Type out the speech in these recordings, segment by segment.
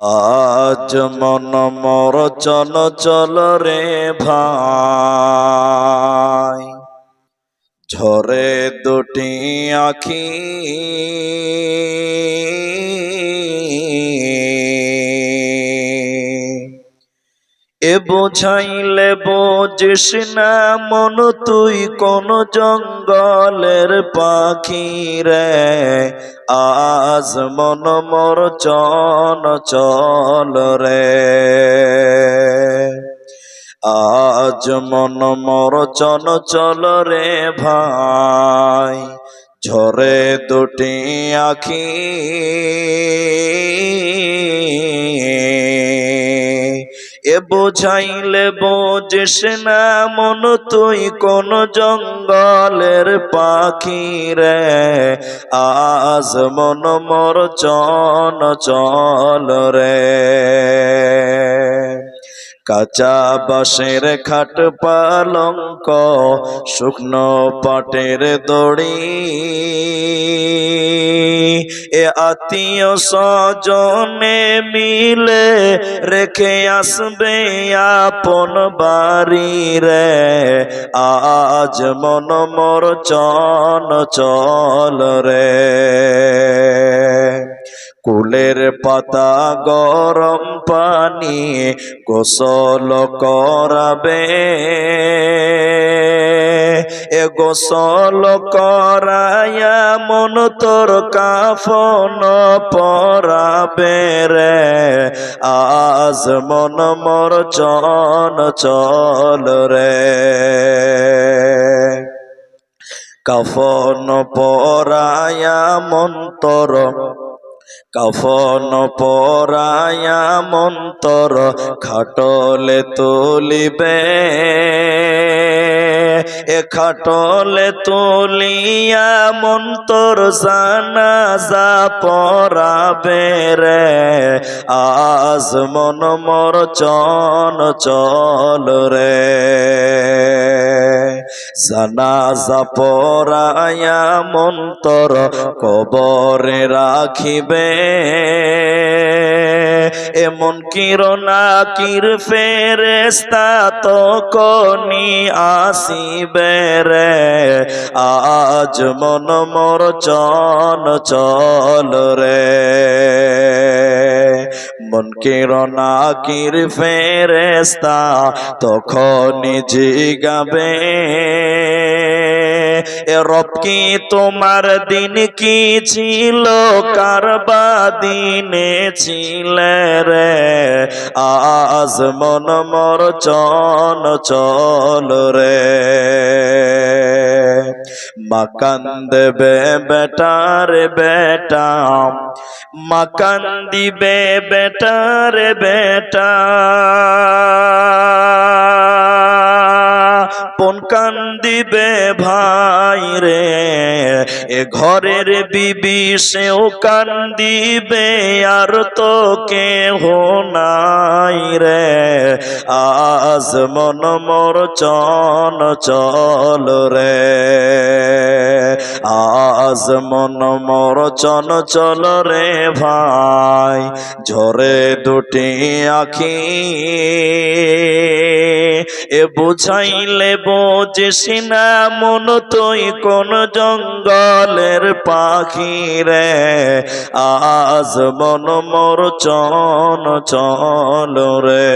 আজ মন মোর চল চল রে ভাই, ঝরে দুটি আখি এ বোঝাইলে বোঝিস না মন তুই কোন জঙ্গলের পাখি রে। আজ মন মোর চল চল রে, আজ মন মোর চল চল রে ভাই, ঝরে দুটি আখি এ বোঝাইলে বোঝিস না মন তুই কোন জঙ্গলের পাখি রে। আজ মন মোর চল চল রে, কাঁচা বাঁশের খাট পালঙ্ক শুকনো পাটের দড়ি এ আত্মীয় স্বজনে মিলে রেখে আসবে আপন বাড়ি রে। আজ মন মোর চল চল রে, কুলের পাতা গরম পানি গোসল করাবে এ গোসল করায়া মন তোর কাফন পরাবে রে। আজ মন মোর চল চল রে, কাফন পরায়া মন্তর কাফন পরায়া মন্তর খাটলে তুলিবে এ খাটলে তুলিয়া মন্তর জানাজা পরাবে রে। আজ মন মোর চল চল রে, জানাজা পরায়া মন্তর কবরে রাখিবে এমন কিরনাকির ফেরেশতা তখনি আসিবে রে। আজ মন মোর চল চল রে, মন কিরনাকির ফেরেশতা তখনি জিগাবে এ রব কি তোমার দিন কি ছিল কারবা দিনে ছিলে রে। আজ মন মোর চল চল রে, মাকান দেবে বেটার বেটা মাকান দিবে বেটার বেটা পন কান দিবে ভাই রে। এ ঘরের বিবি সেও কান দিবে আর তো কেহ নাই রে। আজ মন মোর চল চল রে, আজ মন মোর চল চল রে ভাই, ঝরে দুটি আখি এ বুঝাইলে বোঝিস না মন তুই কোন জঙ্গলের পাখি রে। আজ মন মোর চল চল রে।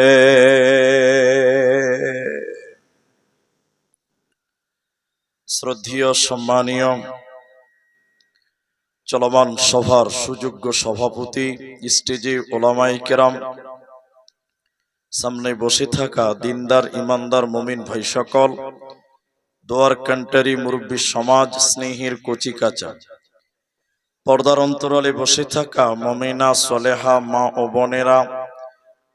শ্রদ্ধেয় সম্মানীয় চলমান সভার সুযোগ্য সভাপতি, স্টেজে ওলামায়ে কেরাম, সামনে বসে থাকা দিনদার ইমানদার মুমিন ভাই সকল, দোয়ার কান্টারি মুরব্বী সমাজ, স্নেহের কচি কাঁচা, পর্দার অন্তরালে বসে থাকা মুমিনা সলেহা মা ও বোনেরা,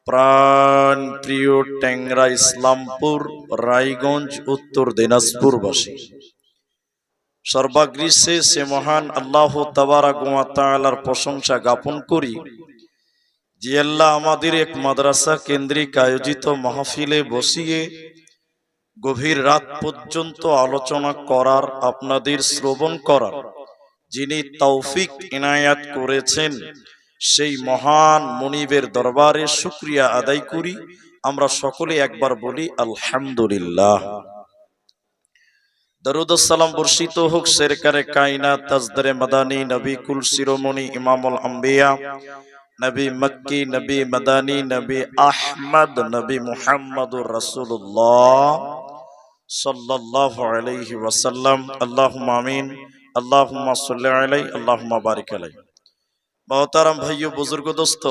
প্রাণ প্রিয় ট্যাংরা ইসলামপুর রায়গঞ্জ উত্তর দিনাজপুরবাসী, সর্বাগ্রীষ্যে সে মহান আল্লাহ তাবারাক ওয়া তাআলার প্রশংসা জ্ঞাপন করি যে আল্লাহ আমাদের এক মাদ্রাসা কেন্দ্রিক আয়োজিত মাহফিলে বসিয়ে গভীর রাত পর্যন্ত আলোচনা করার, আপনাদের শ্রবণ করার যিনি তৌফিক ইনায়াত করেছেন, সেই মহান মুনিবের দরবারে শুকরিয়া আদায় করি। আমরা সকলে একবার বলি আলহামদুলিল্লাহ। দরুদ ও সালাম বর্ষিত হোক সরকারে কায়নাত তাজদারে মাদানী নবী কুল শিরোমণি ইমামুল আম্বিয়া নবী মক্কি নবী মাদানী নবী আহমদ নবী মুহাম্মদুর রাসূলুল্লাহ সাল্লাল্লাহু আলাইহি ওয়াসাল্লাম। আল্লাহুম্মা আমিন। আল্লাহুম্মা সাল্লি আলাইহি আল্লাহুম্মা বারিক আলাইহি। মোহতারাম ভাইও বুজুর্গ দোস্ত,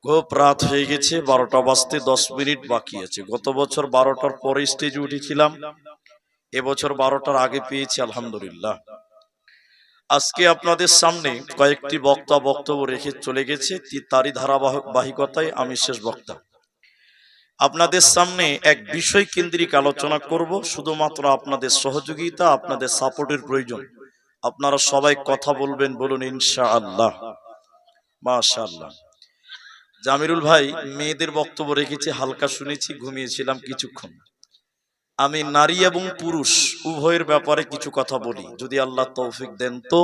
খুব রাত হয়ে গেছে, 12টা বাজতে 10 মিনিট বাকি আছে। গত বছর 12টার পরে স্টেজে উঠেছিলাম, এবছর 12টার আগে পেয়েছি আলহামদুলিল্লাহ। আজকে আপনাদের সামনে কয়েকটি বক্তব্য রেখে চলে গেছে, তারই ধারাবাহিকতায় আমি শেষ বক্তা। আপনাদের সামনে এক বিষয় কেন্দ্রিক আলোচনা করব। শুধুমাত্র আপনাদের সহযোগিতা, আপনাদের সাপোর্টের প্রয়োজন। আপনারা সবাই কথা বলবেন, বলুন ইনশাআল্লাহ। মাশাআল্লাহ। জামিরুল ভাই মেয়েদের বক্তব্য রেখেছে, হালকা শুনেছি, ঘুমিয়েছিলাম কিছুক্ষণ। আমি নারী এবং পুরুষ উভয়ের ব্যাপারে কিছু কথা বলি, যদি আল্লাহ তৌফিক দেন তো।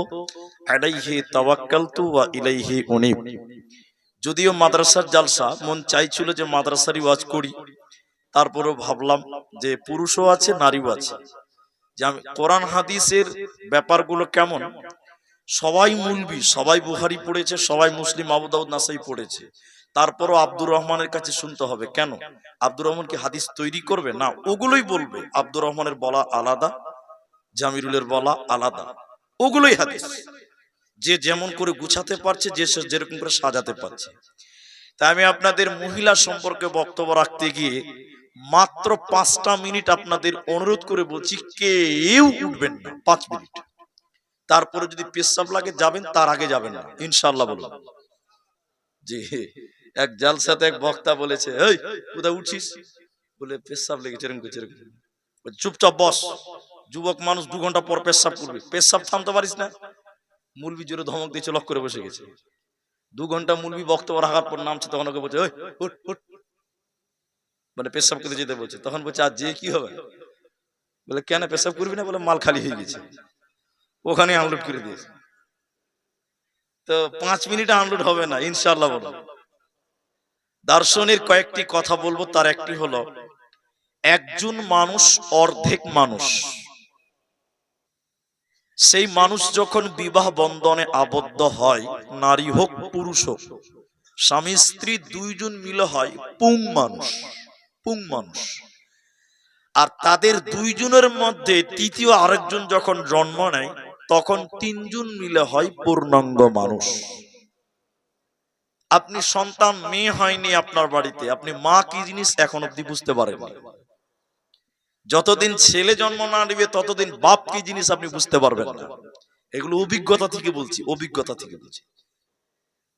আলাইহি তাওয়াক্কালতু ওয়া ইলাইহি উনীব। যদিও মাদ্রাসার জালসা, মন চাইছিল যে মাদ্রাসারই ওয়াজ করি, তারপরেও ভাবলাম যে পুরুষও আছে নারীও আছে, যে আমি কোরআন হাদিসের ব্যাপারগুলো কেমন। সবাই মুলবি, সবাই বুখারী পড়েছে, সবাই মুসলিম আবু দাউদ নাসাই পড়েছে, তারপরও আব্দুর রহমানের কাছে শুনতে হবে। কেন? আব্দুর রহমান কি হাদিস তৈরি করবে? না, ওগুলোই বলবে। আব্দুর রহমানের বলা আলাদা, জামিরুলের বলা আলাদা, ওগুলোই হাদিস। যে যেমন করে গুছাতে পারছে, যে যেরকম করে সাজাতে পারছে। তাই আমি আপনাদের মহিলা সম্পর্কে বক্তব্য রাখতে গিয়ে মাত্র 5টা মিনিট আপনাদের অনুরোধ করে বলছি, কেউ উঠবেন না 5 মিনিট। তারপরে যদি পেশাব লাগে যাবেন, তার আগে যাবেন না ইনশাআল্লাহ। বলুন জি। এক জালসাতে এক বক্তা বলেছে, এই কোথায় উঠছিস? বলে পেশাব লেগেছে, এরকম করছে, এরকম। চুপচাপ বস, যুবক মানুষ 2 ঘন্টা পর পেশাব করবে, পেশাব থামতে পারিস না? মুলবি জোরে ধমক দিয়েছে, লক করে বসে গেছে। 2 ঘন্টা মুলবি বক্তব্য রাখার পর নামছে, তখন ওকে বলছে, ওই উঠ উঠ, মানে পেশাব করতে যেতে বলছে। তখন বলছে, আর যে কি হবে? বলে কেন পেশাব করবি না? বলে মাল খালি হয়ে গেছে, ওখানে আনলোড করে দিয়েছে। তো 5 মিনিট আনলোড হবে না ইনশাআল্লাহ। বলো, দার্শনিক কয়েকটি কথা বলবো, তার একটি হলো, একজন মানুষ অর্ধেক মানুষ। সেই মানুষ যখন বিবাহ বন্ধনে আবদ্ধ হয়, নারী হোক পুরুষ হোক, স্বামী স্ত্রী 2 জন মিলে হয় পুং মানুষ, পুং মানুষ। আর তাদের 2 জনের মধ্যে তৃতীয় আরেকজন যখন জন্ম নেয়, তখন 3 জন মিলে হয় পূর্ণাঙ্গ মানুষ। আপনি সন্তান মেয়ে হয়নি আপনার বাড়িতে, আপনি মা কি জিনিস এখন অব্দি বুঝতে পারেননি। যতদিন ছেলে জন্ম না নেবে ততদিন বাপ কি জিনিস আপনি বুঝতে পারবেন না। এগুলো অভিজ্ঞতা থেকে বলছি, অভিজ্ঞতা থেকে বলছি।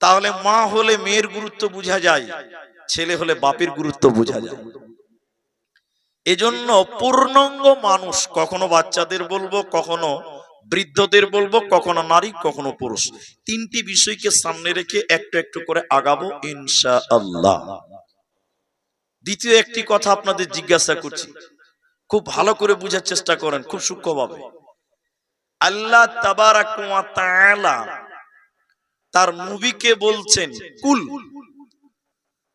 তাহলে মা হলে মেয়ের গুরুত্ব বোঝা যায়, ছেলে হলে বাপের গুরুত্ব বোঝা যায়। এজন্য পূর্ণাঙ্গ মানুষ, কখনো বাচ্চাদের বলবো, কখনো বৃদ্ধদের বলবো, কখনো নারী, কখনো পুরুষ। 3টি বিষয়কে সামনে রেখে একটু একটু করে আগাবো ইনশাআল্লাহ। দ্বিতীয় একটি কথা আপনাদের জিজ্ঞাসা করছি, খুব ভালো করে বুঝার চেষ্টা করেন, খুব সূক্ষ্মভাবে। আল্লাহ তাবারাক ওয়া তাআলা তার নবীকে বলছেন, কুল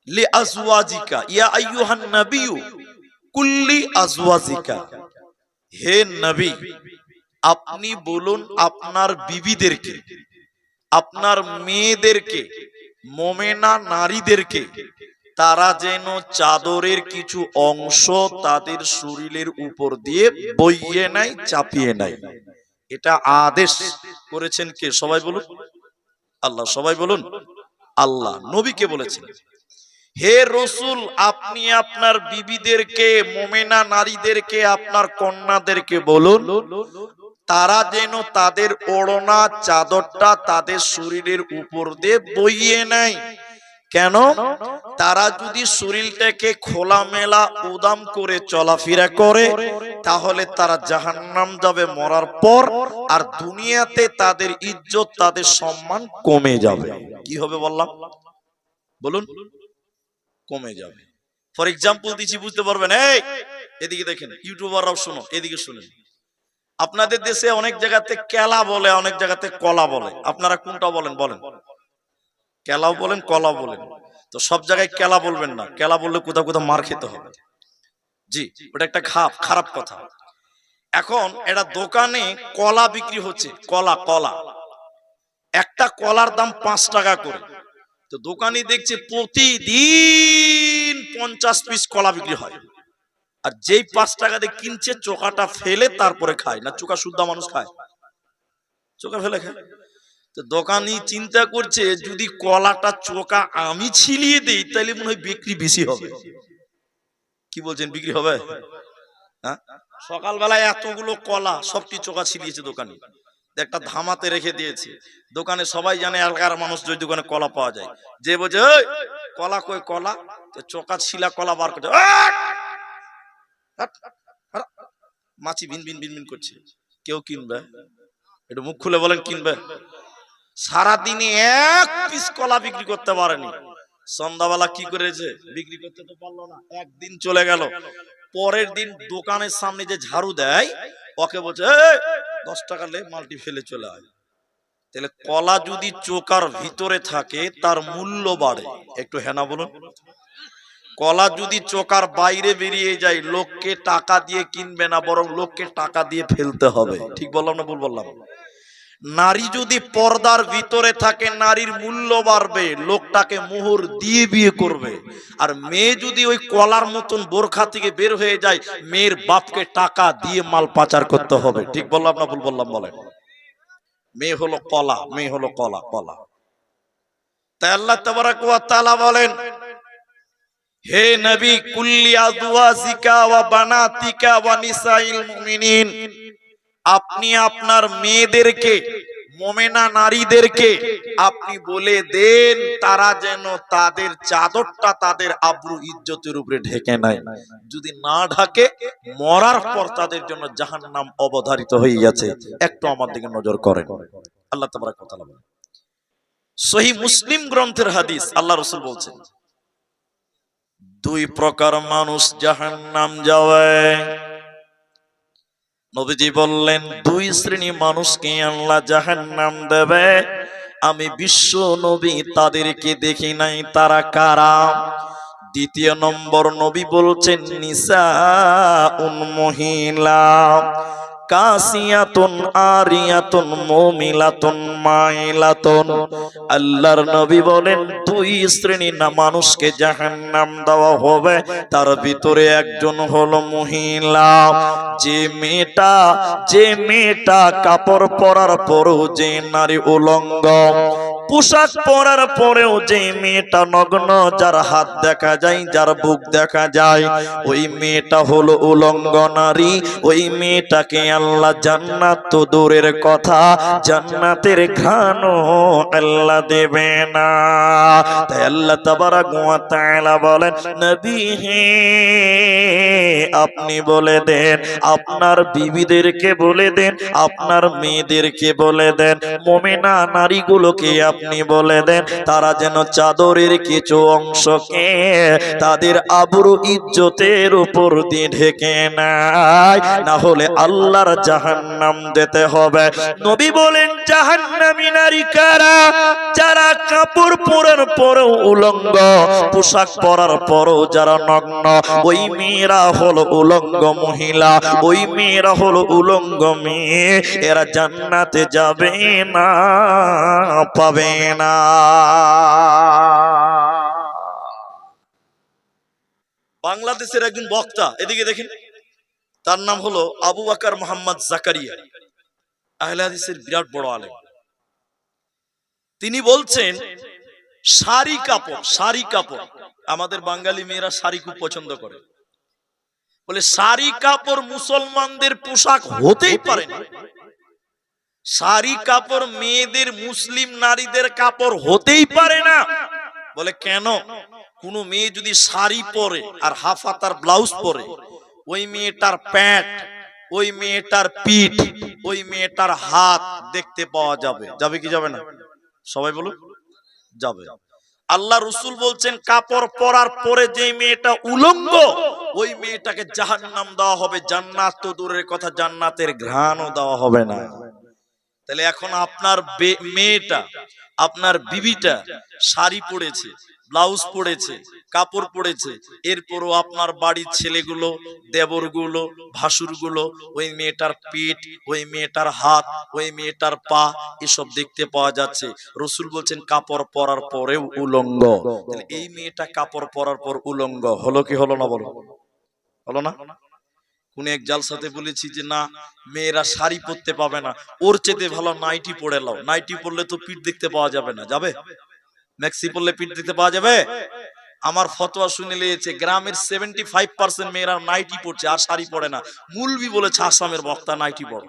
লি আজওয়াজিকা ইয়া আইয়ুহান নাবিয়্যু কুল্লি আজওয়াজিকা, হে নবী আপনি বলুন আপনার বিবিদেরকে, আপনার মেয়েদেরকে, মোমেনা নারীদেরকে, তারা যেন চাদরের কিছু অংশ তাদের শরীরের উপর দিয়ে বইয়ে নেয়, চাপিয়ে নেয়। এটা আদেশ করেছেন কে? সবাই বলুন আল্লাহ। সবাই বলুন আল্লাহ। নবীকে বলেছেন, হে রাসূল আপনি আপনার বিবিদেরকে, মোমেনা নারীদেরকে, আপনার কন্যাদেরকে বলুন তারা যেন তাদের ওড়না চাদরটা তাদের শরীরের উপর দিয়ে বইয়ে নেয়। কেন? তারা যদি শরীরটাকে খোলামেলা উদাম করে চলাফেরা করে, তাহলে তারা জাহান্নাম যাবে মরার পর, আর দুনিয়াতে তাদের ইজ্জত, তাদের সম্মান কমে যাবে। কি হবে বললাম? বলুন, কমে যাবে। ফর এক্সাম্পল দিচ্ছি, বুঝতে পারবেন। এই এদিকে দেখেন, ইউটিউবাররাও শোনো, এদিকে শুনেন। আপনাদের দেশে অনেক জায়গাতে কেলা বলে, অনেক জায়গাতে কলা বলে, আপনারা কোনটা বলেন? বলেন। কেলাও বলেন কলাও বলেন, তো সব জায়গায় কেলা বলবেন না, কেলা বললে কোথাও কোথাও মার খেতে হবে। জি, ওটা একটা খারাপ কথা। এখন এটা দোকানে কলা বিক্রি হচ্ছে, কলা কলা, একটা কলার দাম 5 টাকা করে। তো দোকানি দেখছে প্রতিদিন 50 পিস কলা বিক্রি হয়, আর যেই 5 টাকা দিয়ে কিনছে চোকাটা ফেলে তারপরে খায়, না চোকা শুদ্ধা মানুষ খায়, চোকা ফেলে খায়। তো দোকানি চিন্তা করছে যদি কলাটা চোকা আমি ছিলিয়ে দিই তাহলে মনে হয় বিক্রি বেশি হবে। কি বলছেন, বিক্রি হবে? হ্যাঁ, সকালবেলায় এতগুলো কলা সবটি চোকা ছিলিয়েছে দোকানি, একটা ধামাতে রেখে দিয়েছে। দোকানে সবাই জানে এলাকার মানুষ যে দোকানে কলা পাওয়া যায়, যে বলছে এই কলা কই কলা, তো চোকা ছিলা কলা বার করছে, মাছি বিন বিন বিন বিন করছে। কেউ কিনবে? একটু মুখ খুলে বলেন কিনবে? সারাদিনে 1 পিস কলা বিক্রি করতে পারেনি। সন্ধ্যাবেলা কি করেছে, বিক্রি করতে তো পারলো না, একদিন চলে গেল। পরের দিন দোকানের সামনে যে ঝাড়ু দেয় ওকে বলছে 10 টাকা লে, মালটি ফেলে চলে আয়। তাহলে কলা যদি চোকার ভিতরে থাকে তার মূল্য বাড়ে। একটু হেনা বলুন। কলা যদি চোকার বাইরে বেরিয়ে যায় লোককে টাকা দিয়ে কিনবে না, বরং লোককে টাকা দিয়ে ফেলতে হবে। ঠিক বললাম না ভুল বললাম? নারী যদি পর্দার ভিতরে থাকে নারীর মূল্য বাড়বে, লোকটাকে মোহর দিয়ে বিয়ে করবে। আর মেয়ে যদি ওই কলার মতন বোরখা থেকে বের হয়ে যায়, মেয়ের বাপকে টাকা দিয়ে মাল পাচার করতে হবে। ঠিক বললাম না ভুল বললাম বলেন? মেয়ে হলো কলা, মেয়ে হলো কলা, কলা। তাই আল্লাহ তাবারাক ওয়া তাআলা বলেন, হে নবী কুল্লি আজওয়াজিকা ওয়া বানাতিকা ওয়া নিসাইল মুমিনিন, আপনি আপনার মেয়েদেরকে, মুমিনা নারীদেরকে আপনি বলে দেন তারা যেন তাদের চাদরটা তাদের আবরু ইজ্জতের উপরে ঢেকে নেয়। যদি না ঢাকে মরার পর তাদের জন্য জাহান্নাম অবধারিত হয়ে গেছে। একটু আমার দিকে নজর করেন। আল্লাহ তাবারাক ওয়া তাআলা বলেন, সহিহ মুসলিম গ্রন্থের হাদিস, আল্লাহ রাসূল বলছেন 2 প্রকার মানুষ জাহান্নাম যাবে। নবীজি বললেন 2 শ্রেণী মানুষকে আল্লাহ জাহান্নাম দেবে, আমি বিশ্ব নবী তাদেরকে দেখি নাই, তারা কারা? দ্বিতীয় নম্বর নবী বলছেন নিসাউন, মহিলা, কাসিয়াতুন আরিয়াতুন মুমিলাতুন মাইলাতুন। আল্লাহর নবী বলেন 2 শ্রেণী না মানুষকে জাহান্নাম দেওয়া হবে, তার ভিতরে একজন হলো মহিলা, যে মেয়েটা কাপড় পরার পরেও যে নারী উলঙ্গ, পোশাক পরার পরেও যে মেয়েটা নগ্ন, যার হাত দেখা যায়, যার বুক দেখা যায়, ওই মেয়েটা হলো উলঙ্গ নারী। ওই মেয়েটাকে আল্লাহ জান্নাত তো দূরের কথা, জান্নাতের ঘ্রাণও আল্লাহ দেবে না। তাই আল্লাহ তাবারাক ওয়া তাআলা বলেন, নবী হে আপনি বলে দেন, আপনার বিবিদেরকে বলে দেন, আপনার মেয়েদেরকে বলে দেন, মুমিনা নারীগুলোকে আপনি বলে দেন তারা যেন চাদরের কিছু অংশকে তাদের আবরু ইজ্জতের উপর দিয়ে ঢেকে নেয়, না হলে আল্লাহর জাহান্নাম দিতে হবে। নবী বলেন জাহান্নামী নারী কারা? যারা কাপড় পরার পরেও উলঙ্গ, পোশাক পরার পরেও যারা নগ্ন, ওই মেয়েরা হলো উলঙ্গ মহিলা, ওই মেয়েরা হলো উলঙ্গ মেয়ে, এরা জান্নাতে যাবে না, পাবে না। বাংলাদেশের একজন বক্তা, এদিকে দেখেন, তার নাম হলো আবু বকর মোহাম্মদ জাকারিয়া, আহলে হাদিসের বিরাট বড় আলেম। তিনি বলছেন শাড়ি কাপড়, আমাদের বাঙালি মেয়েরা শাড়ি খুব পছন্দ করে, বলে শাড়ি কাপড় মুসলমানদের পোশাক হতেই পারে না, শাড়ি কাপড় মেয়েদের, মুসলিম নারীদের কাপড় হতেই পারে না। বলে কেন? কোন মেয়ে যদি শাড়ি পরে আর হাফ হাতার ব্লাউজ পরে, ওই মেয়েটার প্যান্ট, ওই মেয়েটার পিঠ, ওই মেয়েটার হাত দেখতে পাওয়া যাবে। যাবে কি যাবে না? সবাই বলুন, যাবে। আল্লাহ রাসূল বলছেন কাপড় পরার পরে যে মেয়েটা উলঙ্গ, ওই মেয়েটাকে জাহান্নাম দেওয়া হবে, জান্নাত তো দূরের কথা, জান্নাতের ঘ্রাণও দেওয়া হবে না। তাহলে এখন আপনার মেয়েটা আপনার বিবিটা শাড়ি পরেছে, ব্লাউজ পরেছে, কাপড় পরেছে, এরপরও আপনার বাড়ির ছেলেগুলো, দেবরগুলো, ভাসুরগুলো ওই মেয়েটার পেট, ওই মেয়েটার হাত, ওই মেয়েটার পা এসব দেখতে পাওয়া যাচ্ছে। রসুল বলছেন কাপড় পরার পরেও উলঙ্গ। তাহলে এই মেয়েটা কাপড় পরার পর উলঙ্গ হলো কি হলো না? বলো, হলো না? কোন এক জালসাতে বলেছি যে না, মেয়েরা শাড়ি পরতে পাবে না, ওর চেয়ে ভালো নাইটি পরে লাও। নাইটি পরলে তো পিঠ দেখতে পাওয়া যাবে না, যাবে? ম্যাক্সি পরলে পিঠ দেখতে পাওয়া যাবে? আমার ফতোয়া শুনে নিয়েছে গ্রামের 75% মেয়েরা নাইটি পরছে আর শাড়ি পরে না। মুলবি বলেছে আসামের বক্তা নাইটি পরে,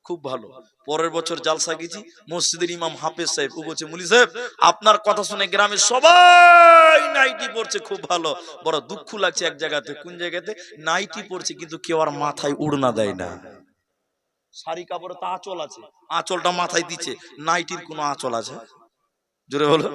খুব ভালো। পরের বছর জালসা গেছি, মসজিদের ইমাম হাফেজ সাহেব ও বলছে মুলি সাহেব আপনার কথা শুনে গ্রামের সবাই নাইটি পরছে, খুব ভালো। বড় দুঃখ লাগছে এক জায়গাতে। কোন জায়গাতে? নাইটি পরছে কিন্তু কেউ আর মাথায় উড়না দেয় না। শাড়ি কাপড়ে তো আঁচল আছে, আঁচলটা মাথায় দিচ্ছে, নাইটির কোনো আঁচল আছে? জোরে বলো।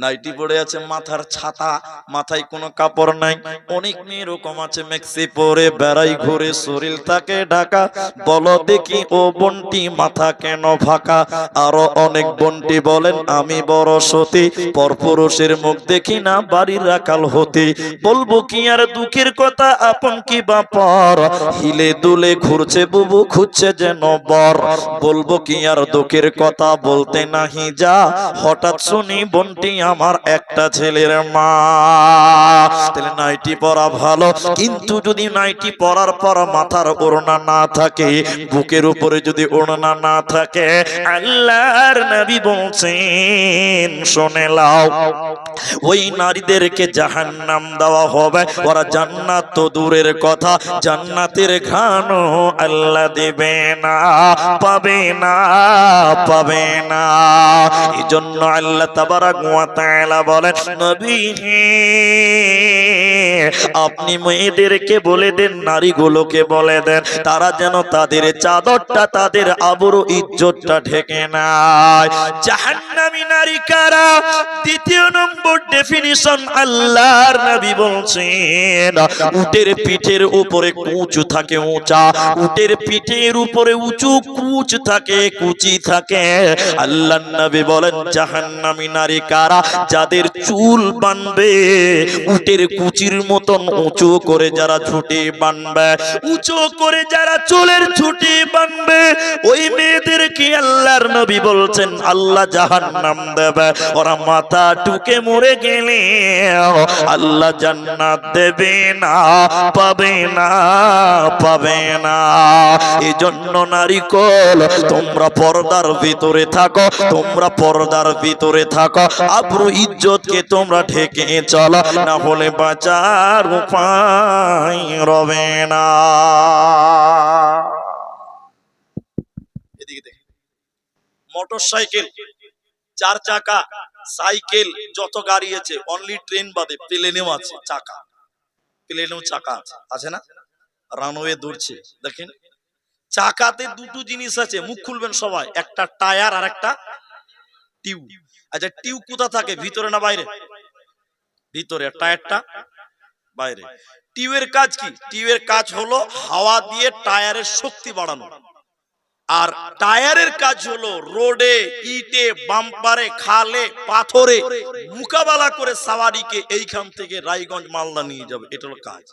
নাইটি পড়ে আছে, মাথার ছাতা, মাথায় কোনো কাপড় নাই। অনেক মেয়ে এরকম আছে ম্যাক্সি পরে বেড়াই ঘুরে, শরীর থাকে ঢাকা। বলো দেখি ও বন্টি মাথা কেন ফাঁকা? আরো অনেক বন্টি বলেন আমি বড় সতী, পরপুরুষের মুখ দেখি না বাড়ির রাখাল হতে। বলবো কি আর দুঃখের কথা, আপন কি বাপর, হিলে দুলে ঘুরছে বুবু খুঁজছে যেন বর। বলবো কি আর দুঃখের কথা, বলতে নাহি যা, হঠাৎ শুনি বন্টি আমার একটা ছেলের মা। তাহলে নাইটি পরা ভালো, কিন্তু যদি নাইটি পরার পর মাথার ওড়না না থাকে, বুকের উপরে যদি ওড়না না থাকে, আল্লাহর নবী বলছেন শুনে লাও, ওই নারীদেরকে জাহান্নাম দেওয়া হবে। ওরা জান্নাত তো দূরের কথা, জান্নাতের ঘ্রাণও আল্লাহ দেবে না, পাবে না, পাবে না। এজন্য আল্লাহ তাবারাক ওয়া তাআলা বলেন নবী আপনি মেয়েদেরকে বলে দেন, নারীগুলোকে বলে দেন, তারা যেন তাদের চাদরটা, তাদের আবরু ইজ্জতটা ঢেকে নেয়। জাহান্নামী নারী কারা? দ্বিতীয় নম্বর ডেফিনিশন আল্লাহর নবী বলছেন, উটের পিঠের উপরে কুঁচু থাকে উঁচা, উটের পিঠের উপরে উঁচু কুচ থাকে, কুচি থাকে। আল্লাহর নবী বলেন জাহান্নামী নারী কারা? যাদের চুল বানবে উটের কুচির মতন উঁচু করে, যারা ছুটি বানবে, উঁচু করে যারা চুলের ছুটি বানবে, ওই মেয়েদেরকে আল্লাহর নবী বলছেন আল্লাহ জাহান্নাম দেবে। ওরা মাথা টুকে মরে গেলে আল্লাহ জান্নাত দেবে না, পাবে না, পাবে না। এজন্য নারী কল তোমরা পর্দার ভিতরে থাকো, তোমরা পর্দার ভিতরে থাকো, আবরু ইজ্জতকে তোমরা ঢেকে চলো, না হলে বাঁচার উপায় রবে না। এদিকে দেখ, মোটরসাইকেল, চার চাকা, সাইকেল, যত গাড়ি আছে, অনলি ট্রেন বাদে প্লেনেও আছে চাকা, প্লেনেও চাকা আছে, আছে না? রানওয়ে দৌড়ছে দেখেন, চাকাতে দুটো জিনিস আছে, মুখ খুলবেন সবাই, একটা টায়ার আর একটা টিউব। আচ্ছা টিউব কোথা থাকে, ভিতরে না বাইরে? ভিতরে। টায়ারটা বাইরে। টিউবের কাজ কি? টিউবের কাজ হলো হাওয়া দিয়ে টায়ারের শক্তি বাড়ানো। আর টায়ারের কাজ হলো রোডে, ইটে, বাম্পারে, খালে, পাথরে মোকাবেলা করে সাওয়ারিকে এইখান থেকে রায়গঞ্জ মালদা নিয়ে যাবে, এটা হলো কাজ।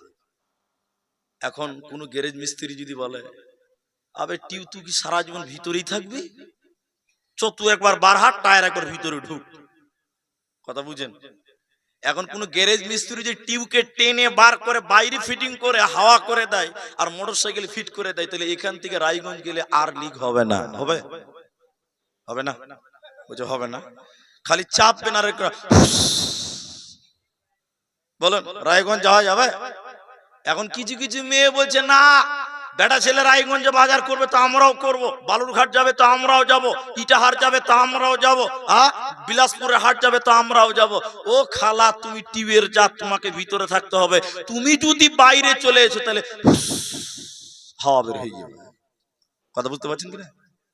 এখন কোন গ্যারেজ মিস্ত্রি যদি বলে আবে টিউব তুই কি সারা জীবন ভিতরেই থাকবি, তুই একবার বার হাত, টায়ার একবার ভিতরে ঢুক, কথা বুঝেন? এখন কোন গ্যারেজ মিস্ত্রি যে টিউবকে টেনে বার করে বাইরে ফিটিং করে হাওয়া করে দেয় আর মোটরসাইকেল ফিট করে দেয়, তাহলে এখান থেকে রায়গঞ্জ গেলে আর লিক হবে না? হবে? হবে না? বুঝে হবে না, খালি চাপবেন আর বলুন রায়গঞ্জ যাওয়া যাবে? এখন কিছু কিছু মেয়ে বলছে না, বেটা ছেলে রায়গঞ্জে বাজার করবে তো আমরাও করব, বালুরঘাট যাবে তো আমরাও যাব, ইটাহার যাবে তো আমরাও যাব, বিলাসপুরের হাট যাবে তো আমরাও যাব। ও খালা তুমি টিউবের জাত, তোমাকে ভিতরে থাকতে হবে, তুমি যদি বাইরে চলে এসো তাহলে হাওয়া বের হয়ে যাবে। কথা বুঝতে পারছেন কিনা?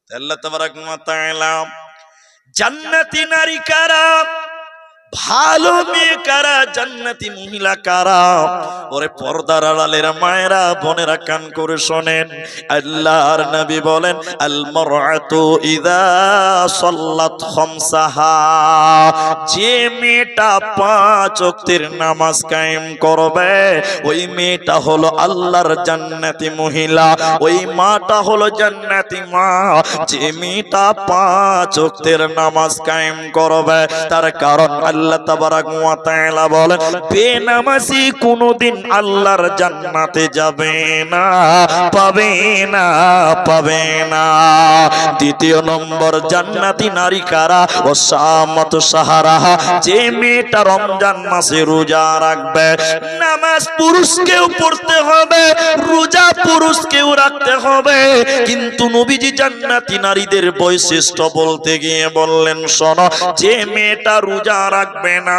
আল্লাহ তাবারাক ওয়া তাআলা জান্নাতি নারী কারা? ভালো মেয়ে কারা, জান্নাতি মহিলা কারা? ওরে পর্দার আড়ালের মায়েরা বোনেরা কান করে শোনেন, আল্লাহর নবী বলেন আল মারআতু ইযা সাল্লাত খামসাহা, যে মেয়েটা 5 ওয়াক্তের নামাজ কায়েম করবে ওই মেয়েটা হলো আল্লাহর জান্নাতি মহিলা, ওই মাটা হলো জান্নাতি মা। যে মেয়েটা 5 ওয়াক্তের নামাজ কায়েম করবে, তার কারণ আল্লাহ তাবারাক ওয়া তাআলা বলেন বেনামাজি কোনদিন আল্লাহর জান্নাতে যাবে না, পাবে না, পাবে না। দ্বিতীয় নম্বর জান্নাতি নারী কারা? ও শামাত সাহারাহা, যে মেয়েটা রমজান মাসে রোজা রাখবে। নামাজ পুরুষকেও পড়তে হবে, রোজা পুরুষকেও রাখতে হবে, কিন্তু নবীজি জান্নাতি নারীদের বৈশিষ্ট্য বলতে গিয়ে বললেন শোনো, যে মেয়েটা রোজা রাখবে না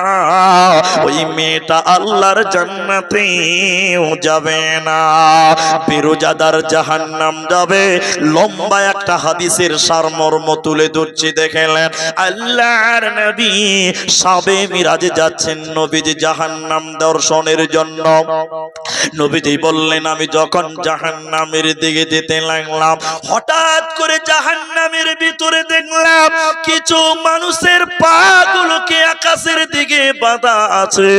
ওই মেয়েটা আল্লাহর জান্নাতেও যাবে না, বেরোজাদার জাহান্নাম যাবে। লম্বা একটা হাদিসের সারমর্ম তুলে ধরছি দেখলেন, আল্লাহর নবী সাবে মিরাজে যাচ্ছেন নবীজি জাহান্নাম দর্শনের জন্য। নবীজি বললেন আমি যখন জাহান্নামের দিকে যেতে লাগলাম, হঠাৎ করে জাহান্নামের ভিতরে দেখলাম কিছু মানুষের পা গুলোকে আকাশের দিকে বাঁধা আছে,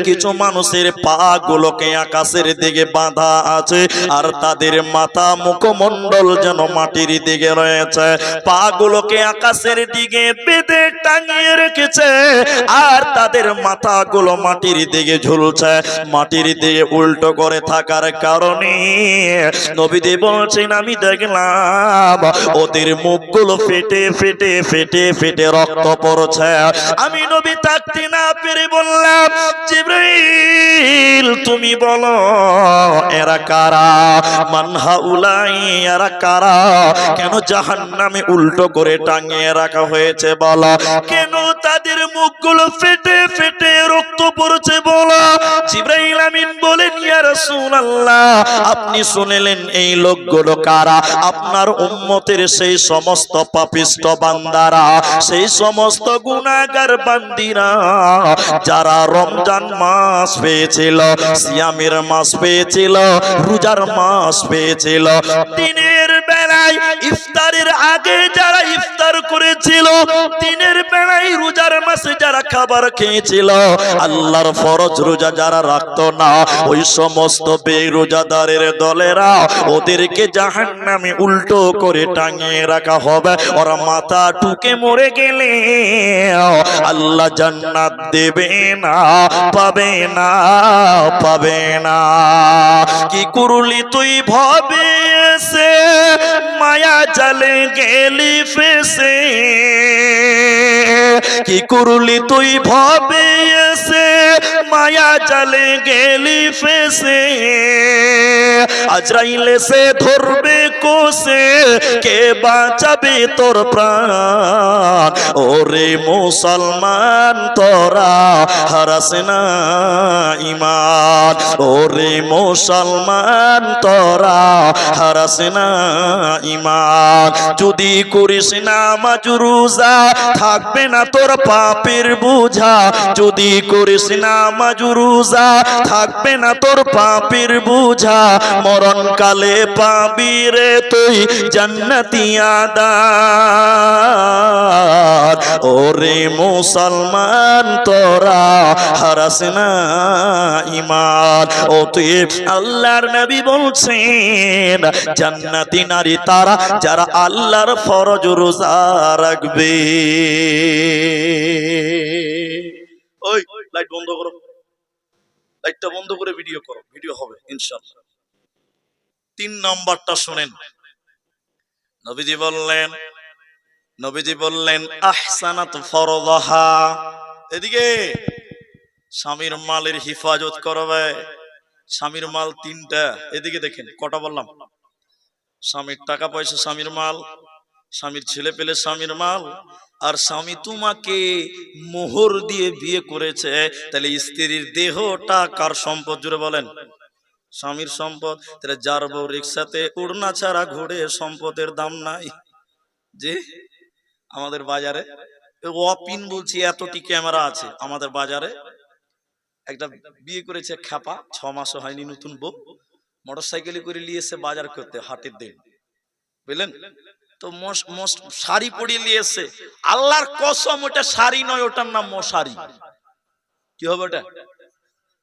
কিছু মানুষের পা গুলোকে আকাশের দিকে বাঁধা আছে, আর তাদের মাথা মুখমণ্ডল যেন মাটির দিকে রয়েছে। পা গুলোকে আকাশের দিকে বেঁধে টাঙিয়ে রেখেছে, আর তাদের মাথা গুলো মাটির দিকে ঝুলছে। মাটির দিকে উল্টো করে থাকার কারণে নবীজি বলছেন আমি দেখলাম ওদের মুখগুলো ফেটে ফেটে ফেটে ফেটে রক্ত পড়ছে। আমি নবী থাকতে না পেরে বললাম জিবরাইল তুমি বলো এরা কারা, মান হাউলাই, এরা কারা? কেন জাহান্নামে উল্টো করে টাঙিয়ে রাখা হয়েছে বলো? কেন তাদের মুখগুলো ফেটে ফেটে রক্ত পড়ছে বলো? জিবরাইল আমিন বলেন ইয়া রাসূলুল্লাহ আপনি শুনলেন এই লোকগুলো কারা? আপনার উম্মতের সেই সমস্ত পাপিষ্ট বান্দারা, সেই সমস্ত গুনাহগার বান্দিরা যারা রমজান মাস পেয়েছিল, সিয়ামের মাস পেয়েছিল, রোজার মাস পেয়েছিল, দিনের বেলায় ইফতারের আগে যারা ইফতার করেছিল, দিনের বেলায় রোজার মাসে যারা খাবার খেয়েছিল, আল্লাহর ফরজ রোজা যারা রাখতো না, ওই সমস্ত বেরোজাদারের দলেরা ওদেরকে জাহান্নামে উল্টো করে টাঙিয়ে রাখা হবে। ওরা মাথা টুকে মরে গেলে আল্লাহ জান্নাত দেবে না, পাবে না, পাবে না। কি করলি তুই ভবে এসে, মায়া জালে গেলি ফেসে, কি করলি তুই ভবে এসে, মায়া জালে গেলি ফেসে। আজরাইল এসে ধরবে কোসে, কে বাঁচাবে তোর প্রাণ? ওরে মুসলমান তোরা হারাস না ঈমান, ওরে মুসলমান তোরা হারাস না ঈমান। যদি করিস নামাজ রোজা থাকবে না তোর পাপের বোঝা, যদি করিস নামাজ রোজা থাকবে না তোর পাপের বোঝা। মরণকালে পাবি রে তুই জান্নাতি আদার, ওরে মুসলমান তোরা হারাস না ঈমান। ও তুই আল্লাহর নবী বলছেন জান্নাতি নারী তারা যারা আল্লাহর ফরজ রোজা রাখবে। ওই লাইট বন্ধ করো, লাইটটা বন্ধ করে ভিডিও করো, ভিডিও হবে ইনশাআল্লাহ। 3 নাম্বারটা শুনেন, নবীজি বললেন আহসানাত ফরদাহা, এদিকে স্বামীর মালের হিফাজত করবে। স্বামীর মাল 3টা, এদিকে দেখেন কটা বললাম? স্বামীর টাকা পয়সা স্বামীর মাল, স্বামীর ছেলে পেলে স্বামীর মাল, আর স্বামী তোমাকে মোহর দিয়ে বিয়ে করেছে, তাহলে স্ত্রীর দেহটা কার সম্পদ? জুড়ে বলেন স্বামীর সম্পদ। তাহলে যার বউ রিক্সাতে উড়না ছাড়া ঘুরে সম্পদের দাম নাই। যে আমাদের বাজারে অপিন বলছি, এতটি ক্যামেরা আছে আমাদের বাজারে। একটা বিয়ে করেছে খ্যাপা, 6 মাসও হয়নি, নতুন বউ, মোটরসাইকেলে করে নিয়ে এসে বাজার করতে হাটের দিন, বুঝলেন তো। শাড়ি পরিয়ে নিয়ে এসে, আল্লাহর কসম ওটা শাড়ি নয়, ওটার নাম মশারি। কি হবে ওটা?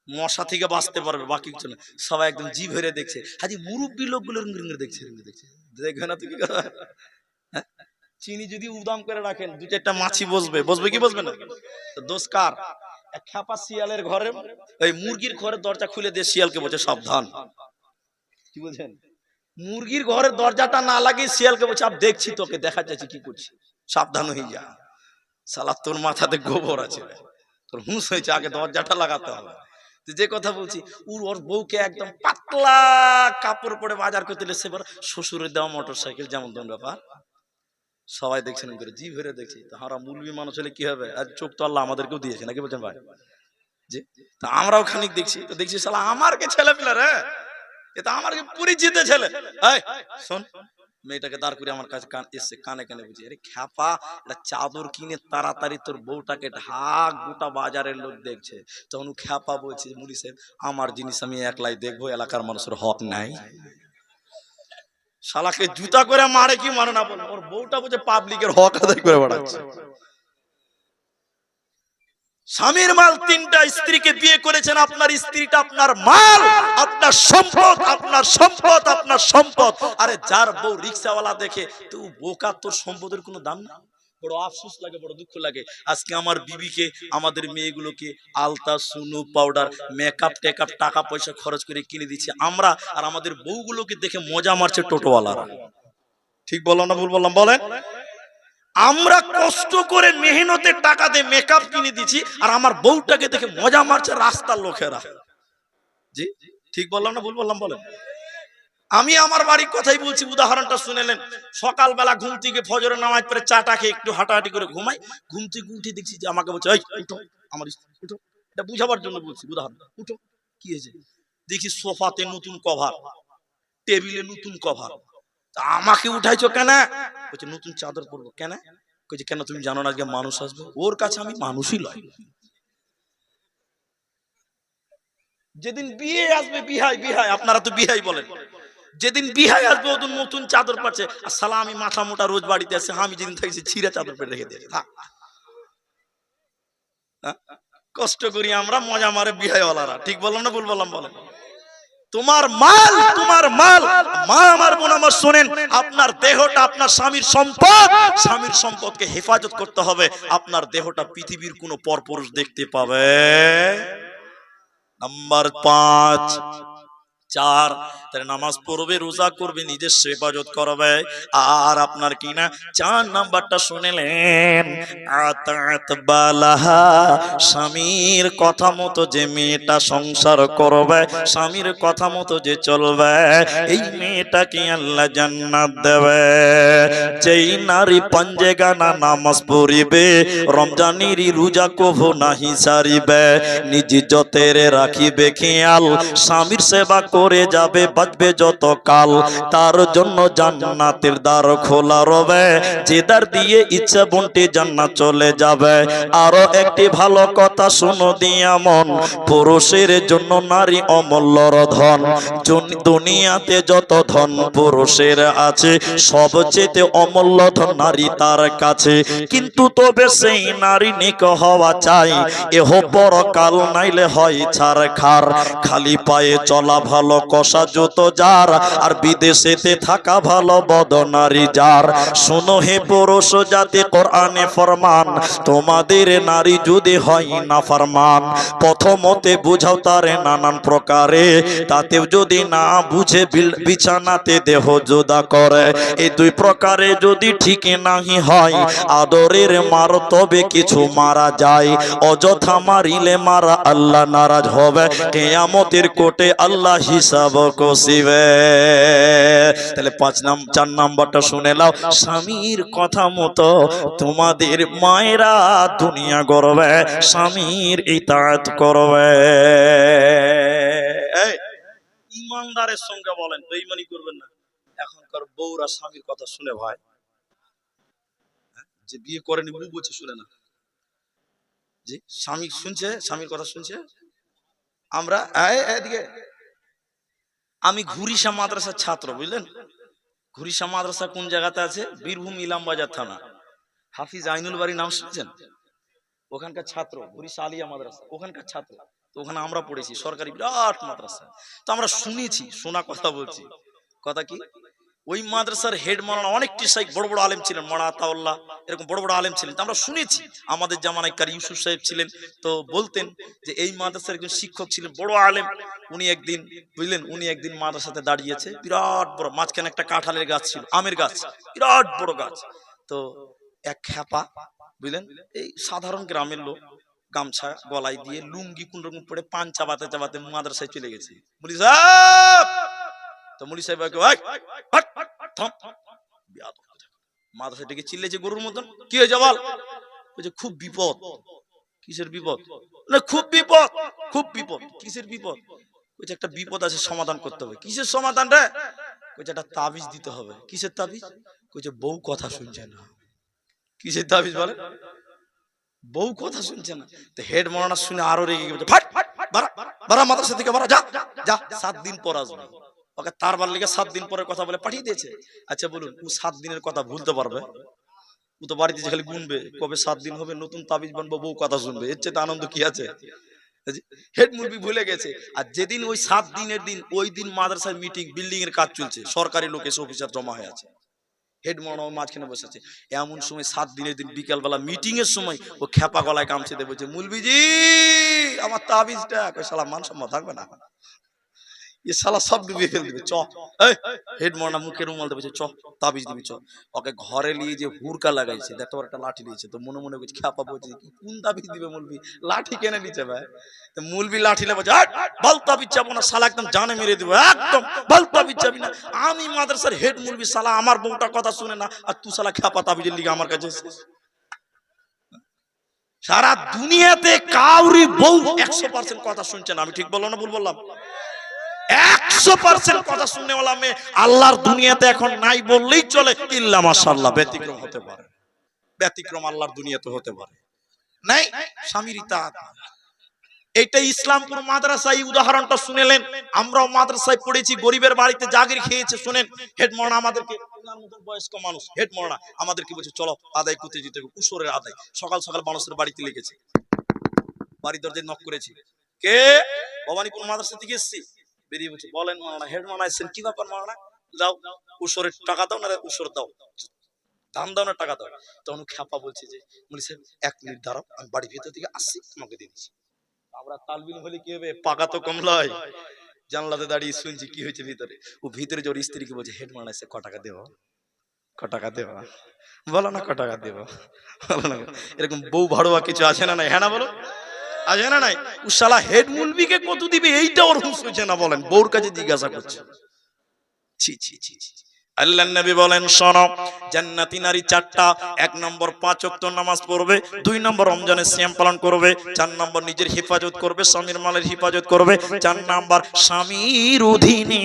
মশা থেকে বাঁচতে পারবে, বাকি কিছু না। সবাই একদম জি ভরে দেখছে, হাজি মুরব্বী লোকগুলো দেখছে, দেখবে না তো কি করবে? হ্যাঁ? চিনি যদি উদাম করে রাখেন, 2-4টা মাছি বসবে কি বসবে না? তো দোষ কার? এক খ্যাপা শিয়ালের ঘরে, ওই মুরগির ঘরের দরজা খুলে দিয়ে শিয়ালকে বলছে সাবধান। কি বলছেন? মুরগির ঘরের দরজাটা না লাগিয়ে শিয়ালকে বলছে আপ দেখছি, তোকে দেখা যাচ্ছে কি করছি, সাবধান হয়ে যা। শালা তোর মাথাতে গোবর আছে, তোর হুঁশ হয়েছে, আগে দরজাটা লাগাতে হবে। যে কথা বলছি, ওর বউকে একদম পাতলা কাপড় পরে বাজার করতে এসে শ্বশুরের দেওয়া মোটরসাইকেল, যেমন ধরুন ব্যাপার। সবাই দেখছেন করে জি ভরে দেখছি। তো আমরা মুলবি মানুষ হলে কি হবে, আর চোখ তো আল্লাহ আমাদেরকেও দিয়েছে নাকি, বলছেন ভাই? জি, তা আমরাও খানিক দেখছি, তো দেখছি শালা আমার কে ছেলে পিলা রে, এটা আমার কি পরিচিত ছেলে। এই শোন, মেয়েটাকে দাঁড় করে আমার কাছে এসে কানে কানে বুঝি, আরে খ্যাপা, একটা চাদর কিনে তাড়াতাড়ি তোর বউটাকে ঢাক, গোটা বাজারের লোক দেখছে। তখন খ্যাপা বলছে, মুড়ি সাহেব আমার জিনিস আমি একলাই দেখবো, এলাকার মানুষের হক নাই। শালাকে জুতা করে মারে কি মারে না বল, ওর বউটা বলছে পাবলিকের হক আদায় করে বেড়াচ্ছে। স্বামীর মাল, 3টা স্ত্রীকে বিয়ে করেছেন, আপনার স্ত্রীটা আপনার মাল, আপনার সম্পদ, আপনার সম্পদ, আপনার সম্পদ। আরে যার বউ রিক্সাওয়ালা দেখে তো বোকা, তোর সম্পদের কোনো দাম না। বড় আফসোস লাগে, বড় দুঃখ লাগে। আজকে আমার বিবিকে, আমাদের মেয়েগুলোকে আলতা, সুনু, পাউডার, মেকআপ টেকআপ টাকা পয়সা খরচ করে কিনে দিচ্ছে আমরা, আর আমাদের বউগুলোকে দেখে মজা মারছে টোটোওয়ালারা। ঠিক বললাম না ভুল বললাম বলেন? আমরা কষ্ট করে মেহনতে টাকা দিয়ে মেকআপ কিনে দিচ্ছি, আর আমার বউটাকে দেখে মজা মারছে রাস্তার লোকেরা। জি, ঠিক বললাম না ভুল বললাম বলেন? আমি আমার বাড়ির কথাই বলছি, উদাহরণটা শুনেলেন। সকালবেলা ঘুম থেকে ফজরের নামাজ পড়ে চাটা খেয়ে একটু হাঁটাহাঁটি করে ঘুমাই, ঘুম থেকে উঠে দেখছি যে আমাকে বলছে, এই উঠো, আমার উঠো। এটা বুঝাবার জন্য বলছি উদাহরণ। উঠো, কি হয়েছে? দেখি সোফাতে নতুন কভার, টেবিলে নতুন কভার। আমাকে উঠাইছো কেন? বলছে নতুন চাদর পরবো। কেন? কইছে কেন তুমি জানো না আজকে মানুষ আসবে? ওর কাছে আমি মানুষই লয়। যেদিন বিয়ে আসবে, বিহাই বিহাই, আপনারা তো বিহাই বলেন, যেদিন বিহাই আসবে ওদিন নতুন চাদর পাচ্ছে। আর সালা আমি মাথা মোটা রোজ বাড়িতে আসে, আমি যেদিন থাকছি ছিঁড়া চাদর পেটে রেখে দিয়েছি। কষ্ট করি আমরা, মজা মারে বিহাইওয়ালারা। ঠিক বললাম না ভুল বললাম বলেন? তোমার মাল, তোমার মাল। মা আমার, বোন আমার, শোনেন, আপনার দেহটা আপনার স্বামীর সম্পদ। স্বামীর সম্পদকে হেফাজত করতে হবে। আপনার দেহটা পৃথিবীর কোনো পরপুরুষ দেখতে পাবে। নাম্বার 5, 4, তাহলে নামাজ পড়বে, রোজা করবে, নিজের হেফাজত করবে। আর আপনার কি না 4 নাম্বারটা শুনেলেন, আতাত বালাহা, স্বামীর কথা মতো যে মেয়েটা সংসার করবে, স্বামীর কথা মতো যে চলবে, এই মেয়েটাকে আল্লাহ জান্নাত দেবে। যেই নারী পাঞ্জেগানা নামাজ পড়িবে, রমজানেরই রোজা কভু নাহি সারিবে, নিজ যতের রাখিবে খেয়াল, স্বামীর সেবা করে যাবে, বাঁচবে যত কাল, তার জন্য জান্নাতের দ্বার খোলা রবে, যে দ্বার দিয়ে ইচ্ছা বন্টি জান্নাত চলে যাবে। আরো একটি ভালো কথা শুনো দিয়া মন, পুরুষের জন্য নারী অমূল্য ধন। দুনিয়াতে যত ধন পুরুষের আছে, সবচেয়ে অমূল্য ধন নারী তার কাছে। কিন্তু তবে সেই নারী নিক হওয়া চাই, এহ পরকাল নাইলে হয় ছারখার। খালি পায়ে চলা ভালো, কষা জুতো যার, আর বিদেশেতে থাকা ভালো বদনারী যার। শোনো হে পুরুষ জাতি, কোরআনে ফরমান, তোমাদের নারী যদি হয় না ফরমান, প্রথমতে বুঝাও তারে নানান প্রকারে, তাতেও যদি না বুঝে বিছানাতে দেহ জুদা করে। এই 2 প্রকারে যদি ঠিক নাহি হয়, আদরের মার তবে কিছু মারা যায়, অযথা মারিলে মারা আল্লাহ নারাজ হবে, কিয়ামতের কোর্টে আল্লাহ হিসাব কষিবে। তাহলে 4 নাম্বারটা শুনে নাও, স্বামীর কথা মতো তোমাদের মায়েরা দুনিয়া গড়বে, স্বামীর ইতাআত করবে। ইমানদারের সঙ্গে বলেন, বেঈমানি করবেন না। এখনকার বউরা স্বামীর কথা শুনে ভয়, যে বিয়ে করেনি বউ বলছে শুনে না, যে স্বামী শুনছে, স্বামীর কথা শুনছে। আমরা এদিকে, আমি ঘুরিশা মাদ্রাসার ছাত্র, বুঝলেন? ঘুরিশা মাদ্রাসা কোন জায়গাতে আছে? বীরভূম ইলামবাজার থানা। হাফিজ আইনুল বাড়ি নাম শুনছেন? ওখানকার ছাত্র, ঘুরিশা আলিয়া মাদ্রাসা, ওখানকার ছাত্র। তো ওখানে আমরা পড়েছি, সরকারি বিরাট মাদ্রাসা। তো আমরা শুনেছি, শোনা কথা বলছি। কথা কি, ওই মাদ্রাসার হেড মাওলানা অনেকটি শাইখ বড় বড় আলেম ছিলেন, মাওলানা আতাউল্লাহ এরকম বড় বড় আলেম ছিলেন। তো আমরা শুনেছি, আমাদের জামানায় কারি ইউসুফ সাহেব ছিলেন, তো বলতেন যে এই মাদ্রাসার একজন শিক্ষক ছিলেন বড় আলেম। উনি একদিন, বুঝলেন, উনি একদিন মাদ্রাসাতে দাঁড়িয়েছে, বিরাট বড়, মাঝখানে একটা কাঁঠালের গাছ ছিল, আমের গাছ, বিরাট বড় গাছ। তো এক খ্যাপা, বুঝলেন, এই সাধারণ গ্রামের লোক, গামছা গলায় দিয়ে লুঙ্গি কোন রকম পরে পান চাবাতে চাবাতে মাদ্রাসায় চলে গেছে। মুলি সাহেব, তো মুলি সাহেব মাদ্রাসা ডেকে চিল্লেছে গরুর মতন, কি হয়েছে বল? বলছে খুব বিপদ। কিসের বিপদ? না খুব বিপদ, খুব বিপদ। কিসের বিপদ? বলছে একটা বিপদ আছে, সমাধান করতে হবে। কিসের সমাধান রে? বলছে একটা তাবিজ দিতে হবে। কিসের তাবিজ? বলছে বউ কথা শুনছে না। কিসের তাবিজ বলে? বউ কথা শুনছে না। তো হেড মাওলানা শুনে আরো রেগে গেছে, ফাট বারা বারা মাদ্রাসা থেকে বারা, যা যা, 7 দিন পর আসবে। ওকে তারবার লেগে 7 দিন পরের কথা বলে পাঠিয়ে দিয়েছে। আচ্ছা বলুন, ও 7 দিনের কথা ভুলতে পারবে? ও তো বাড়িতে খালি গুনবে, কবে 7 দিন হবে, নতুন তাবিজ বানবো, বউ কথা শুনবে, এর চেয়ে আনন্দ কি আছে? হেড মুরবি ভুলে গেছে। আর যেদিন ওই 7 দিনের দিন, ওই দিন মাদ্রাসার মিটিং, বিল্ডিং এর কাজ চলছে, সরকারি লোক এসে অফিসার জমা হয়ে আছে, হেড মাওলানা মাঝখানে বসে আছে। এমন সময় 7 দিনের দিন বিকালবেলা মিটিং এর সময় ও খেপা গলায় গামছা দিয়ে বলছে, মুলবিজি আমার তাবিজটা। কই শালা মান সম্মান থাকবে না, এ শালা সব ডুবিয়ে ফেল দিবে, চ। হেড মাওলানা মুখের রুমাল দিয়ে বলছে, চ তাবিজ দিবি চ। ওকে ঘরে নিয়ে যে হুরকা লাগাইছে, দেখো একটা লাঠি নিয়েছে, তো মনে মনে বলছে, খেপা বলছে কোন তাবিজ দিবে মুলবি, লাঠি কেনে নিচ্ছে ভাই? তো মুলবি লাঠি লে বলছে, বল তাবিজ চাবো না শালা, একদম জানে মেরে দিব, একদম বল তাবিজ চাবি না। আমি মাদ্রাসার হেড মুলবি, শালা আমার বউটা কথা শুনে না, আর তুই শালা খেপা তাবিজের লিগে আমার কাছে এসেছিস। সারা দুনিয়াতে কাউরি বউ 100% কথা শুনছে না, আমি ঠিক বললাম না ভুল বললাম? 100% কথা শুননে वाला মেয়ে আল্লাহর দুনিয়াতে এখন নাই বললেই চলে, ইল্লা মাশাআল্লাহ, ব্যতিক্রম হতে পারে, ব্যতিক্রম আল্লাহর দুনিয়াতে হতে পারে। নাই স্বামীর ইতাআত। এইটা ইসলামপুর মাদ্রাসায় উদাহরণটা শুনেলেন। আমরাও মাদ্রাসায় পড়েছি, গরিবের বাড়িতে জাগির খেয়েছে। শুনেন, হেড মাওলানা আমাদেরকে, ওনার মতন বয়স্ক মানুষ, হেড মাওলানা আমাদেরকে বলছে, চলো আদায় করতে যেতে হবে, কুশোরের আদায়। সকাল সকাল মানুষের বাড়িতে লেগেছে, বাড়ি দরজায় নক করেছি, কে? ভবানীপুর মাদ্রাসা থেকে এসেছি। বেরিয়ে বলছে, বলেন মাওলানা। হেড মাওলানা এসেছেন, কি ব্যাপার মাওলানা? যাও কুশোরের টাকা দাও, না কুশোর দাও, দাম দাও না টাকা দাও। তখন খ্যাপা বলছে যে, বলি স্যার 1 মিনিট দাঁড়াও, আমি বাড়ির ভিতর থেকে আসছি, তোমাকে দিয়ে দিচ্ছি। আমরা তালবিল হলে কি হবে, পাকা তো কম লয়। জানলাতে দাঁড়িয়ে শুনছি কি হয়েছে ভিতরে। ও ভিতরে জোর স্ত্রীকে বলছে, হেড মাওলানা এসে, ক টাকা দেব, ক টাকা দেব, বলো না ক টাকা দেব, বলো না। এরকম বউ ভাড়োয়া কিছু আছে না নাই? হ্যাঁ না বলো, আছে না নাই? ও শালা হেড মুলবিকে কত দিবে এইটা ওর হুঁশ হয়েছে না, বলেন? বউর কাছে জিজ্ঞাসা করছে। ছি ছি ছি ছি। আল্লাহর নবী বলেন, শোনো, জান্নাতি নারী 4টা। 1 নম্বর 5 ওয়াক্ত নামাজ পড়বে, 2 নম্বর রমজানের সিয়াম পালন করবে, 4 নম্বর নিজের হেফাজত করবে, স্বামীর মালের হেফাজত করবে, 4 নম্বর স্বামীর অধীনে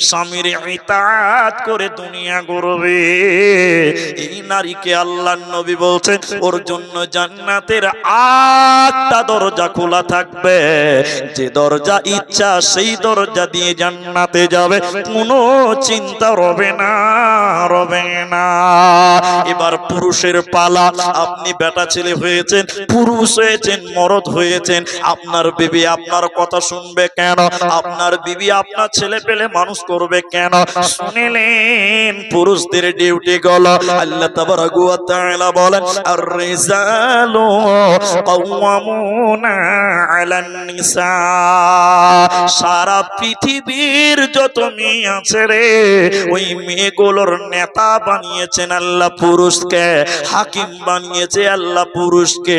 স্বামীর ইতাআত করে দুনিয়া গড়বে। এই নারীকে আল্লাহর নবী বলছেন, ওর জন্য জান্নাতের 8টা দরজা খোলা থাকবে, যে দরজা ইচ্ছা সেই দরজা দিয়ে জান্নাতে যাবে, কোনো চিন্তা রবে না, রবে না। এবার পুরুষের পালা। আপনি বেটা ছেলে হয়েছেন, পুরুষ হয়েছেন, মরদ হয়েছেন, আপনার বিবি আপনার কথা শুনবে কেন? আপনার বিবি আপনার ছেলে পেলে মানুষ করবে কেন? শুনিলেন পুরুষদের ডিউটি গুলো। আল্লাহ তাবারাকা ওয়া তাআলা বলেন, আর-রিজালু কাওয়ামুনা আলান নিসা। সারা পৃথিবীর যত মেয়ে আছে রে, ওই মেয়েগুলোর নেতা বানিয়েছেন আল্লাহ পুরুষকে, হাকিম বানিয়েছে আল্লাহ পুরুষকে,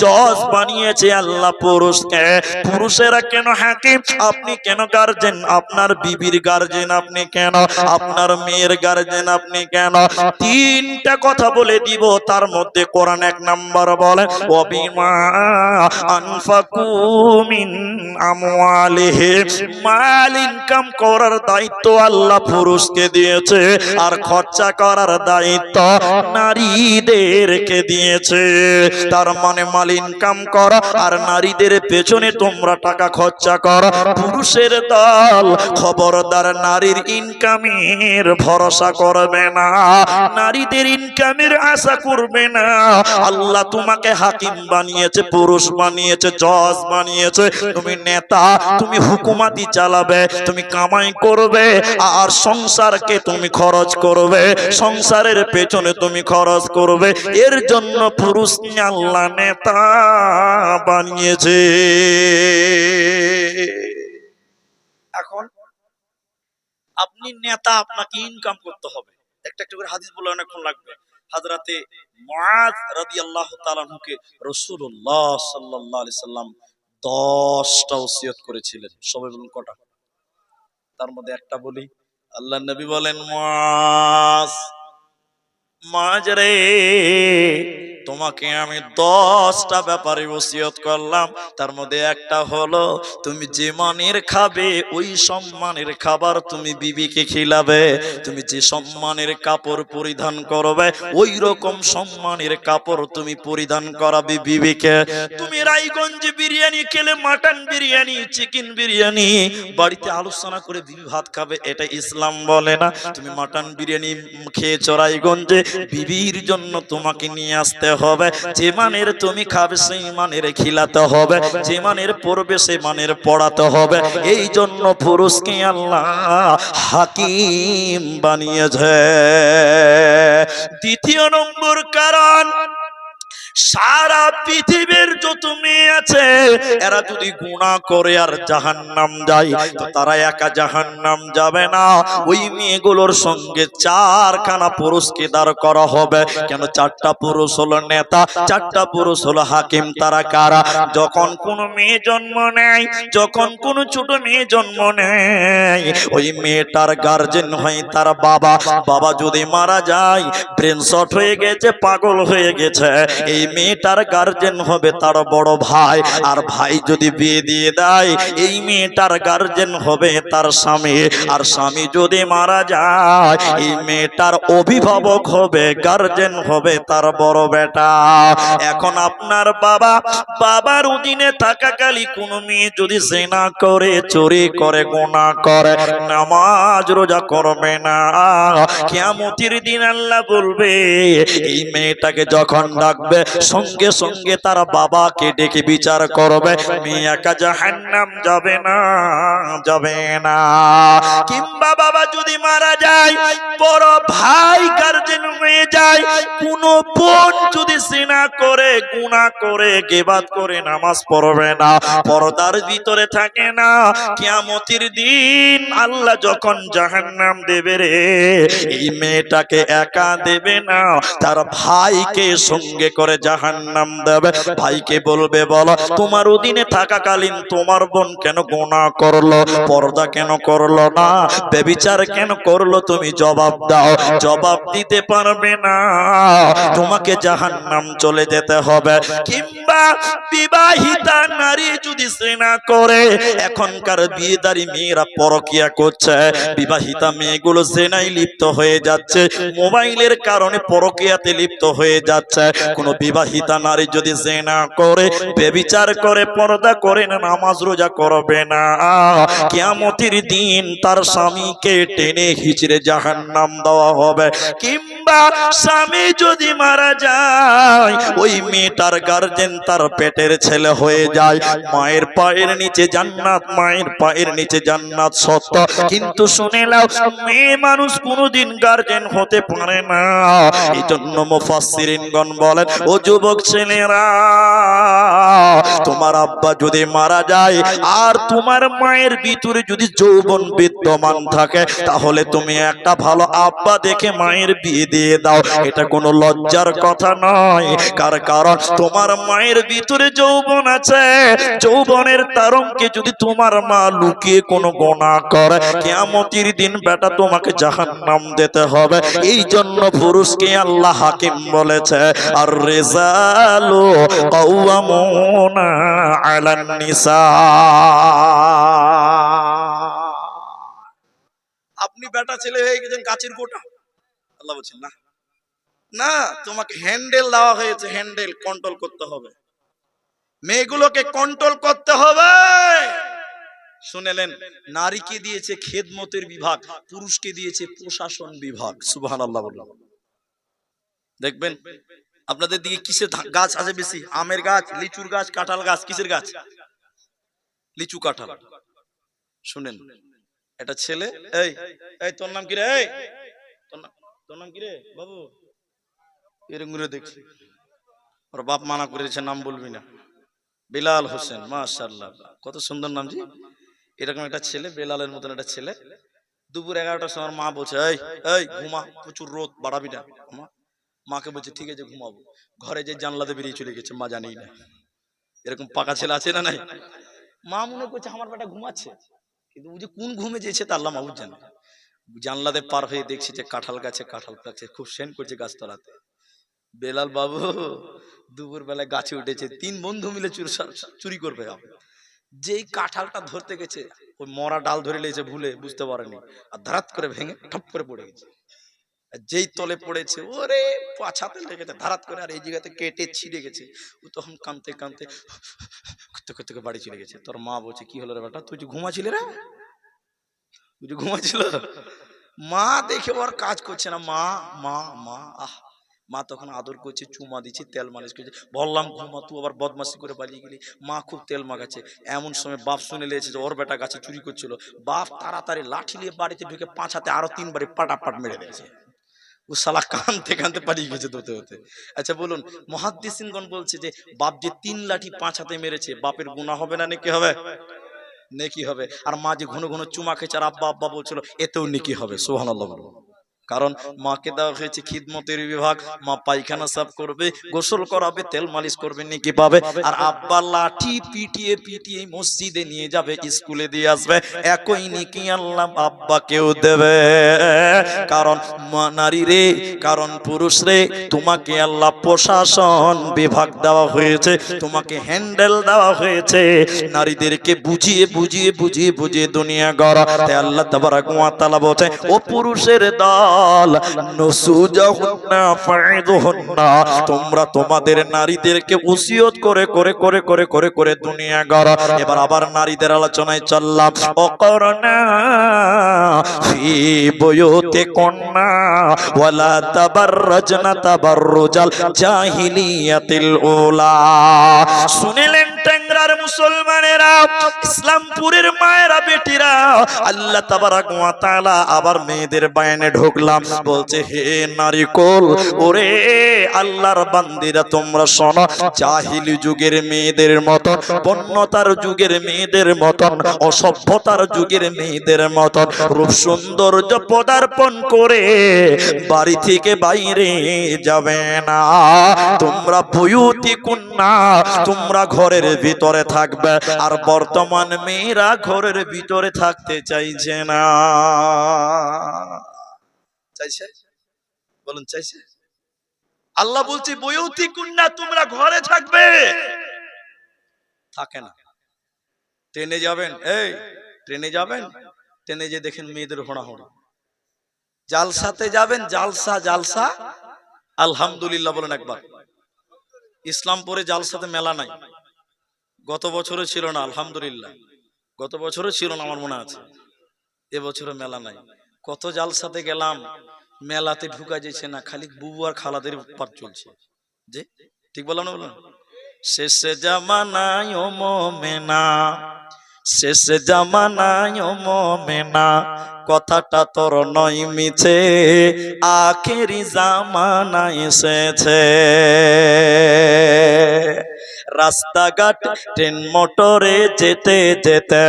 জজ বানিয়েছে আল্লাহ পুরুষকে। পুরুষেরা কেন হাকিম? আপনি কেন গার্জেন? আপনার বিবির গার্জেন আপনি কেন? আপনার মেয়ের গার্জেন আপনি কেন? 3টা কথা বলে দিব, তার মধ্যে কোরআন 1 নাম্বার বলে, ওয়াবিমা আনফাকু মিন আমওয়ালিহিম। মাল ইনকাম করার দায়িত্ব আল্লাহ পুরুষকে দিয়েছে। দিয়েছে, আর খরচা করার দায়িত্ব নারীদেরকে দিয়েছে। তার মানে মাল ইনকাম কর আর নারীদের পেছনে তোমরা টাকা খরচা কর। পুরুষের দল খবরদার নারীর ইনকামের ভরসা করবে না, নারীদের ইনকামের আশা করবে না। আল্লাহ তোমাকে হাকিম বানিয়েছে, পুরুষ বানিয়েছে, জজ বানিয়েছে, তুমি নেতা, তুমি হুকুমাতি চালাবে, তুমি কামাই করবে আর সংসারকে তুমি খরচ করবে, সংসারের পেছনে তুমি খরচ করবে। এর জন্য পুরুষ আল্লাহ নেতা বানিয়েছে। এখন আপনি নেতা, আপনাকে ইনকাম করতে হবে। একটা একটা করে হাদিস বলে অনেকক্ষণ লাগবে। হযরতে মুআয রাদিয়াল্লাহু তাআলা আনহুকে রাসূলুল্লাহ সাল্লাল্লাহু আলাইহি সাল্লাম 10টা ওসিয়ত করেছিলেন। সবাই বলুন কটা? তার মধ্যে একটা বলি। আল্লাহর নবী বলেন, মুআয, মুআয রে, তোমাকে আমি 10টা ব্যাপারে ওসিয়ত করলাম। তার মধ্যে একটা হলো, তুমি যে মানের খাবে ওই সম্মানের খাবার তুমি বিবিকে খিলাবে। তুমি যে সম্মানের কাপড় পরিধান করবে ওই রকম সম্মানের কাপড় তুমি পরিধান করাবে বিবিকে। তুমি রায়গঞ্জে বিরিয়ানি খেলে, মাটন বিরিয়ানি, চিকেন বিরিয়ানি, বাড়িতে আলোচনা করে বিবি ভাত খাবে, এটা ইসলাম বলে না। তুমি মাটন বিরিয়ানি খেয়েছো রায়গঞ্জে, বিবির জন্য তোমাকে নিয়ে আসতে হবে। যে মানের তুমি খাবে সেই মানের খিলাতে হবে, যে মানের পড়বে সে মানের পড়াতে হবে। এই জন্য পুরুষকে আল্লাহ হাকিম বানিয়েছে। দ্বিতীয় নম্বর কারণ, সারা পৃথিবীর যত মেয়ে আছে এরা যদি গুনাহ করে আর জাহান্নাম যায়, তো তারা একা জাহান্নাম যাবে না, ওই মেয়েগুলোর সঙ্গে 4খানা পুরুষকে দাঁড় করা হবে। কেন? 4টা পুরুষ হলো নেতা, 4টা পুরুষ হলো হাকিম। তারা কারা? যখন কোন মেয়ে জন্ম নেয়, যখন কোন ছোট মেয়ে জন্ম নেয়, ওই মেয়েটার গার্জেন হয় তার বাবা। বাবা যদি মারা যায়, ব্রেন শট হয়ে গেছে, পাগল হয়ে গেছে, এই মেয়েটার গার্জেন হবে তার বড় ভাই। আর ভাই যদি বিয়ে দিয়ে দেয়, এই মেয়েটার গার্জেন হবে তার স্বামী। আর স্বামী যদি মারা যায়, এই মেয়েটার অভিভাবক হবে, গার্জেন হবে তার বড় বেটা। এখন আপনার বাবার অধীনে থাকাকালী কোন মেয়ে যদি জিনা করে, চুরি করে, গুনাহ করে, নামাজ রোজা করবে না, কিয়ামতের দিন আল্লাহ বলবে, এই মেয়েটাকে যখন ডাকবে সঙ্গে সঙ্গে তার বাবাকে ডেকে বিচার করবে। মেয়ে একা জাহান্নাম যাবে না, যাবে না। কিংবা বাবা যদি মারা যায়, বড় ভাই গার্জেন হয়ে যায়। কোন বোন যদি জিনা করে, গুনাহ করে, গীবত করে, নামাজ পড়বে না, পর্দার ভিতরে থাকে না, কিয়ামতের দিন আল্লাহ যখন জাহান্নাম দেবে রে, এই মেয়েটাকে একা দেবে না, তার ভাইকে সঙ্গে করে জাহান্নাম দেবে। ভাইকে বলবে, বলো তোমার অধীনে থাকাকালীন তোমার বোন কেন গুনাহ করলো, পর্দা কেন করলো না, ব্যভিচার কেন করলো, তুমি জবাব দাও। জবাব দিতে পারবে না, তোমাকে জাহান্নাম চলে যেতে হবে। কিংবা বিবাহিতা নারী যদি জিনা করে, এখনকার বিয়েদারি মেয়েরা পরকিয়া করছে, বিবাহিতা মেয়েগুলো জিনায় লিপ্ত হয়ে যাচ্ছে, মোবাইলের কারণে পরকিয়াতে লিপ্ত হয়ে যাচ্ছে। কোন বিবাহিতা নারী যদি জিনা করে, ব্যভিচার করে, পর্দা করে না, নামাজ রোজা করবে না, কিয়ামতের দিন তার স্বামীকে টেনে হিচড়ে জাহান্নাম দেওয়া হবে। কিংবা স্বামী যদি মারা যায়, ওই মেয়েটার গার্জেন তার পেটের ছেলে হয়ে যায়। মায়ের পায়ের নিচে জান্নাত, মায়ের পায়ের নিচে জান্নাত সত্য, কিন্তু শুনে নাও, মেয়ে মানুষ কোনোদিন গার্জেন হতে পারে না। এই জন্য মুফাসসিরিনগণ বলেন, ও যুবক ছেলেরা, তোমার আব্বা যদি মারা যায় আর তোমার মায়ের ভিতরে যদি যৌবন বিদ্যমান থাকে, তাহলে তুমি একটা ভালো আব্বা দেখে মায়ের বিয়ে দিয়ে দাও। এটা কোনো লজ্জার কথা নয়। কারণ তোমার মায়ের ভিতরে যৌবন আছে, যৌবনের তারঙ্গে যদি তোমার মা লুকিয়ে কোনো গুনাহ করে, কিয়ামতের দিন বেটা তোমাকে জাহান্নাম দিতে হবে। এই জন্য পুরুষকে আল্লাহ হাকিম বলেছে, আর রিজালু কাওয়ামুনা আলান নিসা। আপনি বেটা ছেলে হয়ে গেছেন গাছের গোটা। আল্লাহ বলছেন না না, তোমাকে হ্যান্ডেল দেওয়া হয়েছে, হ্যান্ডেল কন্ট্রোল করতে হবে, মেয়েগুলোকে কন্ট্রোল করতে হবে। শুনেলেন, নারীকে দিয়েছে খেদমতের বিভাগ, পুরুষকে দিয়েছে প্রশাসন বিভাগ। সুবহানাল্লাহ বললাম। দেখবেন আপনাদের দিকে কিসের গাছ আছে বেশি? আমের গাছ, লিচুর গাছ, কাঁঠাল গাছ। কিসের গাছ? লিচু কাঁঠাল। শুনেন, এটা ছেলে, এই এই তোর নাম কি রে? এই তোর নাম কি রে বাবু? এরকম করে দেখছি, ওর বাপ মানা করেছে নাম বলবি না। বিলাল হোসেন, মাশাআল্লাহ, কত সুন্দর নাম জি। এরকম একটা ছেলে, বেলালের মতন একটা ছেলে, দুপুর 11টার সময় মা বলছে এই এই ঘুমা, প্রচুর রোদ, বাড়াবি না। মাকে বলছে ঠিক আছে ঘুমাবো, ঘরে যে জানলাতে বেরিয়ে চলে গেছে, মা জানেই না। এরকম পাকা ছেলে আছে না নাই? মা মনে করছে আমার বেটা ঘুমাচ্ছে, কিন্তু ও যে কোন ঘুমে যেছে তা আল্লাহ মাহবুব জানে। জানলাতে পার হয়ে দেখছি যে কাঁঠাল গাছে কাঁঠাল পাকছে, খুব সেন করছে গাছতলাতে। বেলাল বাবু দুপুর বেলায় গাছে উঠেছে, 3 বন্ধু মিলে চুরি করবে। যেই কাঁঠালটা ধরতে গেছে, ওই মরা ডাল ধরে লেগেছে, ভুলে বুঝতে পারেনি, আর ধারাত করে ভেঙে ঠপ করে পড়ে গেছে। যেই তলে পড়েছে, ওরে পাছাতে লেগেছে ধারাত করে, আর এই জায়গাতে কেটে ছিঁড়ে গেছে। ও তখন কাঁদতে কাঁদতে করতে বাড়ি চলে গেছে। তোর মা বলছে কি হলো রে বেটা, তুই যে ঘুমাচ্ছিলি রে, তুই যে ঘুমাচ্ছিল। মা দেখে ওর কাজ করছে না, মা মা মা আহ মা তখন আদর করছে, চুমা দিচ্ছে, তেল মালিশ করছে। বললাম ঘুমা, তুই আবার বদমাশি করে পালিয়ে গেলি। মা খুব তেল মাখাচ্ছে। এমন সময় বাপ শুনে লেগেছে যে ওর বেটা গাছে চুরি করছিল। বাপ তাড়াতাড়ি লাঠি নিয়ে বাড়িতে ঢুকে 5 হাতে আরো 3 বারে পাটাপাট মেরে দিয়েছে। ও শালা কানতে কানতে পালিয়ে গেছে হতে হতে। আচ্ছা বলুন, মুহাদ্দিসিনগণ বলছে যে বাপ যে 3 লাঠি 5 হাতে মেরেছে, বাপের গুনাহ হবে না নেকি হবে? নেকি হবে। আর মা যে ঘন ঘন চুমা খেয়েছে আর আব্বা আব্বা বলছিল, এতেও নেকি হবে। সুবহানাল্লাহ। কারণ মাকে দেওয়া হয়েছে খিদমতের বিভাগ। মা পায়খানা সাফ করবে, গোসল করাবে, তেল মালিশ করবে, নেকি পাবে। আর আব্বা লাঠি পিটিয়ে পিটিয়ে মসজিদে নিয়ে যাবে, স্কুলে দিয়ে আসবে, একই নেকি আল্লাহ আব্বাকেও দেবে। কারণ নারী রে, কারণ পুরুষ রে, তোমাকে আল্লাহ প্রশাসন বিভাগ দেওয়া হয়েছে, তোমাকে হ্যান্ডেল দেওয়া হয়েছে, নারীদেরকে বুঝিয়ে বুঝিয়ে বুঝিয়ে বুঝিয়ে দুনিয়া গড়া। তাই আল্লাহ তাবারাক ওয়া তাআলা বলছে, ও পুরুষের দল, নসুজাহুন্না ফাইদুহুন্না, তোমরা তোমাদের নারীদেরকে ওসিয়ত করে করে করে করে করে করে দুনিয়া গড়া। এবার আবার নারীদের আলোচনায় চললাম। অকরনা ফি বুয়ুতিকুন্না ওয়ালা তাবাররাজনা তাবাররুজাল জাহিলিয়াতিল উলা। শুনিলেন টেংরার মুসলমানেরা, ইসলামপুরের মায়েরা, বেটিরা, আল্লাহ তাবারাক ওয়া তাআলা আবার মেয়েদের বায়ানে ঢুকলাম। বলছে হে নারী কোল, ওরে আল্লাহর বান্দিরা তোমরা শোনো, জাহিলি যুগের মেয়েদের মতন, বন্যতার যুগের মেয়েদের মতন, অসভ্যতার যুগের মেয়েদের মতন রূপ সৌন্দর্য পদার্পণ করে বাড়ি থেকে বাইরে যাবে না। তোমরা বুয়ুতিকুন্না, তোমরা ঘরের ভিতরে থাকবে। আর বর্তমান মেয়েরা ঘরের ভিতরে থাকতে চাইছে না। চাইছে? বলুন চাইছে? আল্লাহ বলছে বুয়ুতিকুন্না, তোমরা ঘরে থাকবে। থাকে না। ট্রেনে যাবেন, এই ট্রেনে যাবেন, ট্রেনে যে দেখেন মেয়েদের হোড়াহড়ি। জালসাতে যাবেন, জালসা জালসা, আলহামদুলিল্লাহ বলেন একবার। ইসলামপুরে জালসাতে মেলা নাই, গত বছরও ছিল না, আলহামদুলিল্লাহ। গত বছরও ছিল না আমার মনে আছে, এবছরও মেলা নাই। কত জালসাতে গেলাম, মেলাতে ঢুকা যাচ্ছে না, খালি বুবু আর খালাদের উৎপাত চলছে। যে ঠিক বললাম না? বললাম শেষে জামানায় ও মোমেনা, শেষে জামানায় ও মোমেনা, কথাটা তোর নয় মিছে, আখেরি জামানা এসেছে। রাস্তাঘাট ট্রেন মোটরে যেতে যেতে,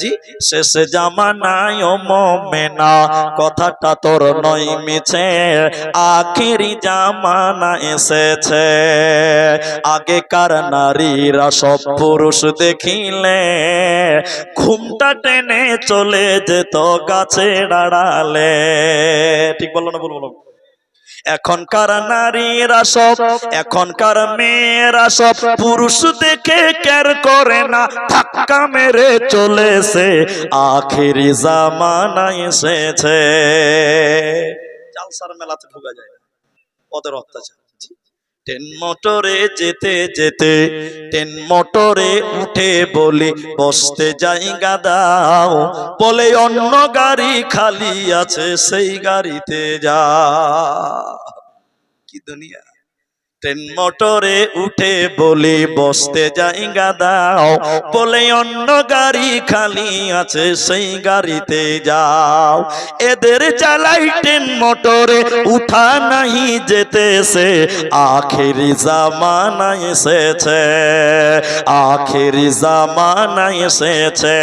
জি শেষে জামানায় ও মোমেনা, কথাটা তোর নয় মিছে, আখেরি জামানা এসেছে। আগেকার নারীরা সব পুরুষ দেখিলে ঘুমটা টেনে চলে যেত গাছে ডাড়ালে। ঠিক বললো না? বলবো। এখনকার নারীরা সব, এখনকার মেয়েরা সব পুরুষ দেখে কেয়ার করে না, ধাক্কা মেরে চলেছে, আখেরি জামানা এসেছে। জালসার মেলাতে ঢোকা যায় না, ওদের অত্যাচার। ট্রেন মোটরে যেতে যেতে, ট্রেন মোটরে উঠে বলি বসতে জায়গা দাও, বলে অন্য গাড়ি খালি আছে সেই গাড়িতে যা। কি দুনিয়া! ট্রেন মোটরে উঠে বলি বসতে জায়গা দাও, বলে অন্য গাড়ি খালি আছে সেই গাড়িতে যাও। এদের জ্বালাই ট্রেন মোটরে উঠা নাহি যেতেছে, আখেরি জামানা এসেছে, আখেরি জামানা এসেছে।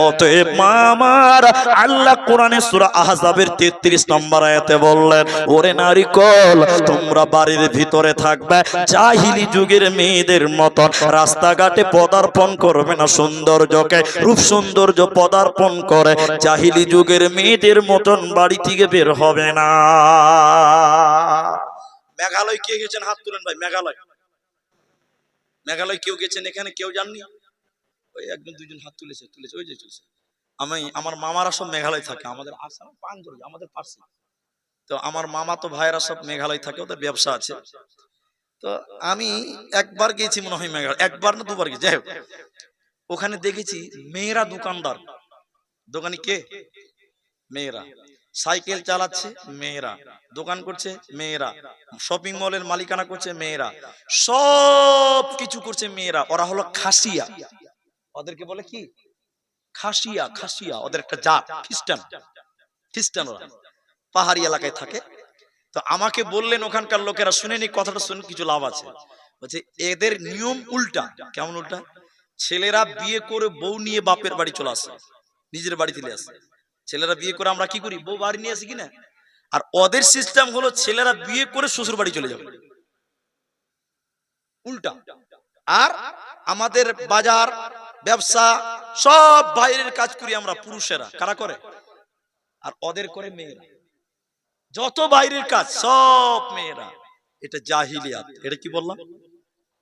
অতএব মামার আল্লাহ কোরআনে সূরা আহজাবের 33 নম্বর আয়াতে বললেন, ওরে নারীকল, তোমরা বাড়ির ভিতরে থাকবে, জাহিলি যুগের মেয়েদের মতন রাস্তাঘাটে পদার্পণ করবে না, সৌন্দর্যকে রূপ সৌন্দর্য পদার্পণ করে জাহিলি যুগের মেয়েদের মতন বাড়ি থেকে বের হবে না। মেঘালয় কে গেছেন? হাত তুলেন ভাই। মেঘালয়, মেঘালয় কেউ গেছেন? এখানে কেউ জাননি? ওই একজন দুইজন হাত তুলেছে, তুলেছে, ওই যে তুলেছে। আমার মামারা সব মেঘালয় থাকে, আমাদের আসাম পাঞ্জরি, আমাদের পার্সি। তো আমার মামা তো ভাইরা সব মেঘালয় থাকে, ওদের ব্যবসা আছে। তো আমি একবার গেছি মনে হয় মেঘালয়, একবার না দুবার গেছি, যাই হোক। ওখানে দেখেছি মেয়েরা দোকানদার। দোকানি কে? মেয়েরা। সাইকেল চালাচ্ছে মেয়েরা, দোকান করছে মেয়েরা, শপিং মলের মালিকানা করছে মেয়েরা, সব কিছু করছে মেয়েরা। ওরা হলো খাসিয়া। ওদেরকে বলে কি? খাসিয়া। খাসিয়া ওদের একটা জাত, খ্রিস্টান। খ্রিস্টান ওরা পাহাড়ি এলাকায় থাকে। তো আমাকে বললেন ওখানকার লোকেরা, শুনেনি কথাটা, শুনে কিছু লাভ আছে। বলছে এদের নিয়ম উল্টা। কেমন উল্টা? ছেলেরা বিয়ে করে বউ নিয়ে বাপের বাড়ি চলে আসে, নিজের বাড়ি চলে আসে। ছেলেরা বিয়ে করে আমরা কি করি? বউ বাড়ি নিয়ে আসি কিনা? আর ওদের সিস্টেম হলো ছেলেরা বিয়ে করে শ্বশুর বাড়ি চলে যাবে, উল্টা। আর আমাদের বাজার ব্যবসা সব বাইরের কাজ করি আমরা পুরুষেরা, কারা করে? আর ওদের করে মেয়েরা। যত বাইরের কাজ সব মেয়েরা। এটা জাহিলিয়াত। এটা কি বললাম?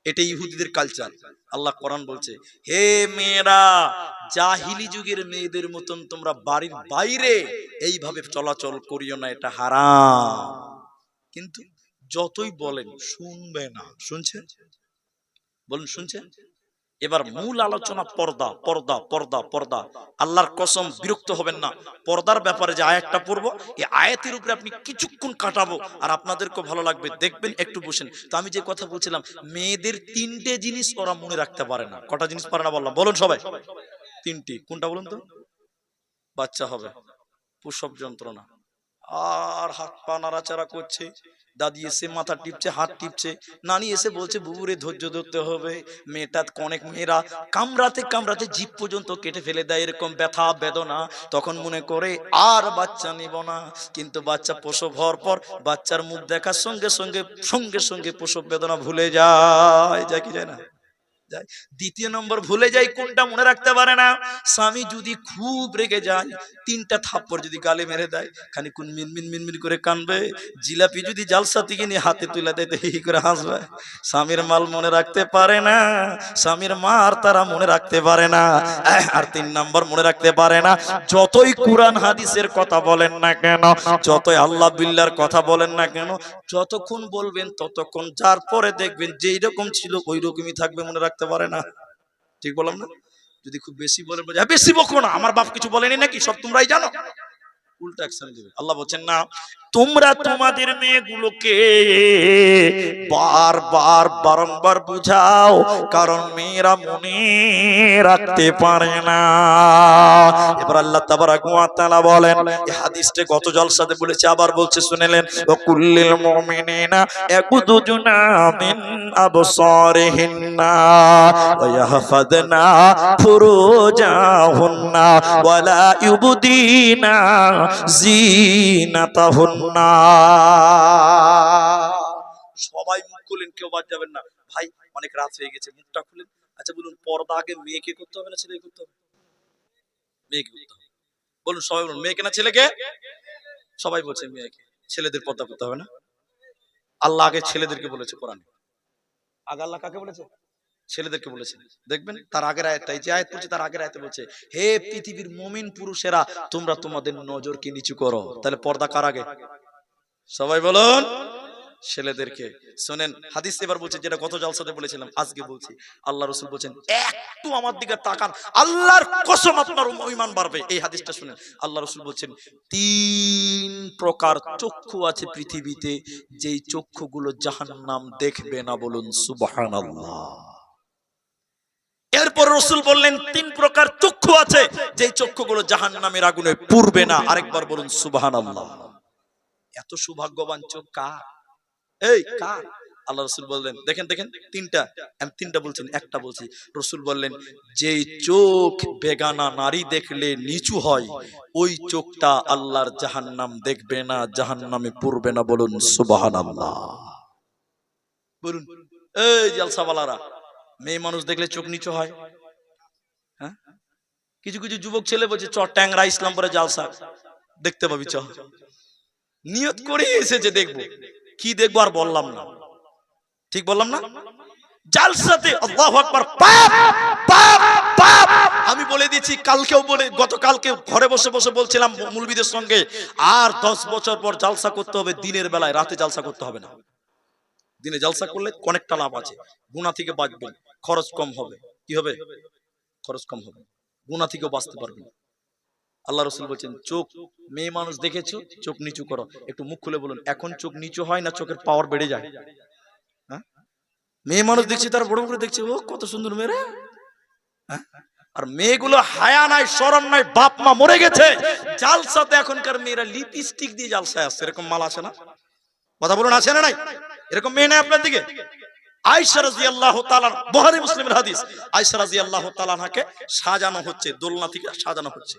এটা ইহুদিদের কালচার। আল্লাহ কোরআন বলছে, হে মেয়েরা, জাহিলি যুগের মেয়েদের মতন তোমরা বাড়ির বাইরে এইভাবে চলাচল করিও না, এটা হারাম। কিন্তু যতই বলেন শুনবে না। শুনছেন? বলুন শুনছেন? এবার মূল আলোচনা পর্দা, পর্দা, পর্দা, পর্দা। আল্লাহর কসম বিরক্ত হবেন না, পর্দার ব্যাপারে যে আয়াতটা পড়বো, এই আয়াতের উপরে আপনি কিছুক্ষণ কাটাবো আর আপনাদেরকে ভালো লাগবে, দেখবেন। একটু বসেন। তো আমি যে কথা বলছিলাম, মেয়েদের 3টে জিনিস ওরা মনে রাখতে পারে না। কটা জিনিস পারে না বললাম? বলুন সবাই। 3টি। কোনটা বলুন তো? বাচ্চা হবে, প্রসব যন্ত্রণা, আর হাত পা নাড়াচাড়া করছে, দাদি এসে মাথা টিপছে, হাত টিপছে, নানি এসে বলছে বুবুরে ধৈর্য ধরতে হবে। মেয়েটা, অনেক মেয়েরা কামড়াতে কামড়াতে জিভ পর্যন্ত কেটে ফেলে দেয়, এরকম ব্যথা বেদনা। তখন মনে করে আর বাচ্চা নিব না। কিন্তু বাচ্চা প্রসব হওয়ার পর বাচ্চার মুখ দেখার সঙ্গে সঙ্গে সঙ্গে সঙ্গে প্রসব বেদনা ভুলে যায়। যায় কি যায় না? যায়। দ্বিতীয় নম্বর ভুলে যায় কোনটা? মনে রাখতে পারে না। স্বামী যদি খুব রেগে যায়, 3টা থাপ্পড় যদি গালে মেরে দেয়, খানিকক্ষণ মিনমিন মিনমিন করে কানবে। জিলাপি যদি জালসা থেকে নিয়ে হাতে তুলে দেয়, হি করে হাসবে। স্বামীর মাল মনে রাখতে পারে না, স্বামীর মার তারা মনে রাখতে পারে না। আর 3 নম্বর মনে রাখতে পারে না, যতই কুরআন হাদিসের কথা বলেন না কেন, যতই আল্লাহ বিল্লাহর কথা বলেন না কেন, যতক্ষণ বলবেন ততক্ষণ যার পরে দেখবেন যেই রকম ছিল ওই রকমই থাকবে, মনে রাখতে পারে না। ঠিক বললাম না? যদি খুব বেশি বলেন, বেশি বকো না, আমার বাপ কিছু বলেনি নাকি, সব তোমরাই জানো, উল্টা অ্যাকশন দিবে। আল্লাহ বলছেন না, তোমরা তোমাদের মেয়েগুলোকে বারবার বারংবার বুঝাও, কারণ মেয়েরা মনে রাখতে পারে না। এবার আল্লাহ তাবারাক ওয়া তাআলা বলেন, এই হাদিসটা গত জলসাতে বলেছে, আবার বলছে শুনেলেন, ওয়া কুল্লিল মুমিনিনা ইয়াকুযুনা মিন আবসারিহিন্না ওয়া ইয়াহফাযনা ফুরুজাহুন্না ওয়া লা ইউবদিনা জিনাতাহুন্না। সবাই মুখ খুলেন, কেউ বাদ যাবেন না। ভাই অনেক রাত হয়ে গেছে, মুখটা খুলেন। আচ্ছা বলুন, পর্দা আগে মেয়েকে করতে হবে না ছেলেকে করতে হবে? মেয়েকে করতে হবে। বলুন সবাই, বলুন মেয়েকে না ছেলেকে? সবাই বলছে মেয়েকে। ছেলেদের পর্দা করতে হবে না? আল্লাহ আগে ছেলেদেরকে বলেছে কোরআনে। আগে আল্লাহ কাকে বলেছে? ছেলেদেরকে বলেছে। দেখবেন তার আগের আয়াতটা, এই যে আয়াত পড়ছে তার আগের আয়াতে বলছে, হে পৃথিবীর মুমিন পুরুষেরা তোমরা তোমাদের নজরকে নিচু করো। তাহলে পর্দা কার আগে? সবাই বলুন, ছেলেদেরকে। শুনেন হাদিস এবার বলছে, যেটা গত জালসাতে বলেছিলাম আজকে বলছি। আল্লাহ রাসূল বলেন, একটু আমার দিকে তাকান, আল্লাহর কসম আপনার ঈমান বাড়বে। এই হাদিসটা শুনেন, আল্লাহ রাসূল বলেন, তিন প্রকার চক্ষু আছে পৃথিবীতে, যেই চক্ষুগুলো জাহান্নাম দেখবে না। বলুন সুবহানাল্লাহ। এরপর রাসূল বললেন, তিন প্রকার চক্ষু আছে যেই চক্ষুগুলো জাহান্নামের আগুনে পুড়বে না। আরেকবার বলুন সুবহানাল্লাহ। এত সৌভাগ্যবান চোখ কার? এই কার? আল্লাহ রাসূল বললেন, দেখেন দেখেন তিনটা, আমি তিনটা বলছেন একটা বলছি। রাসূল বললেন, যেই চোখ বেগানা নারী দেখলে নিচু হয়, ওই চোখটা আল্লাহর জাহান্নাম দেখবে না, জাহান্নামে পড়বে না। বলুন সুবহানাল্লাহ। বলুন, এই জালসাওয়ালারা, মেয়ে মানুষ দেখলে চোখ নিচু হয়? হ্যাঁ, কিছু কিছু যুবক ছেলে বলছে চ ট্যাংরা ইসলামপুরে জালসা দেখতে পাবি, চ। নিয়ত করে এসেছে দেখবো, কি দেখবো আর বললাম না, ঠিক বললাম না? জালসাতে আল্লাহু আকবার, পাপ পাপ পাপ। আমি বলে দিচ্ছি, কালকেও বলে, গতকালকে ঘরে বসে বসে বলছিলাম মুলবিদের সঙ্গে, আর 10 বছর পর জালসা করতে হবে দিনের বেলায়, রাতে জালসা করতে হবে না। দিনে জালসা করলে অনেকটা লাভ আছে, গুনাহ থেকে বাঁচবেন, খরচ কম হবে। কি হবে? খরচ কম হবে, গুনাহ থেকেও বাঁচতে পারবেন। আল্লাহ রাসূল বলেন, চোখ মেয়ে মানুষ দেখেছো, চোখ নিচু করো। একটু মুখ খুলে বলুন, এখন চোখ নিচু হয় না চোখের পাওয়ার বেড়ে যায়? হ্যাঁ, মেয়ে মানুষ দেখছি তার বড় করে দেখছে, ও কত সুন্দর মেয়ে। হ্যাঁ, আর মেয়েগুলো হায়া নাই, শরম নাই, বাপ মা মরে গেছে, জালসাতে এখনকার মেয়েরা লিপস্টিক দিয়ে জালসায় আসছে। এরকম মাল আছে না? কথা বলুন, আছে না নাই? এরকম মেয়ে নাই আপনার দিকে? আয়েশা রাদিয়াল্লাহু তাআলা, বুখারী মুসলিমের হাদিস, আয়েশা রাদিয়াল্লাহু তাআলাকে সাজানো হচ্ছে, দোলনা থেকে সাজানো হচ্ছে।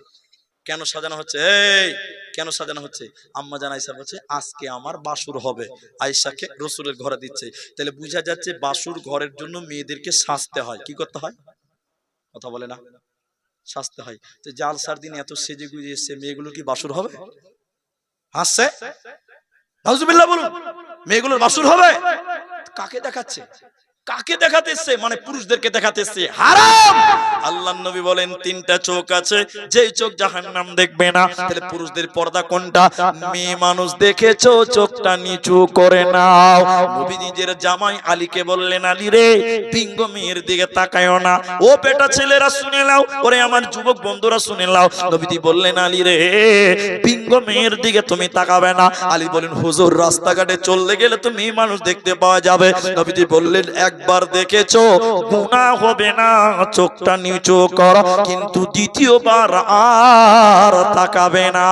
কেন সাজানো হচ্ছে? এই কেন সাজানো হচ্ছে? আম্মা জান আয়েশা বলছে, আজকে আমার বাসুর হবে। আয়েশাকে রাসূলের ঘরে দিচ্ছে। তাহলে বোঝা যাচ্ছে বাসুর ঘরের জন্য মেয়েদেরকে সাজতে হয়। কি করতে হয়? কথা বলে না, সাজতে হয়। তো জালসার দিন এত সেজে গুজে এসে মেয়েগুলো কি বাসুর হবে? হাসছে, নাউজুবিল্লাহ বলুন। মেয়েগুলোর বাসুর হবে? কাকে দেখাচ্ছে? কাকে দেখাতে এসছে? মানে পুরুষদেরকে দেখাতে এসছে। হারাম। আল্লাহর নবী বলেন, তিনটা চোখ আছে যেই চোখ জাহান্নাম দেখবে না। তাহলে পুরুষদের পর্দা কোনটা? মেয়ে মানুষ দেখেছো, চোখটা নিচু করে নাও। নবী নিজের জামাই আলীকে বললেন, আলী রে, পিঙ্গ মেয়ের দিকে তাকায়ও না। ও বেটা ছেলেরা শুনে নাও, ওরে আমার যুবক বন্ধুরা শুনে নাও। নবীজি বললেন, আলী রে, পিঙ্গ মেয়ের দিকে তুমি তাকাবে না। আলী বলেন, হুজুর রাস্তাঘাটে চলতে গেলে তো মেয়ে মানুষ দেখতে পাওয়া যাবে। নবীজি বললেন, একবার দেখেছো, গুনাহ হবে না, চোখটা নিচু করো, কিন্তু দ্বিতীয়বার আর তাকাবে না।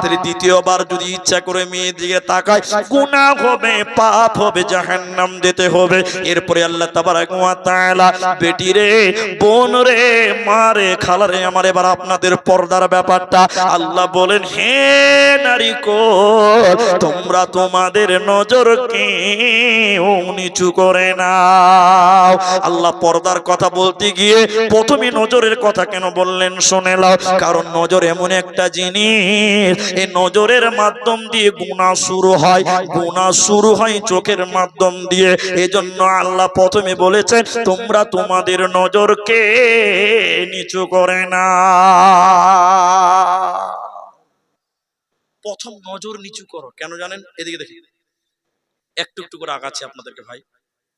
তাহলে দ্বিতীয়বার যদি ইচ্ছা করে মেয়ের দিকে তাকায়, গুনাহ হবে, পাপ হবে, জাহান্নাম যেতে হবে। এরপরে আল্লাহ তাবারক ওয়া তাআলা, বেটি রে, বোন রে, মা রে, খালা রে, আমার এবার আপনাদের পর্দার ব্যাপারটা আল্লাহ বলেন, হে নারী কোল, তোমরা তোমাদের নজরকে নিচু করে নাও। আল্লাহ পর্দার কথা বলতে গিয়ে প্রথমে নজরের কথা কেন বললেন শুনে নাও। কারণ নজর এমন একটা জিনিস, এই নজরের মাধ্যম দিয়ে গুনাহ শুরু হয়। গুনাহ শুরু হয় চোখের মাধ্যম দিয়ে। এজন্য আল্লাহ প্রথমে বলেছেন, তোমরা তোমাদের নজরকে নিচু করে নাও। প্রথম নজর নিচু করো। কেন জানেন? এদিকে দেখি, একটু একটু করে আগাচ্ছে আপনাদেরকে ভাই।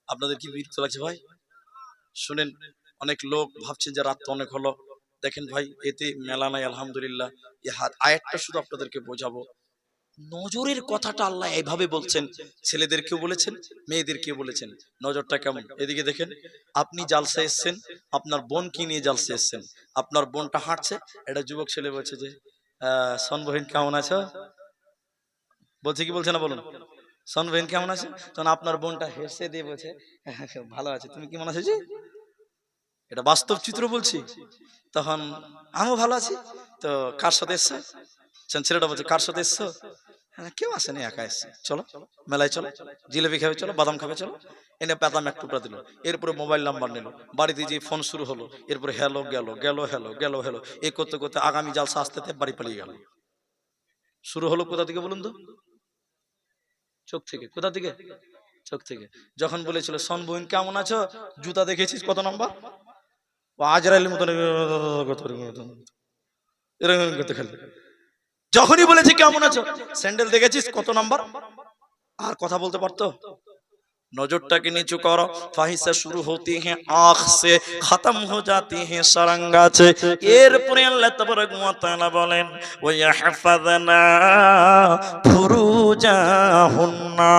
আপনাদের কি বিরক্ত লাগছে ভাই? শুনেন, অনেক লোক ভাবছেন যে রাত তো অনেক হলো। দেখেন ভাই, এতে মেলা নাই আলহামদুলিল্লাহ। এই আয়াতটা শুধু আপনাদেরকে বোঝাবো। নজরের কথাটা আল্লাহ এইভাবে বলছেন, ছেলেদেরকেও বলেছেন, মেয়েদেরকেও বলেছেন। নজরটা কেমন? এদিকে দেখেন, আপনি জালসা এসছেন, আপনার বোন কি নিয়ে জালসা এসছেন, আপনার বোনটা হাঁটছে, একটা যুবক ছেলে বলছে যে, সন বহিন কেমন আছো? বলছে কি বলছে না বলুন? সন বহিন কেমন আছে? তখন আপনার বোনটা হেসে দিয়ে বলছে, ভালো আছে, তুমি কেমন আছো? এটা বাস্তব চিত্র বলছি। তখন আমিও ভালো আছি। তো কার সাথে এসছো? ছেলেটা বলছে, কার সাথে এসছো? হ্যাঁ, কেউ আসেনি, একা এসছে। চলো মেলায়, চলো জিলেবি খাবে, চলো বাদাম খাবে, চলো। এনে বাদাম এক টুকরা দিল। এরপরে মোবাইল নাম্বার নিল, বাড়িতে যে ফোন শুরু হলো। এরপরে হ্যালো গেল, গেল হ্যালো, গেল হ্যালো, এই করতে করতে আগামী জালসা আসতে বাড়ি পালিয়ে গেল। শুরু হলো কোথা থেকে বলুন তো? চোখ থেকে। কোথা থেকে? চোখ থেকে। যখন বলেছিল শোন বোন কেমন আছো, জুতা দেখেছিস কত নম্বর, ও আজরাইলের মতন এরকম করতে খেলবে। যখনই বলেছি কেমন আছো, স্যান্ডেল দেখেছিস কত নাম্বার, আর কথা বলতে পারতো? नजरटाके नीचू करो। फाहिशा शुरू होती है आँख से, खत्म हो जाती है सरंगा से। एरपरे अल्लाह तबारक व तआला बोलेन व यहफज़ना फुरूजाहुन्ना,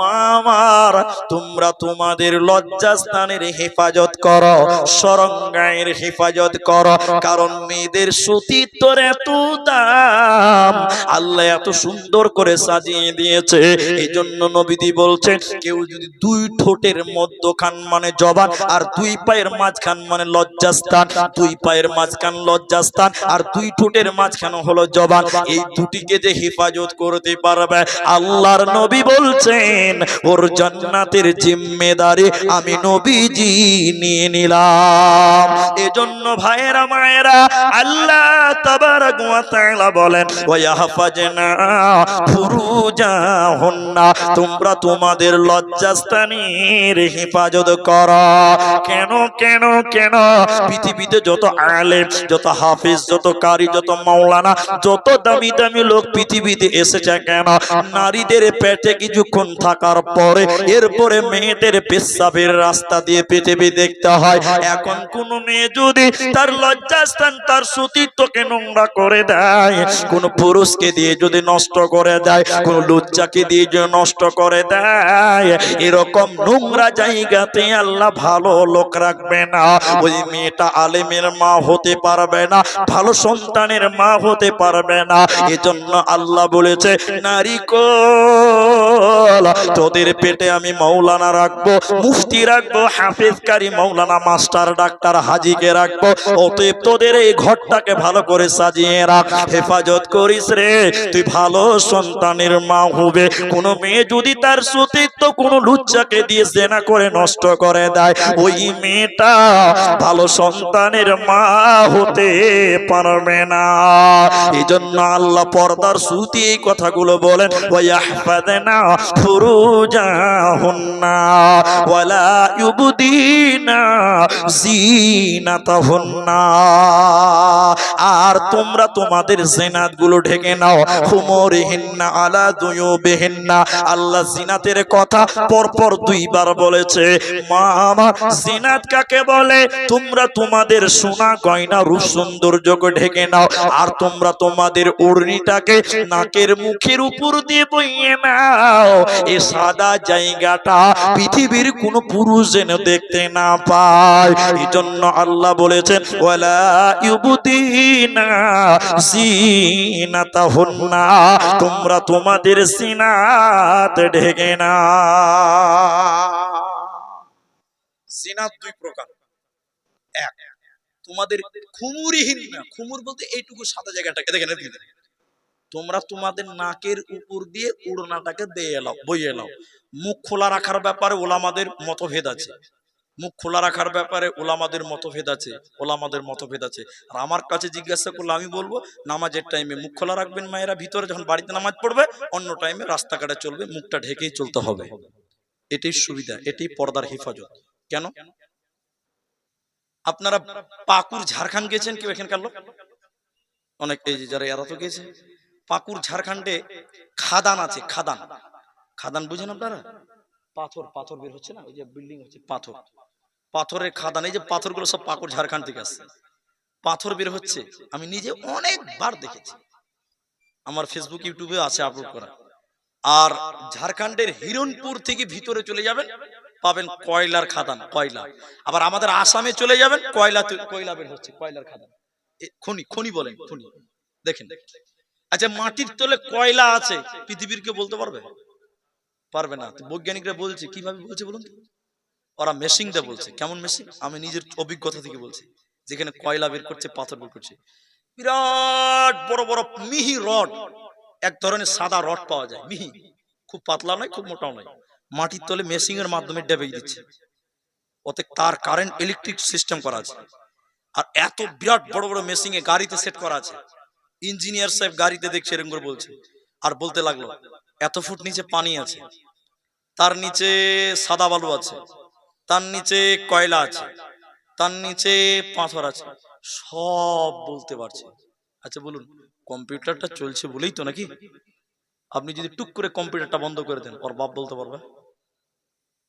मामार तुमरा तुम्हादेर लज्जास्थानेर हेफाजत करो, सरंगायेर हेफाजत करो, कारण मेয়েদের সতীত্বের এত দাম আল্লাহ এত সুন্দর করে সাজিয়ে দিয়েছে। এইজন্য নবীজি বলছেন কেউ যদি দুই ঠোঁটের মধ্যখান মানে জবান আর দুই পায়ের মাঝখান মানে লজ্জাস্থান, দুই পায়ের মাঝখান লজ্জাস্থান আর দুই ঠোঁটের মাঝখান হলো জবান, এই দুটিকে যে হেফাজত করতে পারবে আল্লাহর নবী বলছেন ওর জান্নাতের জিম্মেদারি আমি নবীজি নিয়ে নিলাম। এজন্য ভাইয়েরা মায়েরা আল্লাহ তাবারক ওয়া তাআলা বলেন ওয়া ইয়াহফাজনা ফুরুজাহুন্না, তোমরা তোমাদের লজ্জাস্থানের হেফাজত করো। কেন কেন কেন? পৃথিবীতে যত আলেম, যত হাফেজ, যত কারি, যত মাওলানা, যত দামি দামি লোক পৃথিবীতে এসেছে কেন, নারীদের পেটে কিছুক্ষণ থাকার পরে এরপরে মেয়েদের পেশাবের রাস্তা দিয়ে পৃথিবী দেখতে হয়। এখন কোন মেয়ে যদি তার লজ্জাস্থান, তার সতীত্বকে নোংরা করে দেয়, কোন পুরুষকে দিয়ে যদি নষ্ট করে দেয়, কোন লজ্জাকে দিয়ে যদি নষ্ট করে দেয়, এরকম নোংরা জায়গাতে আল্লাহ ভালো লোক রাখবে না। ওই মেয়েটা আলেমের মা হতে পারবে না, ভালো সন্তানের মা হতে পারবে না। এজন্য আল্লাহ বলেছে নারী কোল, তোদের পেটে আমি মাওলানা রাখবো, মুফতি রাখবো, হাফেজ, কারি, মাওলানা, মাস্টার, ডাক্তার, হাজিকে রাখবো। অতএব তোদের এই ঘরটাকে ভালো করে সাজিয়ে রাখ, হেফাজত করিস রে, তুই ভালো সন্তানের মা হবে। কোন মেয়ে যদি তার সতীত্ব কোন লুচ্চাকে দিয়ে জেনা করে নষ্ট করে দেয়, ওই মেয়েটা ভালো সন্তানের মা হতে পারবে না। এজন্য আল্লাহ পর্দার সুতি এই কথাগুলো বলেন ওয়া ইয়াহফাযনা ফুরুজাহুন্না ওয়া লা ইউবদিনা জিনাতাহুন্না, আর তোমরা তোমাদের জিনাতগুলো ঢেকে নাও। খুমুরিহিন্না আলা দুয়ুবিহিন্না, আল্লাহ জিনাতের কথা পরপর দুইবার বলেছে। মা আমার, জিনাত কাকে বলে? তোমরা তোমাদের সোনা গয়না রূপ সৌন্দর্যকে ঢেকে নাও, আর তোমরা তোমাদের ওড়নিটাকে নাকের মুখের উপর দিয়ে বইয়ে নাও। এই সাদা জায়গাটা পৃথিবীর কোন পুরুষ যেন দেখতে না পায়। এজন্য আল্লাহ বলেছেন ওয়ালা ইউবদিনা জিনাতাহুন্না, তোমরা তোমাদের জিনাত ঢেকে না। জিনাত দুই প্রকার। এক, তোমাদের খুমুরিহিন্না, খুমুর বলতে এইটুকু সাদা জায়গাটাকে দেখেন, তোমরা তোমাদের নাকের উপর দিয়ে উড়নাটাকে বইয়ে নাও। মুখ খোলা রাখার ব্যাপারে ওলামাদের মতভেদ আছে, মুখ খোলা রাখার ব্যাপারে ওলামাদের মতভেদ আছে, ওলামাদের মতভেদ আছে। আর আমার কাছে জিজ্ঞাসা করলে আমি বলবো নামাজের টাইমে মুখ খোলা রাখবেন মায়েরা ভিতরে, যখন বাড়িতে নামাজ পড়বে অন্য টাইমে রাস্তাঘাটে চলবে মুখটা ঢেকেই চলতে হবে। এটাই সুবিধা, এটাই পর্দার হেফাজত। কেন? আপনারা পাকুড় ঝাড়খণ্ড গেছেন কেউ এখানকার লোক? অনেক, এই যারা এরা তো গেছে। পাকুড় ঝাড়খণ্ডে খাদান আছে, খাদান, খাদান বুঝেন আপনারা? পাথর, পাথর বের হচ্ছে না, ওই যে বিল্ডিং হচ্ছে পাথর, পাথরের খাদান। এই যে পাথরগুলো সব পাকুড় ঝাড়খণ্ড থেকে আসছে, পাথর বের হচ্ছে। আমি নিজে অনেকবার দেখেছি, আমার ফেসবুক ইউটিউবে আছে আপলোড করা। আর ঝাড়খণ্ডের হিরণপুর থেকে ভিতরে চলে যাবেন পাবেন কয়লার খাদান, কয়লা। আবার আমাদের আসামে চলে যাবেন কয়লা বের হচ্ছে, কয়লার খাদান, খনি, খনি বলেন, খনি। দেখেন, আচ্ছা মাটির তলে কয়লা আছে পৃথিবীর কেউ বলতে পারবে? পারবে না। বৈজ্ঞানিকরা বলছে, কিভাবে বলছে বলুন? ওরা মেশিন দিয়ে বলছে। কেমন মেশিন? আমি নিজের অভিজ্ঞতা থেকে বলছি। যেখানে কয়লা বের করছে, পাথর বের করছে, বিরাট বড় বড় মিহি রড, এক ধরনের সাদা রড পাওয়া যায়, মিহি, খুব পাতলা নয়, খুব মোটাও নয়। মাটির তলে মেশিন এর মাধ্যমে ডেবে দিচ্ছে, ওতে তার কারেন্ট ইলেকট্রিক সিস্টেম করা আছে। আর এত বিরাট বড় বড় মেশিন এ গাড়িতে সেট করা আছে। ইঞ্জিনিয়ার সাহেব গাড়িতে দেখছে এরকম করে বলছে, আর বলতে লাগলো এত ফুট নিচে পানি আছে, তার নিচে সাদা বালু আছে, তার নিচে কয়লা আছে, তার নিচে পাথর আছে, সব বলতে পারছে। আচ্ছা বলুন, কম্পিউটারটা চলছে বলেই তো নাকি? আপনি যদি টুক করে কম্পিউটারটা বন্ধ করে দেন, ওর বাপ বলতে পারবে?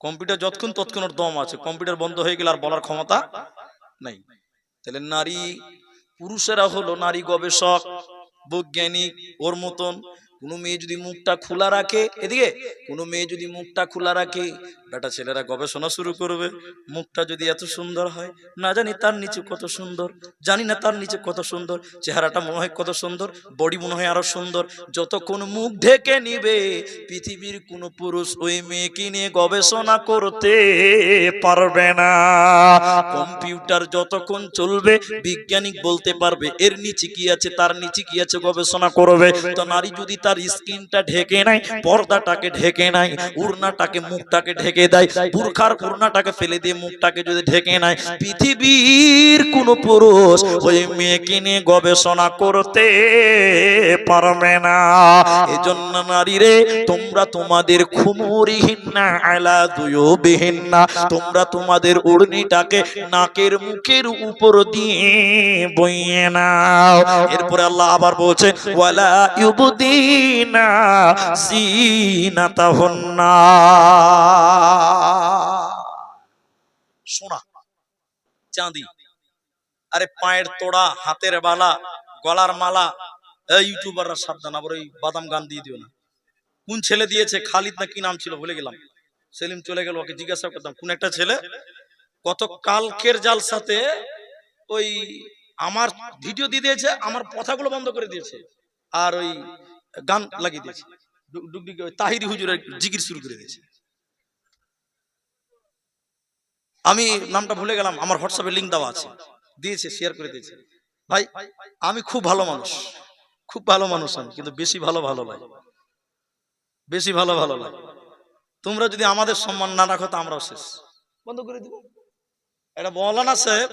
কম্পিউটার যতক্ষণ ততক্ষণ ওর দম আছে, কম্পিউটার বন্ধ হয়ে গেলে আর বলার ক্ষমতা নাই। তাহলে নারী পুরুষেরা হলো নারী গবেষক, বৈজ্ঞানিক। ওর মতন কোনো মেয়ে যদি মুখটা খোলা রাখে, এদিকে কোনো মেয়ে যদি মুখটা খোলা রাখে, বেটা ছেলেরা গবেষণা শুরু করবে। মুখটা যদি এত সুন্দর হয়, না জানি তার নিচে কত সুন্দর, জানি না তার নিচে কত সুন্দর, চেহারাটা মনে হয় কত সুন্দর, বডি মনে হয় আরো সুন্দর। যতক্ষণ মুখ ঢেকে নিবে, পৃথিবীর কোনো পুরুষ ওই মেয়েকে নিয়ে গবেষণা করতে পারবে না। কম্পিউটার যতক্ষণ চলবে, বিজ্ঞানিক বলতে পারবে এর নিচে কি আছে, তার নিচে কি আছে, গবেষণা করবে। তো নারী যদি তার স্কিনটা ঢেকে নাই, পর্দাটাকে ঢেকে নাই, উড়নাটাকে মুখটাকে ঢেকে দেয়, বুরখার উড়নাটাকে ফেলে দিয়ে মুখটাকে যদি ঢেকে নাই, পৃথিবীর কোন পুরুষ ওই মেয়েকে নিয়ে গবেষণা করতে পারবে না। এজন্য নারীরে, তোমরা তোমাদের খুমুরিহিন্না আলা দুয়ুবিহিন্না, তোমরা তোমাদের উড়নিটাকে নাকের মুখের উপর দিয়ে বইয়ে নাও। এরপরে আল্লাহ আবার বলছে, ওয়ালা ইউবদিনা জিনাতাহুন্না। সোনা চাঁদি, আরে পায়ের তোড়া, হাতের বালা, গলার মালা। এই ইউটিউবাররা সাবধান, আবার ওই বাদাম গান দিয়ে দিও না। কোন ছেলে দিয়েছে, খালিদ না কি নাম ছিল ভুলে গেলাম, সেলিম চলে গেল, ওকে জিজ্ঞাসা করতাম কোন একটা ছেলে কত কালকের জালসাতে ওই আমার ভিডিও দিয়ে দিয়েছে, আমার কথাগুলো বন্ধ করে দিয়েছে, আর ওই গান লাগিয়ে দিয়েছে, তাহিরি হুজুরের জিকির শুরু করে দিয়েছে। আমি নামটা ভুলে গেলাম, আমার হোয়াটসঅ্যাপে লিঙ্ক দেওয়া আছে, দিয়েছে, শেয়ার করে দিয়েছে। ভাই আমি খুব ভালো মানুষ, খুব ভালো মানুষ আমি, কিন্তু বেশি ভালো লাগে, বেশি ভালো লাগে। তোমরা যদি আমাদের সম্মান না রাখো তো আমরাও শেষ, বন্ধ করে দিব। এটা মৌলানা সাহেব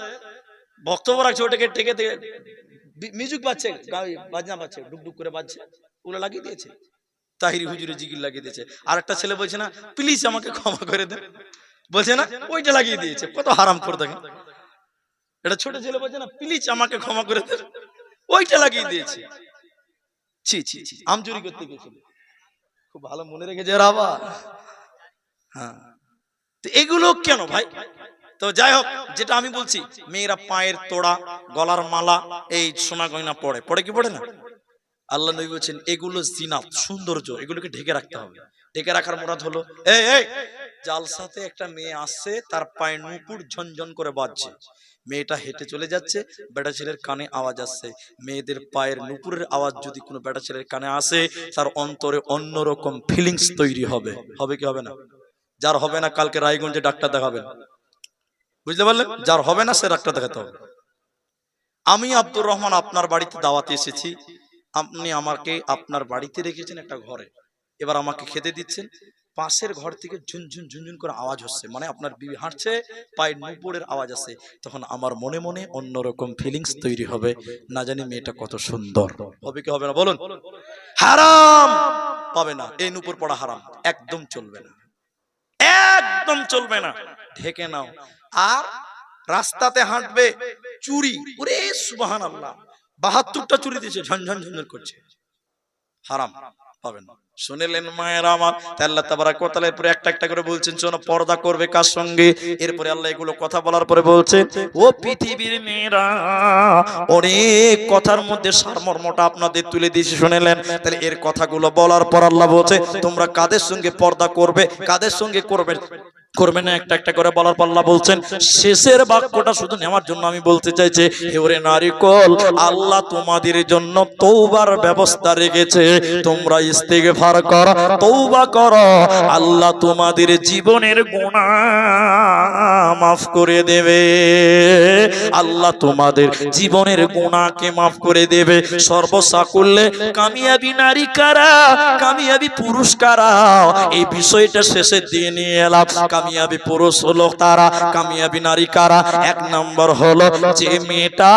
বক্তব্য রাখছে, ওটাকে টেকে টেকে মিউজিক বাজছে, বাজনা বাজছে, ডুকডুক করে বাজছে, ওগুলো লাগিয়ে দিয়েছে, তাহিরি হুজুরের জিকির লাগিয়ে দিয়েছে। আর একটা ছেলে বলছে না, প্লিজ আমাকে ক্ষমা করে দেন, বলছে না, ওইটা লাগিয়ে দিয়েছে। কত হারাম করে দেখেন, এটা ছোট ছেলে বলছে না, প্লিজ আমাকে ক্ষমা করে দেন, ওইটা লাগিয়ে দিয়েছে। ছি ছি ছি, আমচুরি করতে গেছিল, খুব ভালো মনে রেখেছে আবার। হ্যাঁ, তো এগুলো কেন ভাই? তো যাই হোক, যেটা আমি বলছি, মেয়েরা পায়ের তোড়া, গলার মালা, এই সোনা গয়না পড়ে, পড়ে কি পড়ে না? আল্লাহ নবী বলছেন এগুলো জিনাত, সৌন্দর্য, এগুলোকে ঢেকে রাখতে হবে। ঢেকে রাখার মুরাদ হলো, এই জালসাতে একটা মেয়ে আসছে, তার পায়ে নুপুর ঝনঝন করে বাজছে, মেয়েটা হেঁটে চলে যাচ্ছে, বেটা ছেলের কানে আওয়াজ আসছে। মেয়েদের পায়ের নুপুরের আওয়াজ যদি কোনো বেটা ছেলের কানে আসে, তার অন্তরে অন্যরকম ফিলিংস তৈরি হবে। হবে কি হবে না? যার হবে না, কালকে রায়গঞ্জে ডাক্তার দেখাবেন, বুঝতে পারলেন? যার হবে না সে ডাক্তার দেখাতে হবে। আমি আব্দুর রহমান আপনার বাড়িতে দাওয়াতে এসেছি, আপনি আমাকে আপনার বাড়িতে রেখেছেন একটা ঘরে, এবার আমাকে খেতে দিচ্ছেন, পাশের ঘর থেকে ঝুনঝুন ঝুনঝুন করে আওয়াজ হচ্ছে, মানে আপনার বিবি হাঁটছে, পায়ের নুপুরের আওয়াজ আছে, তখন আমার মনে মনে অন্যরকম ফিলিংস তৈরি হবে, না জানি মেয়েটা কত সুন্দর। হবে কি হবে না বলুন? হারাম পাবে না, এই নুপুর পড়া হারাম, একদম চলবে না, একদম চলবে না, ঢেকে নাও। আর রাস্তাতে হাঁটবে, চুরি, ওরে সুবহানাল্লাহ, ৭২টা চুরি দিয়েছে, ঝনঝন ঝনঝন করছে, হারাম পাবেন না। শুনলেন মায়েরা আমার, আল্লাহ তাবারাক ওয়া তাআলা এরপরে একটা একটা করে বলছেন, শোনো পর্দা করবে কার সঙ্গে। এরপরে আল্লাহ এগুলো কথা বলার পরে বলছেন, ও পৃথিবীর মেয়েরা, অনেক কথার মধ্যে সারমর্মটা আপনাদের তুলে দিয়েছি, শুনলেন? তাহলে এর কথাগুলো বলার পর আল্লাহ বলছে, তোমরা কাদের সঙ্গে পর্দা করবে, কাদের সঙ্গে করবে না, একটা একটা করে বলার পর আল্লাহ বলছেন, শেষের বাক্যটা শুধু নেওয়ার জন্য আমি বলতে চাইছি, হে ওরে নারীকুল, আল্লাহ তোমাদের জন্য তওবার ব্যবস্থা রেখেছে, তোমরা ইস্তিগফার করো, তওবা করো, আল্লাহ তোমাদের জীবনের গুনাহ মাফ করে দেবে, আল্লাহ তোমাদের জীবনের গুনাহকে মাফ করে দেবে। সর্বসাকুল্যে কামিয়াবি নারী কারা, কামিয়াবি পুরুষ কারা, এই বিষয়টা শেষের দিকে নিয়ে এলাম। কামিয়াবি পুরুষ হলো তারা, কামিয়াবি নারী কারা? এক নম্বর হলো যে মেয়েটা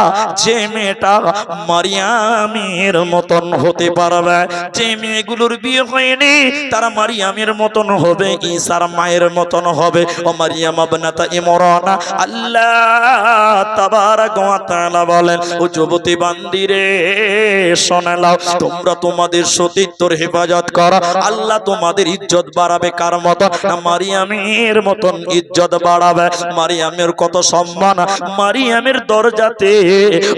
মারিয়ামের মতন হতে পারবে। যে মেয়েগুলোর বিয়ে হয়নি তারা মারিয়ামের মতন হবে, ঈসার মায়ের মতন হবে। ও মারিয়াম ইবনাতা ইমরান, আল্লাহ তাবারাকা ওয়া তাআলা বলেন, ও যুবতী বান্দিরে শুনে নাও, তোমরা তোমাদের সতীত্বর হেফাজত করো, আল্লাহ তোমাদের ইজ্জত বাড়াবে। কার মতন? না মারিয়ামের মতন ইজ্জত বাড়াবে। মারিয়ামের কত সম্মান, মারিয়ামের দরজাতে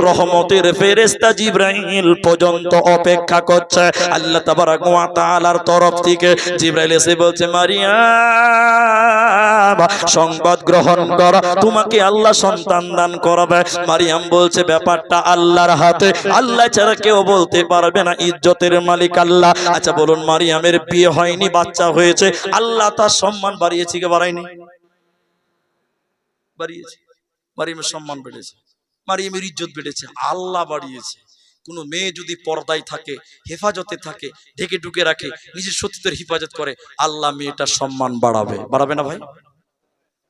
রহমতের ফেরেশতা জিবরাইল পর্যন্ত অপেক্ষা করছে। আল্লাহ তাবারাকা ওয়া তাআলার তরফ থেকে জিবরাইল এসে বলছে, মারিয়াম সংবাদ গ্রহণ করো, তোমাকে আল্লাহ সন্তান দান করবে। মারিয়াম বলছে, ব্যাপারটা আল্লাহর হাতে, আল্লাহ ছাড়া কেউ বলতে পারবে না, ইজ্জতের মালিক আল্লাহ। আচ্ছা বলুন, মারিয়ামের বিয়ে হয়নি, বাচ্চা হয়েছে, আল্লাহ তার সম্মান বাড়িয়েছে কি বাড়ায়নি? বাড়িয়েছে। মারিয়ামের সম্মান বেড়েছে, মারিয়ামের ইজ্জত বেড়েছে, আল্লাহ বাড়িয়েছে। কোনো মেয়ে যদি পর্দায় থাকে, হেফাজতে থাকে, ঢেকে ঢুকে রাখে, নিজের সতীত্বের হেফাজত করে, আল্লাহ মেয়েটার সম্মান বাড়াবে। বাড়াবে না ভাই?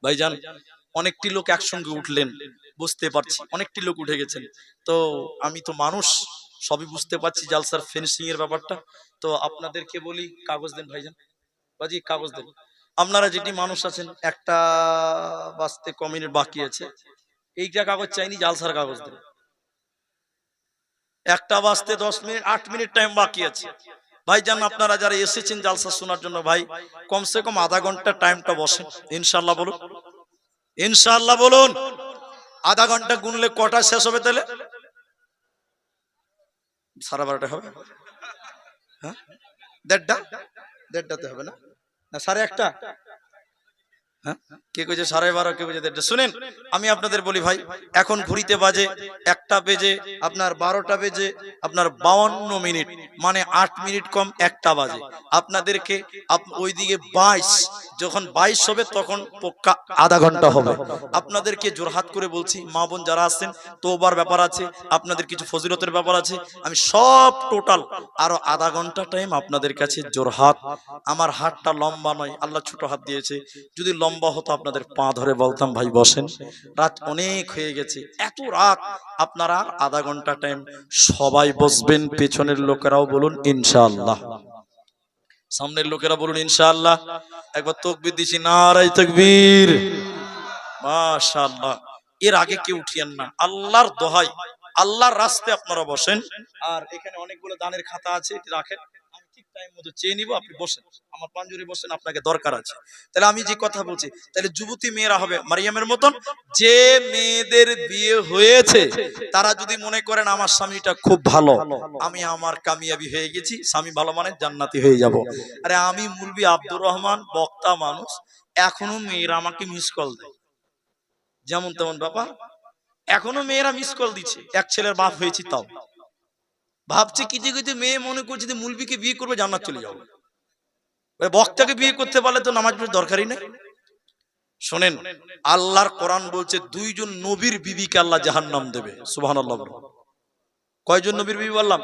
ভাইজান, অনেকটি লোক একসঙ্গে উঠলেন, বুঝতে পারছি অনেকটি লোক উঠে গেছেন। তো আমি তো মানুষ, সবই বুঝতে পারছি জালসার ফিনিশিং এর ব্যাপারটা। তো আপনাদেরকে বলি, কাগজ দেন ভাইজান, বাজি কাগজ দেন। আপনারা যেটি মানুষ আছেন, একটা বাজতে ক মিনিট বাকি আছে, এইটা কাগজ চাইনি, জালসার কাগজ দেন। একটা বাজতে 10 মিনিট, 8 মিনিট টাইম বাকি আছে। ভাইজান আপনারা যারা এসেছেন জালসা শোনার জন্য, ভাই কমসে কম আধা ঘন্টা টাইমটা বসেন, ইনশাআল্লাহ বলুন, ইনশাআল্লাহ বলুন। আধা ঘন্টা গুনলে কটা শেষ হবে তাহলে? 12:30 হবে? হ্যাঁ, দেড়টাতে হবে না? 1:30? হ্যাঁ, কে কইছে 12:30, কে কইছে 1:30? শুনেন, আমি আপনাদের বলি ভাই, এখন ঘড়িতে বাজে 1টা বেজে আপনার 12টা বেজে আপনার 52 মিনিট, মানে 8 মিনিট কম 1টা বাজে। আপনাদেরকে ওইদিকে 22, যখন 22 হবে তখন পক্কা আধা ঘন্টা হবে। আপনাদেরকে জোরহাত করে বলছি, মা বোন যারা আছেন, তোবার ব্যাপার আছে, আপনাদের কিছু ফজিলতের ব্যাপার আছে, আমি সব টোটাল আরো আধা ঘন্টা টাইম আপনাদের কাছে জোরহাত। আমার হাতটা লম্বা নয়, আল্লাহ ছোট হাত দিয়েছে, যদি লম্বা হতো আপনাদের পা ধরে বলতাম, ভাই বসেন, রাত অনেক হয়ে গেছে, এত রাত, আপনারা আধা ঘন্টা টাইম সবাই বসবেন। পেছনের লোকেরাও বলুন ইনশাআল্লাহ, সামনের লোকেরা বলুন ইনশাআল্লাহ। একবার তাকবীর দিছি, নারায়ে তাকবীর, মাশাআল্লাহ। এর আগে কেউ উঠিয়েন না, আল্লাহর দোহাই, আল্লাহর রাস্তায় আপনারা বসেন। আর এখানে অনেকগুলো দানের খাতা আছে, এটি রাখেন, আমি ঠিক টাইম মতো চেয়ে নিব, আপনি বসেন, আমার পাঞ্জুরি বসেন, আপনাকে দরকার আছে। তাহলে আমি যে কথা বলছি, তাহলে যুবতী মেয়েরা হবে মারিয়ামের মতন। যে মেয়েদের বিয়ে হয়েছে তারা যদি মনে করেন আমার স্বামীটা খুব ভালো, আমি আমার কামিয়াবি হয়ে গেছি, স্বামী ভালো মানে জান্নাতি হয়ে যাব। আরে আমি মুলবি আব্দুর রহমান, বক্তা মানুষ, এখনো মেয়েরা আমাকে মিস কল দেয়, যেমন তেমন ব্যাপার। এখনো মেয়েরা মিস কল দিচ্ছে, এক ছেলের বাপ হয়েছি তাও ভাবছে কিছু কিছু মেয়ে মনে করছে যে মুলবিকে বিয়ে করবে জান্নাত চলে যাবে, বক্তাকে বিয়ে করতে পারলে তো নামাজ পড়ার দরকারই নেই। শোনেন, আল্লাহর কোরআন বলছে 2 জন নবীর বিবিকে আল্লাহ জাহান্নাম দেবে। সুবহানাল্লাহ। কয়জন নবীর বিবি বললাম?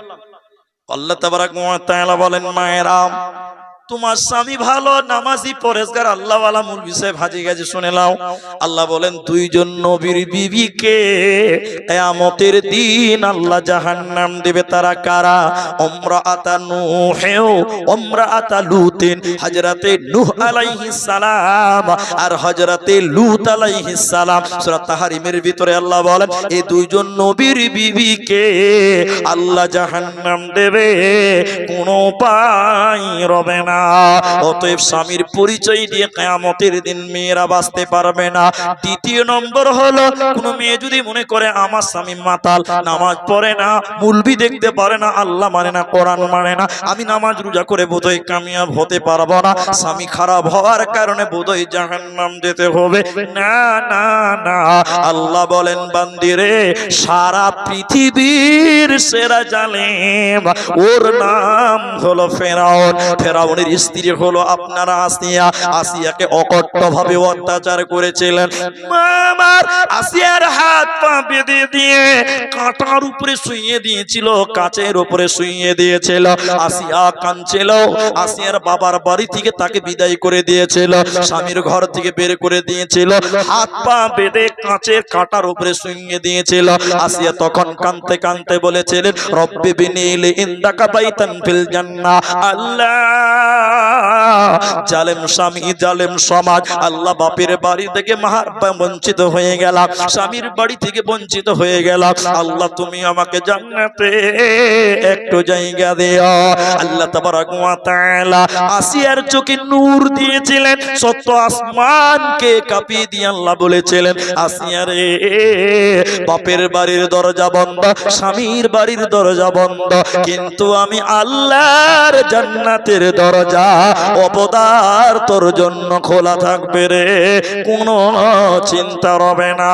আল্লাহ তাবারাক ওয়া তাআলা বলেন, মায়েরা তোমার স্বামী ভালো, নামাজি, পরেজগার, আল্লাহওয়ালা, মুলবি সাহেব, হাজি গাজী, শুনে নাও, আল্লাহ বলেন 2 জন নবীর বিবিকে কিয়ামতের দিন আল্লাহ জাহান্নাম দেবে। তারা কারা? ইমরাআতা নূহ, ইমরাআতা লুতিন, হযরতে নূহ আলাইহিস সালাম আর হযরতে লূত আলাইহিস সালাম। সূরা তাহরিমের ভিতরে আল্লাহ বলেন এই 2 জন নবীর বিবিকে আল্লাহ জাহান্নাম দেবে, কোনো উপায় রবে না। অতএব স্বামীর পরিচয় দিয়ে কিয়ামতের দিন মেয়েরা বাঁচতে পারবে না। দ্বিতীয় নম্বর হলো, কোন মেয়ে যদি মনে করে আমার স্বামী মাতাল, নামাজ পড়ে না, মুলবি দেখতে পারে না, আল্লাহ মানে না, কোরআন মানে না, আমি নামাজ রোজা করে বোধহয় কামিয়াব হতে পারবো না, স্বামী খারাপ হওয়ার কারণে বোধহয় জাহান্নাম যেতে হবে, না না না। আল্লাহ বলেন, বান্দিরে, সারা পৃথিবীর সেরা জালেম, ওর নাম হলো ফেরাউন। ফেরাউনের স্ত্রী হলো আপনার আসিয়া। আসিয়াকে অকট্টভাবে অত্যাচার করেছিলেন। আমার আসিয়ার হাত পা বেঁধে দিয়ে কাঁটার উপরে শুইয়ে দিয়েছিল, কাচের উপরে শুইয়ে দিয়েছিল। আসিয়া কাঁদছিল। আসিয়ার বাবার বাড়ি থেকে তাকে বিদায় করে দিয়েছিল, স্বামীর ঘর থেকে বের করে দিয়েছিল, হাত পা বেঁধে কাচের কাঁটার উপরে শুইয়ে দিয়েছিল। আসিয়া তখন কাঁদতে কাঁদতে বলেছিলেন, রব্বি বিনিলি ইনদাকা বাইতান ফিল জান্নাহ। আল্লাহ, জালেম স্বামী, জালেম সমাজ, আল্লাহ বাপের বাড়ি থেকে বঞ্চিত হয়ে গেলাম, স্বামীর বাড়ি থেকে বঞ্চিত হয়ে গেলাম, আল্লাহ তুমি আমাকে জান্নাতে একটু জায়গা দিও। আল্লাহ তাবারক ওয়া তাআলা আসিয়ার চোখে নূর দিয়েছিলেন, সত্য আসমানকে কাঁপিয়ে দিয়ে আল্লাহ বলেছিলেন, আসিয়া রে, বাপের বাড়ির দরজা বন্ধ, স্বামীর বাড়ির দরজা বন্ধ, কিন্তু আমি আল্লাহর জান্নাতের দরজা অবদার তোর জন্য খোলা থাকবে রে, কোনো চিন্তা রবে না।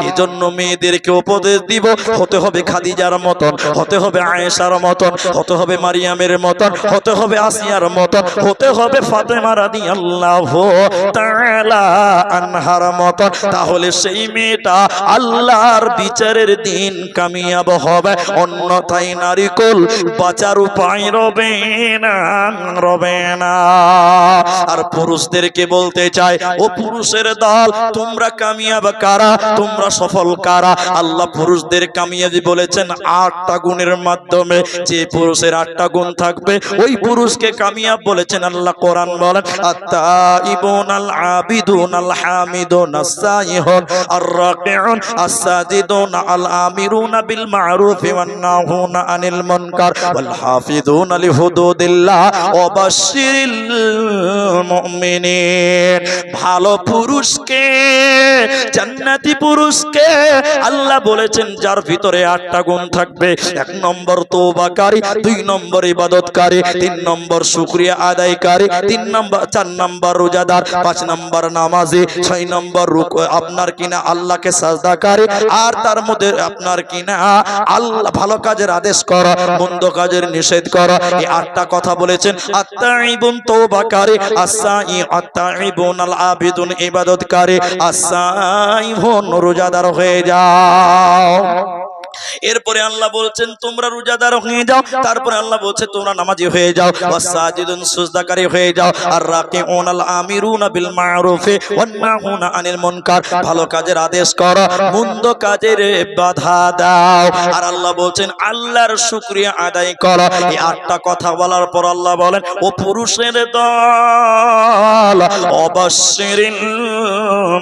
এজন্য মেয়েদেরকে উপদেশ দিব, হতে হবে খাদিজার মতন, হতে হবে আয়েশার মতন, হতে হবে মারিয়ামের মতন, হতে হবে আসিয়ার মতন, হতে হবে ফাতেমা রাদিয়াল্লাহু তাআলা আনহার মতন। তাহলে সেই মেয়েটা আল্লাহর বিচারের দিন কামিয়াব হবে, অন্যথায় নারিকল বাঁচার উপায় রবে না, রবে না। আর পুরুষদেরকে বলতে চাই, ও পুরুষের দল, তোমরা কামিয়াব কারা, তোমরা সফল কারা? আল্লাহ পুরুষদের কামিয়াবি বলেছেন 8টা গুণের মাধ্যমে। যে পুরুষের 8টা গুণ থাকবে ওই পুরুষকে কামিয়াব বলেছেন আল্লাহ। কোরআন বলেন, আত-তাইবুন আল আবিদুন আল হামিদুন আস-সাইহুন আর-রাকিউন আস-সাজিদুন আল আমিরুনা বিল মা'রুফি ওয়ান নাহুনা আনিল মুনকার ওয়াল হাফিজুনা লিহুদুদিল্লাহ ওয়া বাশশিরিল মুমিনিন। ভালো পুরুষকে, জান্নাতি পুরুষকে আল্লাহ বলেছেন যার ভিতরে 8টা গুণ থাকবে। 1 নম্বর তওবাকারী, 2 নম্বর ইবাদতকারী, 3 নম্বর শুকরিয়া আদায়কারী, 4 নম্বর রোজাদার, 5 নম্বর নামাজি, 6 নম্বর আপনার কিনা আল্লাহকে সাজদাকারী, আর তার মধ্যে আপনার কিনা আল্লাহ ভালো কাজের আদেশ করো, মন্দ কাজের নিষেধ করো। এই 8টা কথা বলেছেন। আত-তাইবুন তওবাকারী, আস-সাই আত-তাইবুন আল আবিদুন ইবাদতকারী, আস-সাইহুন রোজাদার হয়ে যাও। এরপরে আল্লাহ বলছেন তোমরা রোজাদার হয়ে যাও, তারপরে আল্লাহ বলছে তোমরা নামাজি হয়ে যাও, ওয়াসাজিদুন সুজদাকারী হয়ে যাও, আর রাকিউন আল আমিরুনা বিল মা'রুফি ওয়ান নাহুনা আনিল মুনকার, ভালো কাজের আদেশ করো, মন্দ কাজের বাধা দাও। আর আল্লাহ বলছেন আল্লাহর শুকরিয়া আদায় করো। এই 8টা কথা বলার পর আল্লাহ বলেন, ও পুরুষের দল, অবশ্যিরিল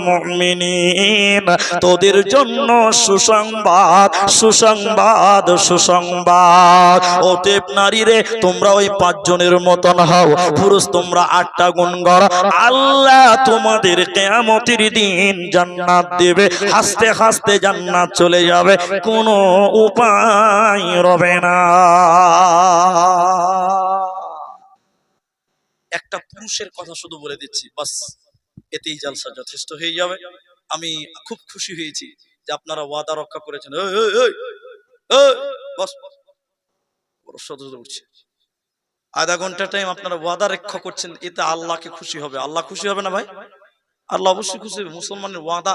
মুমিনিন, তোদের জন্য সুসংবাদ, সুসংবাদ, সুসংবাদ। অতএব নারী রে, তোমরা ওই 5 জনের মতন হও। পুরুষ তোমরা 8টা গুণ করো, আল্লাহ তোমাদের কিয়ামতের দিন জান্নাত দেবে, হাসতে হাসতে জান্নাত চলে যাবে, কোনো উপায় রবে না। একটা পুরুষের কথা শুধু বলে দিচ্ছি, বাস এতেই জালসা যথেষ্ট হয়ে যাবে। আমি খুব খুশি হয়েছি যে আপনারা ওয়াদা রক্ষা করেছেন। আধা ঘন্টা টাইম আপনারা ওয়াদা রক্ষা করছেন, এতে আল্লাহকে খুশি হবে। আল্লাহ খুশি হবে না ভাই? আল্লাহ অবশ্যই খুশি হবে। মুসলমানের ওয়াদা,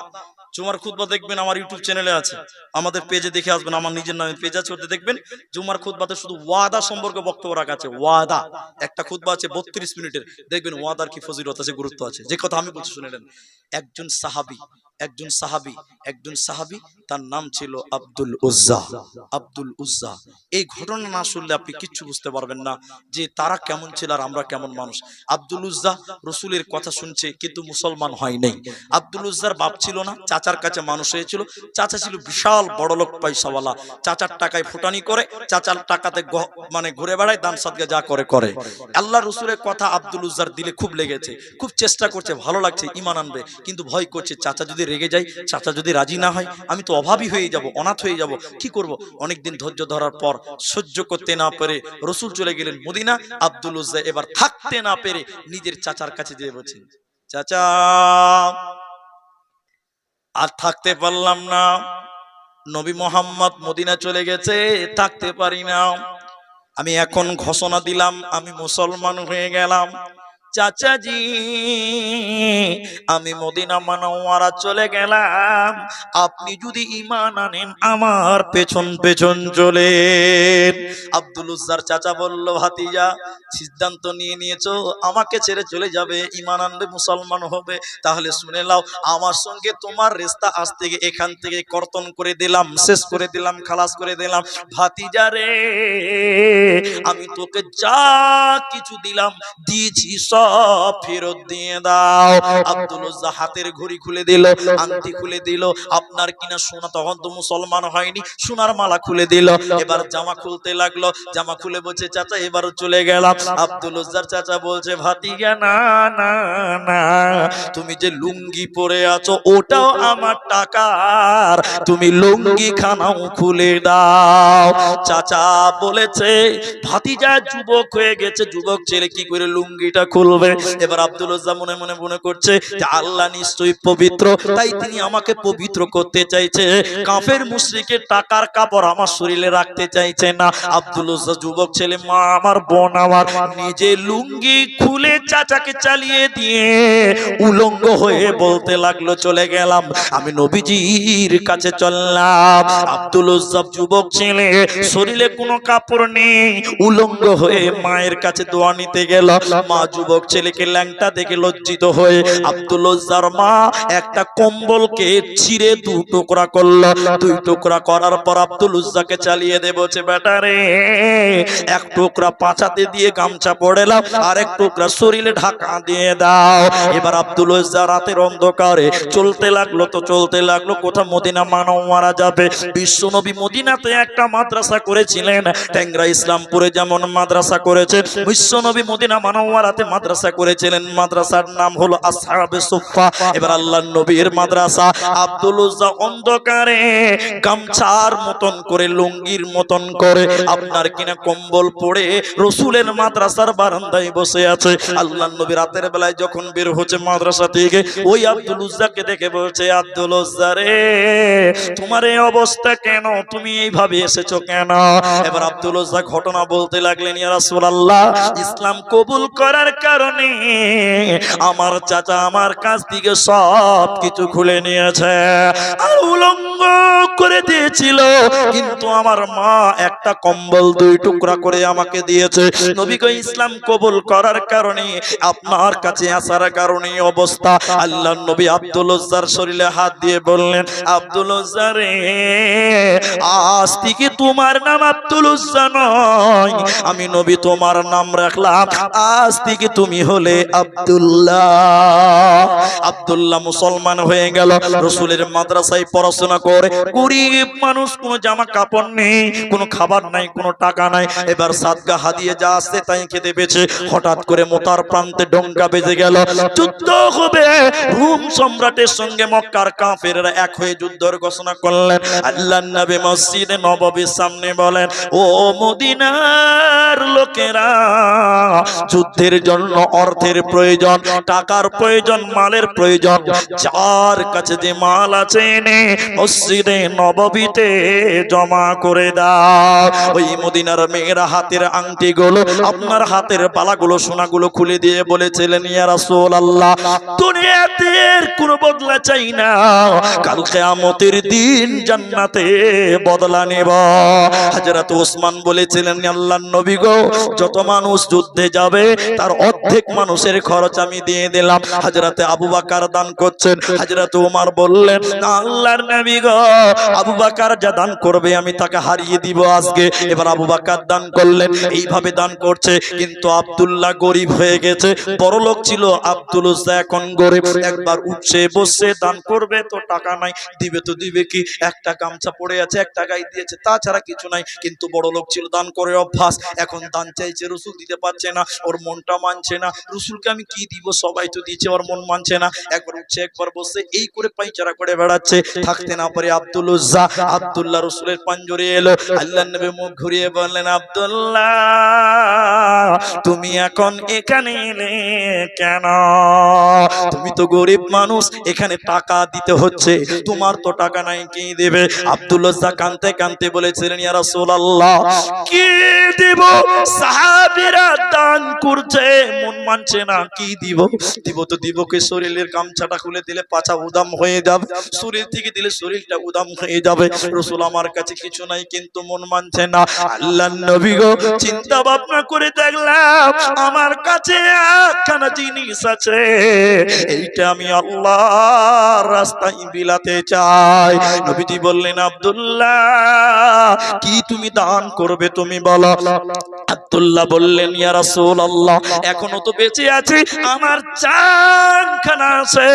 জুমার খুতবা দেখবেন আমার ইউটিউব চ্যানেলে আছে, আমাদের পেজে দেখে আসবেন, আমার নিজের নামে পেজ আছে, ওতে দেখবেন জুমার খুতবাতে শুধু ওয়াদা সম্পর্কে বক্তব্য রাখা আছে। ওয়াদা, একটা খুতবা আছে 32 মিনিটের, দেখবেন ওয়াদার কি ফজিলত আছে, গুরুত্ব আছে। যে কথা আমি বলছি শুনে নেন। একজন সাহাবী তার নাম ছিল আব্দুল উজ্জা। আব্দুল উজ্জা, এই ঘটনা না শুনলে আপনি কিচ্ছু বুঝতে পারবেন না যে তারা কেমন ছিল আর আমরা কেমন মানুষ। আব্দুল উজ্জা রাসূলের কথা শুনছে কিন্তু মুসলমান হয় নাই। আব্দুল উজ্জার বাপ ছিল না, চাচার কাছে মানুষ হয়েছিল। চাচা ছিল বিশাল বড় লোক, পয়সাওয়ালা। চাচার টাকায় ফুটানি করে, চাচার টাকাতে মানে ঘুরে বেড়ায়, দান সাদকা যা করে করে। আল্লাহ রাসূলের কথা আব্দুল উজ্জার দিলে খুব লেগেছে, খুব চেষ্টা করছে, ভালো লাগছে, ঈমান আনবে, কিন্তু ভয় করছে চাচা যদি রেগে যায়, চাচা যদি রাজি না হয়, আমি তো অভাবী হয়ে যাব, অনাথ হয়ে যাব, কি করব? অনেকদিন ধৈর্য ধরার পর সহ্য করতে না পেরে রাসূল চলে গেলেন মদিনা। আব্দুল উজ্জা এবার থাকতে না পেরে নিজের চাচার কাছে যেয়ে বলছেন, চাচা আর থাকতে পারলাম না, নবী মোহাম্মদ মদিনা চলে গেছে, থাকতে পারি না, আমি এখন ঘোষণা দিলাম আমি মুসলমান হয়ে গেলাম। চাচাজি, আমি মদিনা মুনাওয়ারা চলে গেলাম, আপনি যদি ঈমান আনেন আমার পেছন পেছন চলেন। আব্দুল উজ্জার চাচা বলল, ভাতিজা সিদ্ধান্ত নিয়ে নিয়েছো, আমাকে ছেড়ে চলে যাবে, ঈমান আনবে, মুসলমান হবে, তাহলে শুনে নাও, আমার সঙ্গে তোমার রিশতা আজ থেকে এখান থেকে কর্তন করে দিলাম, শেষ করে দিলাম, খালাস করে দিলাম। ভাতিজা রে, আমি তোকে যা কিছু দিলাম দিয়েছি সব ফেরত দিয়ে দাও। আব্দুল উজ্জা হাতের ঘড়ি খুলে দিল, আংটি খুলে দিল, আপনার কিনা সোনা, তখন তো মুসলমান হয়নি, সোনার মালা খুলে দিল। এবার জামা খুলতে লাগলো, জামা খুলে বলছে, চাচা এবার চলে গেলাম। আব্দুল উজ্জার চাচা বলছে, ভাতিজা না না না, তুমি যে লুঙ্গি পরে আছো ওটাও আমার টাকার, তুমি লুঙ্গি খানাও খুলে দাও। চাচা বলেছে, ভাতিজা যুবক হয়ে গেছে, যুবক ছেলে কি করে লুঙ্গিটা খুলবে? এবার আব্দুল উজ্জা মনে মনে মনে করছে যে আল্লাহ নিশ্চয়ই পবিত্র, তাই তিনি আমাকে পবিত্র করতে চাইছে, কাফের মুশরিকের টাকার কাপড় আমার শরীরে রাখতে চাইছে না। আব্দুল উজ্জা যুবক ছেলে, মা আমার, বোন আমার, নিজে লুঙ্গি খুলে চাচাকে চালিয়ে দিয়ে উলঙ্গ হয়ে বলতে লাগলো, চলে গেলাম, আমি নবীজির কাছে চললাম। আব্দুল উজ্জা যুবক ছেলে, শরীরে কোনো কাপড় নেই, উলঙ্গ হয়ে মায়ের কাছে দোয়া নিতে গেল। মা যুবক ছেলেকে ল্যাংটা দেখে লজ্জিত হয়ে আব্দুল উজ্জার মা একটা কম্বলকে ছিঁড়ে দু টুকরা করলো। দুই টুকরা করার পর আব্দুল উজ্জাকে চালিয়ে দে, বলছে, বেটা রে, এক টুকরা পাছাতে দিয়ে গামছা পড়ে নাও, আর এক টুকরা শরীরে ঢাকা দিয়ে দাও। এবার আব্দুল উজ্জা রাতের অন্ধকারে চলতে লাগলো, তো চলতে লাগলো, কোথা মদিনা মুনাওয়ারা যাবে। বিশ্ব নবী মদিনাতে একটা মাদ্রাসা করেছিলেন, ট্যাংরা ইসলামপুরে যেমন মাদ্রাসা করেছেন, বিশ্ব নবী মদিনা মুনাওয়ারাতে মাদ্রাসা করেছিলেন, মাদ্রাসার নাম হলো আসহাবে সুফফা। এবার আল্লাহর নবীর মাদ্রাসা। আব্দুল উজ্জা অন্ধকারে গামছার মতন করে, লুঙ্গির মতন করে, আপনার কিনা কম্বল পড়ে রসুলের মাদ্রাসার বারান্দায় বসে আছে। আল্লাহর নবী রাতের বেলায় যখন বের হচ্ছে মাদ্রাসা থেকে, ওই আব্দুল উজ্জাকে দেখে বলছে, আব্দুল উজ্জা রে, তোমার এই অবস্থা কেন, তুমি এইভাবে এসেছো কেন? এবার আব্দুল উজ্জা ঘটনা বলতে লাগলেন, ইয়া রাসূলুল্লাহ, ইসলাম কবুল করার কারণে আমার চাচা আমার কাছ থেকে সব কিছু খুলে নিয়েছে আর উলঙ্গ করে দিয়েছিল, কিন্তু আমার মা একটা কম্বল দুই টুকরা করে আমাকে দিয়েছে। নবী কই, ইসলাম কবুল করার কারণে, আপনার কাছে আসার কারণে অবস্থা। আল্লাহর নবী আব্দুল উজ্জার শরীরে হাত দিয়ে বললেন, আব্দুল উজ্জা রে, আজ থেকে তোমার নাম আব্দুল উজ্জা নয়, আমি নবী তোমার নাম রাখলাম, আজ থেকে তুমি হলে আব্দুল্লাহ। আব্দুল্লাহ মুসলমান হয়ে গেল, রসুলের মাদ্রাসায় পড়াশোনা করে, গরিব মানুষ, কোনো জামা কাপড় নেই, কোনো খাবার নাই, কোনো টাকা নাই, এবার সাদগা হাদিয়ে যা আসছে তাই খেতে পেয়েছে। হঠাৎ করে মোতার প্রান্তে ডঙ্কা বেজে গেল, যুদ্ধ হবে, রোম সম্রাটের সঙ্গে মক্কার কাফেররা এক হয়ে যুদ্ধের ঘোষণা করলেন। আল্লাহর নবী মসজিদে নববীর সামনে বলেন, ও মদিনার লোকেরা, যুদ্ধের জন্য অর্থের প্রয়োজন, টাকার প্রয়োজন, মালের প্রয়োজন, যার কাছে যে মাল আছে এনে মসজিদে নববীতে জমা করে দাও। ওই মদিনার মেয়েরা হাতের আংটিগুলো, আপনার হাতের বালাগুলো, সোনাগুলো খুলে দিয়ে বলেছিলেন, ইয়া রাসূলুল্লাহ, দুনিয়াতে কোনো বদলা চাই না, কাল কিয়ামতের দিন জান্নাতে বদলা নেব। হযরত ওসমান বলেছিলেন, আল্লাহর নবী গো, যত মানুষ যুদ্ধে যাবে তার অর্ধেক মানুষের খরচ আমি দিয়ে দিলাম। হযরতে আবু বকর দান করছেন, হযরত ওমর বললেন, আল্লাহর নবী গো, আবু বকর যা দান করবে আমি তাকে হারিয়ে দিব আজকে। এবার আবু বকর দান করলেন, এইভাবে দান করছে, কিন্তু আব্দুল্লাহ গরিব হয়ে গেছে, বড় লোক ছিল, আব্দুল উজ্জা এখন গরিব। একবার উঠছে বসে দান করবে তো টাকা নাই, দিবে তো দিবে কি, একটা গামছা পড়ে আছে, এক টাকাই দিয়েছে, তাছাড়া কিছু নাই, কিন্তু বড় লোক ছিল, দান করে অভ্যাস, এখন দান চাইছে, রসুল দিতে পারছে না, ওর মনটা মানছে মানছে না, রসুলকে আমি কি দিব, সবাই তো দিচ্ছে, ওর মন মানছে না, একবার উঠছে একবার বসে এই করে পাইচারা করে বেড়াচ্ছে। থাকতে না পারে আব্দুল উজ্জা, আব্দুল্লাহ রসুলের পাঞ্জরে এলো। আল্লাহ নবী মুখ ঘুরিয়ে বললেন, আব্দুল্লাহ তুমি এখন এখানে এলে কেন? তুমি তো গরিব মানুষ, এখানে টাকা দিতে হচ্ছে, তোমার তো টাকা নাই, কি দেবে? আব্দুল উজ্জা কাঁদতে কাঁদতে বলেছিলেন, ইয়া রাসূলুল্লাহ কি দিব? সাহাবীরা দান করছে, মন মানছে না, কি দিব? দিব তো দিব কে? শরীরের গামছাটা খুলে দিলে পাছা উদাম হয়ে যাবে, শরীর থেকে দিলে শরীরটা উদাম হয়ে যাবে। রাসূল আমার কাছে কিছু নাই, কিন্তু মন মানছে না। আল্লাহর নবী গো চিন্তা ভাবনা করে দেখলাম আমার কাছে একখানা জিনিস আছে, এইটা আমি আল্লাহর রাস্তায় বিলাতে চাই। নবীজি বললেন, আব্দুল্লাহ কি তুমি দান করবে তুমি বলো? আব্দুল্লাহ বললেন, ইয়া রাসূলুল্লাহ এখনো তো বেঁচে আছি, আমার জানখানা আছে,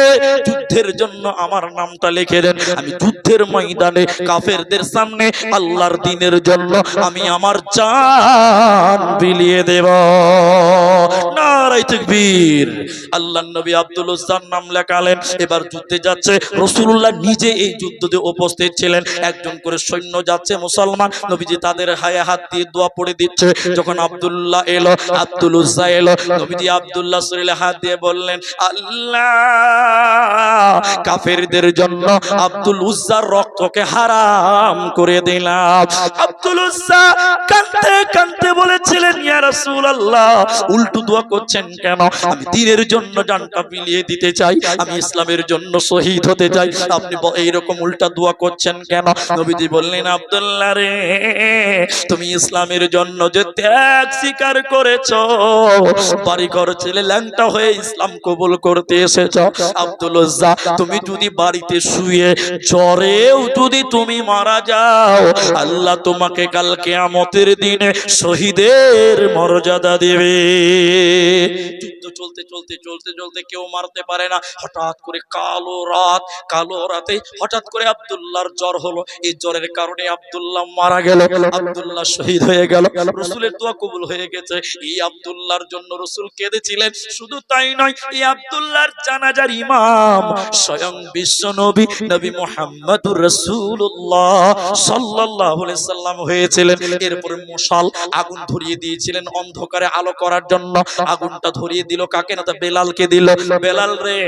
যুদ্ধের জন্য আমার নামটা লিখে দেন, আমি যুদ্ধের ময়দানে কাফেরদের সামনে আল্লাহর দ্বীনের জন্য আমি আমার জান বিলিয়ে দেব। নারে তাকবীর। আল্লাহর নবী আব্দুল উজ্জার নাম লেখালেন, এবার যুদ্ধে যাচ্ছে। রাসূলুল্লাহ নিজে এই যুদ্ধে উপস্থিত ছিলেন, একজন করে সৈন্য যাচ্ছে মুসলমান, নবীজি তাদের হায়ে হাত দিয়ে দোয়া পড়ে দিচ্ছে। যখন আব্দুল্লাহ এলো, আব্দুল উজ্জা এলো, নবীজি আব্দুল্লাহ শরীরে হাত দিয়ে বললেন, আল্লাহ কাফেরদের জন্য আব্দুল উজ্জার রক্তকে হারাম করে দিলাম। আব্দুল উজ্জা কাঁদতে কাঁদতে বলেছিলেন, ইয়া রাসূলুল্লাহ উল্টো দোয়া করছেন কেন? আমি দ্বীনের জন্য জানটা বিলিয়ে দিতে চাই, আমি ইসলামের জন্য শহীদ হতে চাই, আপনি এইরকম উল্টা দোয়া করছেন কেন? নবীজি বললেন, আব্দুল্লাহ রে তুমি ইসলামের জন্য যে ত্যাগ স্বীকার করেছো, বাড়ি ঘর ছেলে ল্যাংটা হয়ে ইসলাম কবুল করতে এসেছো, আব্দুল উজ্জা তুমি যদি বাড়িতে শুয়ে জ্বরেও যদি তুমি মারা যাও, আল্লাহ তোমাকে কাল কিয়ামতের দিনে শহীদের মর্যাদা দেবে। যুদ্ধ চলতে চলতে চলতে চলতে কেউ মারতে পারে না, হঠাৎ করে কালো রাতে হঠাৎ করে আব্দুল্লাহর জ্বর হলো, এই জ্বরের কারণে আব্দুল্লাহ মারা গেল, আব্দুল্লাহ শহীদ হয়ে গেল, রাসূলের দোয়া কবুল হয়ে গেছে। এই আব্দুল্লাহর জন্য রাসূল কেঁদেছিলেন। শুধু তাই নয়, এই আব্দুল্লাহর জানাজার ইমাম স্বয়ং বিশ্ব নবী নবী মুহাম্মদুর রাসূলুল্লাহ সাল্লাল্লাহু আলাইহি সাল্লাম হয়েছিলেন। এরপরে মশাল আগুন ধরিয়ে দিয়েছিলেন অন্ধকারে আলো করার জন্য। আগুনটা ধরিয়ে দিল কাকে? না, বেলালকে দিল। বেলাল রে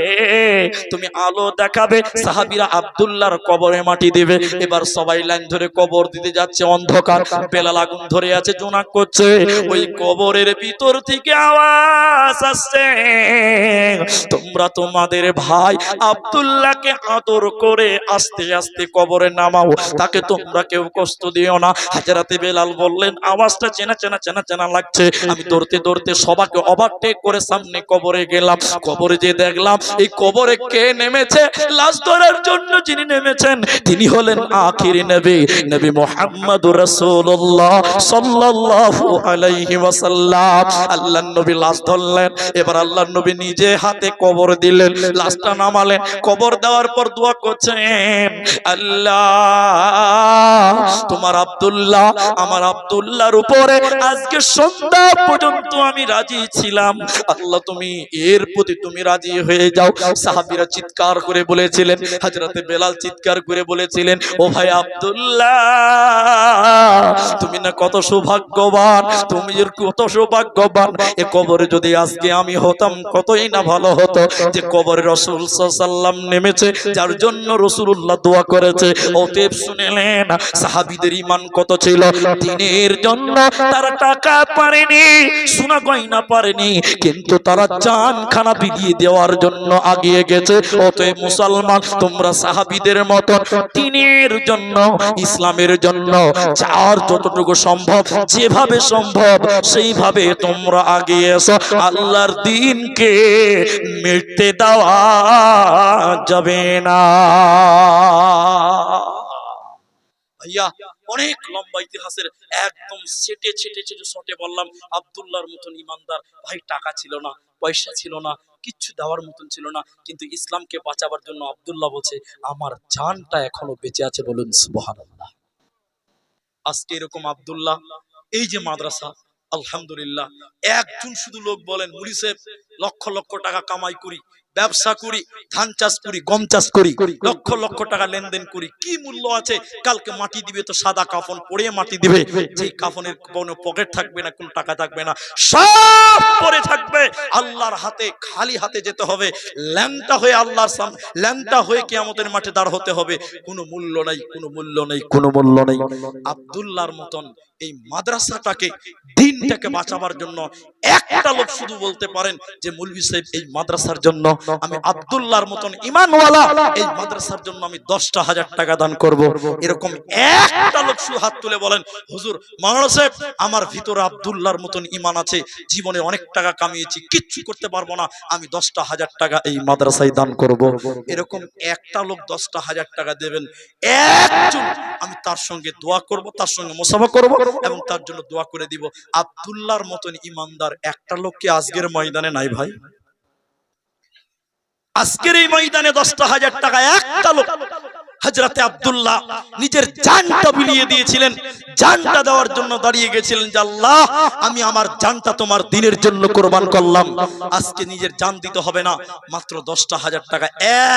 তুমি আলো দেখাবে, সাহাবীরা আব্দুল্লাহর কবরে মাটি দিবে। এবার সবাই লাইন ধরে কবর দিতে যাচ্ছে, অন্ধকার, বেলাল আগুন ধরে আছে, জোনাক করছে। ওই কবরের ভিতর থেকে আওয়াজ আসছে, তোমরা তোমাদের ভাই আব্দুল্লাহকে আদর করে আস্তে আস্তে কবরে নামাও, তাকে তোমরা কেউ কষ্ট দিও না। হযরতে বেলাল বললেন, আওয়াজটা চেনা চেনা চেনা চেনা লাগছে। আমি দৌড়তে দৌড়তে সবাইকে ওভারটেক করে সামনে কবরে গেলাম। কবরে যে দেখলাম এই কবরে কে নেমেছে, লাশ ধরার জন্য যিনি নেমেছেন তিনি হলেন আখিরি নবী নবী মুহাম্মদুর রাসূলুল্লাহ সাল্লাল্লাহু আলাইহি ওয়াসাল্লাম। আল্লাহর নবী লাশ ধরলেন, এবার আল্লাহর নবী নিজে হাতে কবর দিলেন, লাশটা নামালেন। কবর দেওয়ার পর দোয়া করছেন, আল্লাহ তোমার আব্দুল্লাহ আমার আব্দুল্লাহর উপরে আজকে সন্ধ্যা পর্যন্ত আমি রাজি ছিলাম, আল্লাহ তুমি এর প্রতি তুমি রাজি হয়ে যাও। সাহাবীরা চিৎকার করে বলেছিলেন, হযরতে বেলাল চিৎকার করে বলেছিলেন, ও ভাই আব্দুল্লাহ তুমি না কত সৌভাগ্যবান, তুমি কত সৌভাগ্যবান। এ কবরে যদি আজকে আমি হতাম কতই না ভালো হতো, যে কবরে রাসূল সাল্লাল্লাহু আলাইহি ওয়াসাল্লাম নেমেছে, যার জন্য রাসূলুল্লাহ দোয়া করেছে। অতএব শুনেলেন সাহাবীদের ঈমান কত ছিল, দ্বীনের জন্য তারা টাকা পারেনি, সোনা গয়না পারেনি, কিন্তু তারা জানখানা বিলিয়ে দেওয়ার জন্য আগিয়ে গেছে। অতএব মুসলমান তোমরা সাহাবীদের মতো দ্বীনের জন্য, ইসলামের জন্য যার যতটুকু সম্ভব, যেভাবে সম্ভব সেইভাবে তোমরা আগিয়ে এসো। আল্লাহর দ্বীনকে মিটতে দেওয়া যাবে না। ভাইয়া অনেক লম্বা ইতিহাসের একদম সেটে ছেটে ছেটে শটে বললাম, আব্দুল্লাহর মতন ইমানদার ভাই, টাকা ছিল না, পয়সা ছিল না, কিচ্ছু দেওয়ার মতন ছিল না, কিন্তু ইসলামকে বাঁচাবার জন্য আব্দুল্লাহ বলছে আমার জানটা এখনো বেঁচে আছে, বলুন সুবহানাল্লাহ। আজকে এরকম আব্দুল্লাহ, এই যে মাদ্রাসা, আলহামদুলিল্লাহ। একজন শুধু লোক বলেন মুলি সাহেব লক্ষ লক্ষ টাকা কামাই করি, ব্যবসা করি, ধান চাষ করি, গম চাষ করি, লক্ষ লক্ষ টাকা লেনদেন করি, কি মূল্য আছে? কালকে মাটি দিবে তো সাদা কাফন পরে মাটি দিবে, যে কাফনের কোনো পকেট থাকবে না, কোনো টাকা থাকবে না, সব পরে থাকবে। আল্লাহর হাতে খালি হাতে যেতে হবে, ল্যাংটা হয়ে আল্লাহর সামনে, ল্যাংটা হয়ে কিয়ামতের মাঠে দাঁড় হতে হবে। কোনো মূল্য নাই, কোনো মূল্য নেই, কোনো মূল্য নেই। আব্দুল্লাহর মতন এই মাদ্রাসাটাকে, দিনটাকে বাঁচাবার জন্য একটা লোক শুধু বলতে পারেন যে মৌলভী সাহেব এই মাদ্রাসার জন্য আমি আব্দুল্লাহর মতন ঈমানওয়ালা এই মাদ্রাসার জন্য আমি 10,000 টাকা দান করব। এরকম একটা লোক শুধু হাত তুলে বলেন হুজুর মাওলানা সাহেব আমার ভিতরে আব্দুল্লাহর মতন ঈমান আছে, জীবনে অনেক টাকা কামিয়েছি, কিচ্ছু করতে পারবো না, আমি 10,000 টাকা এই মাদ্রাসায় দান করব। এরকম একটা লোক 10,000 টাকা দেবেন, একজন, আমি তার সঙ্গে দোয়া করব, তার সঙ্গে মুসাফা করব এবং তার জন্য দোয়া করে দিব। আব্দুল্লাহর মতন ঈমানদার একটা লোক কি আজকের ময়দানে নাই ভাই? আজকের এই ময়দানে 10,000 টাকা একটা লোক, হযরতে আব্দুল্লাহ নিজের জানটা বিলিয়ে দিয়েছিলেন, জানটা দেওয়ার জন্য দাঁড়িয়ে গেছিলেন যে আল্লাহ আমি আমার জানটা তোমার দ্বীনের জন্য কুরবান করলাম। আজকে নিজের জান দিতে হবে না, মাত্র 10,000 টাকা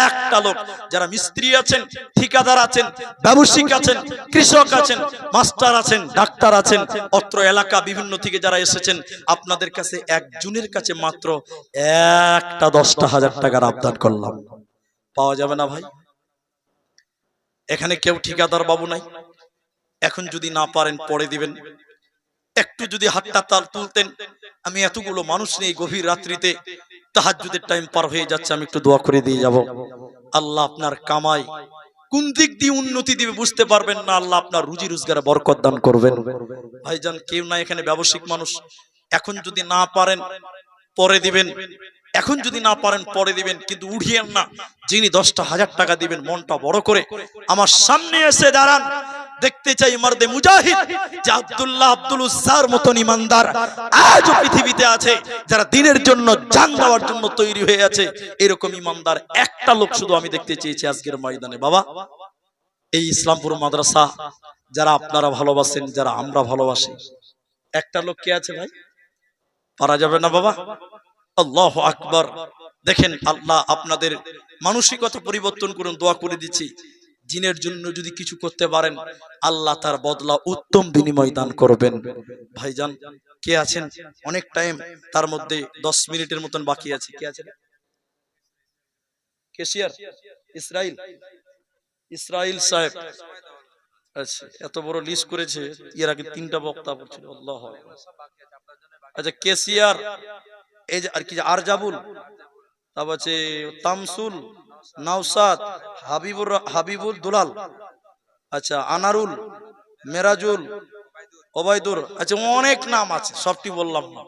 একটা লোক। যারা মিস্ত্রি আছেন, ঠিকাদার আছেন, ব্যবসায়িক আছেন, কৃষক আছেন, মাস্টার আছেন, ডাক্তার আছেন, অত্র এলাকা বিভিন্ন থেকে যারা এসেছেন, আপনাদের কাছে একজনের কাছে মাত্র একটা 10,000 টাকার আবদান করলাম। পাওয়া যাবে না ভাই? এখানে কেউ ঠিকাদার বাবু নাই, এখন যদি না পারেন পরে দিবেন। একটু যদি হাতটা তাল তুলতেন, আমি এতগুলো মানুষ নেই, গভীর রাত্রিতে তাহাজ্জুদের টাইম পার হয়ে যাচ্ছে, আমি একটু দোয়া করে দিয়ে যাব। আল্লাহ আপনার কামাই কোন দিক দিয়ে উন্নতি দিবে বুঝতে পারবেন না, আল্লাহ আপনার রুজি রোজগারে বরকত দান করবেন। ভাইজান কেউ না এখানে ব্যবসায়িক মানুষ, এখন যদি না পারেন পরে দিবেন, এখন যদি না পারেন পরে দিবেন, কিন্তু উঠিয়েন না। যিনি 10,000 টাকা দিবেন মনটা বড় করে আমার সামনে এসে দাঁড়ান, দেখতে চাই মারদে মুজাহিদ যে আব্দুল্লাহ আব্দুল উজ্জার মতন ইমানদার আজও পৃথিবীতে আছে, যারা দ্বীনের জন্য জান দেওয়ার জন্য তৈরি হয়ে আছে। এরকম ইমানদার একটা লোক শুধু আমি দেখতে চেয়েছি আজকের ময়দানে। বাবা এই ইসলামপুর মাদ্রাসা যারা আপনারা ভালোবাসেন, যারা আমরা ভালোবাসি, একটা লোক কে আছে ভাই? পারা যাবে না বাবা? আল্লাহু আকবার। দেখেন আল্লাহ আপনাদের মানসিকতা পরিবর্তন করুন, দোয়া করে দিচ্ছি। জিনের জন্য যদি কিছু করতে পারেন আল্লাহ তার বদলা উত্তম বিনিময় দান করবেন। ভাইজান কে আছেন? অনেক টাইম, তার মধ্যে 10 মিনিটের মতন বাকি আছে। কে আছেন? কেশিয়ার ইসরাইল, ইসরাইল সাহেব। আচ্ছা এত বড় লিস্ট করেছে, এর আগে 3টা বক্তা ছিল। আল্লাহু আকবার। আচ্ছা কেশিয়ার, এই যে আর কি, আরজাবুল, তারপর আছে তামসুল, নাওসাদ, হাবিবুল দুলাল, আচ্ছা আনারুল, মেরাজুল, ওবায়দুর, আচ্ছা অনেক নাম আছে, সবটি বললাম না।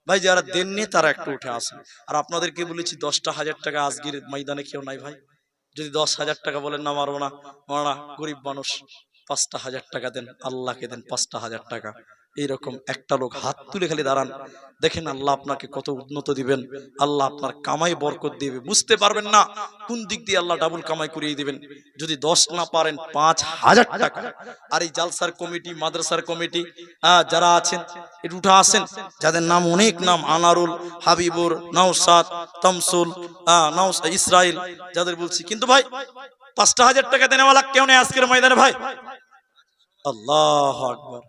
ভাই যারা দেননি তারা একটু উঠে আসেন। আর আপনাদেরকে বলেছি 10,000 টাকা আজকের ময়দানে কেউ নাই ভাই। যদি 10,000 টাকা বলেন না মারবো না, মারা গরিব মানুষ, 5,000 টাকা দেন, আল্লাহকে দেন 5,000 টাকা। এইরকম একটা লোক হাত তুলে খালি দাঁড়ান, দেখেন আল্লাহ আপনাকে কত উন্নত দিবেন, আল্লাহ আপনার কামাই বরকত দিবে। বুঝতে পারবেন না কোন দিক দিয়ে আল্লাহ ডাবল কামাই করিয়ে দিবেন। যদি 10 না পারেন 5,000 টাকা। আর এই জালসার কমিটি, মাদ্রাসার কমিটি যারা আছেন একটু উঠে আসেন, যাদের নাম অনেক নাম, আনারুল, হাবিবুর, নাওসাদ, তামসুল, ইসরাইল, যাদের বলছি। কিন্তু ভাই 5,000 টাকা দেনেওয়ালা কেউ নেই আজকের ময়দানে ভাই। আল্লাহু আকবার।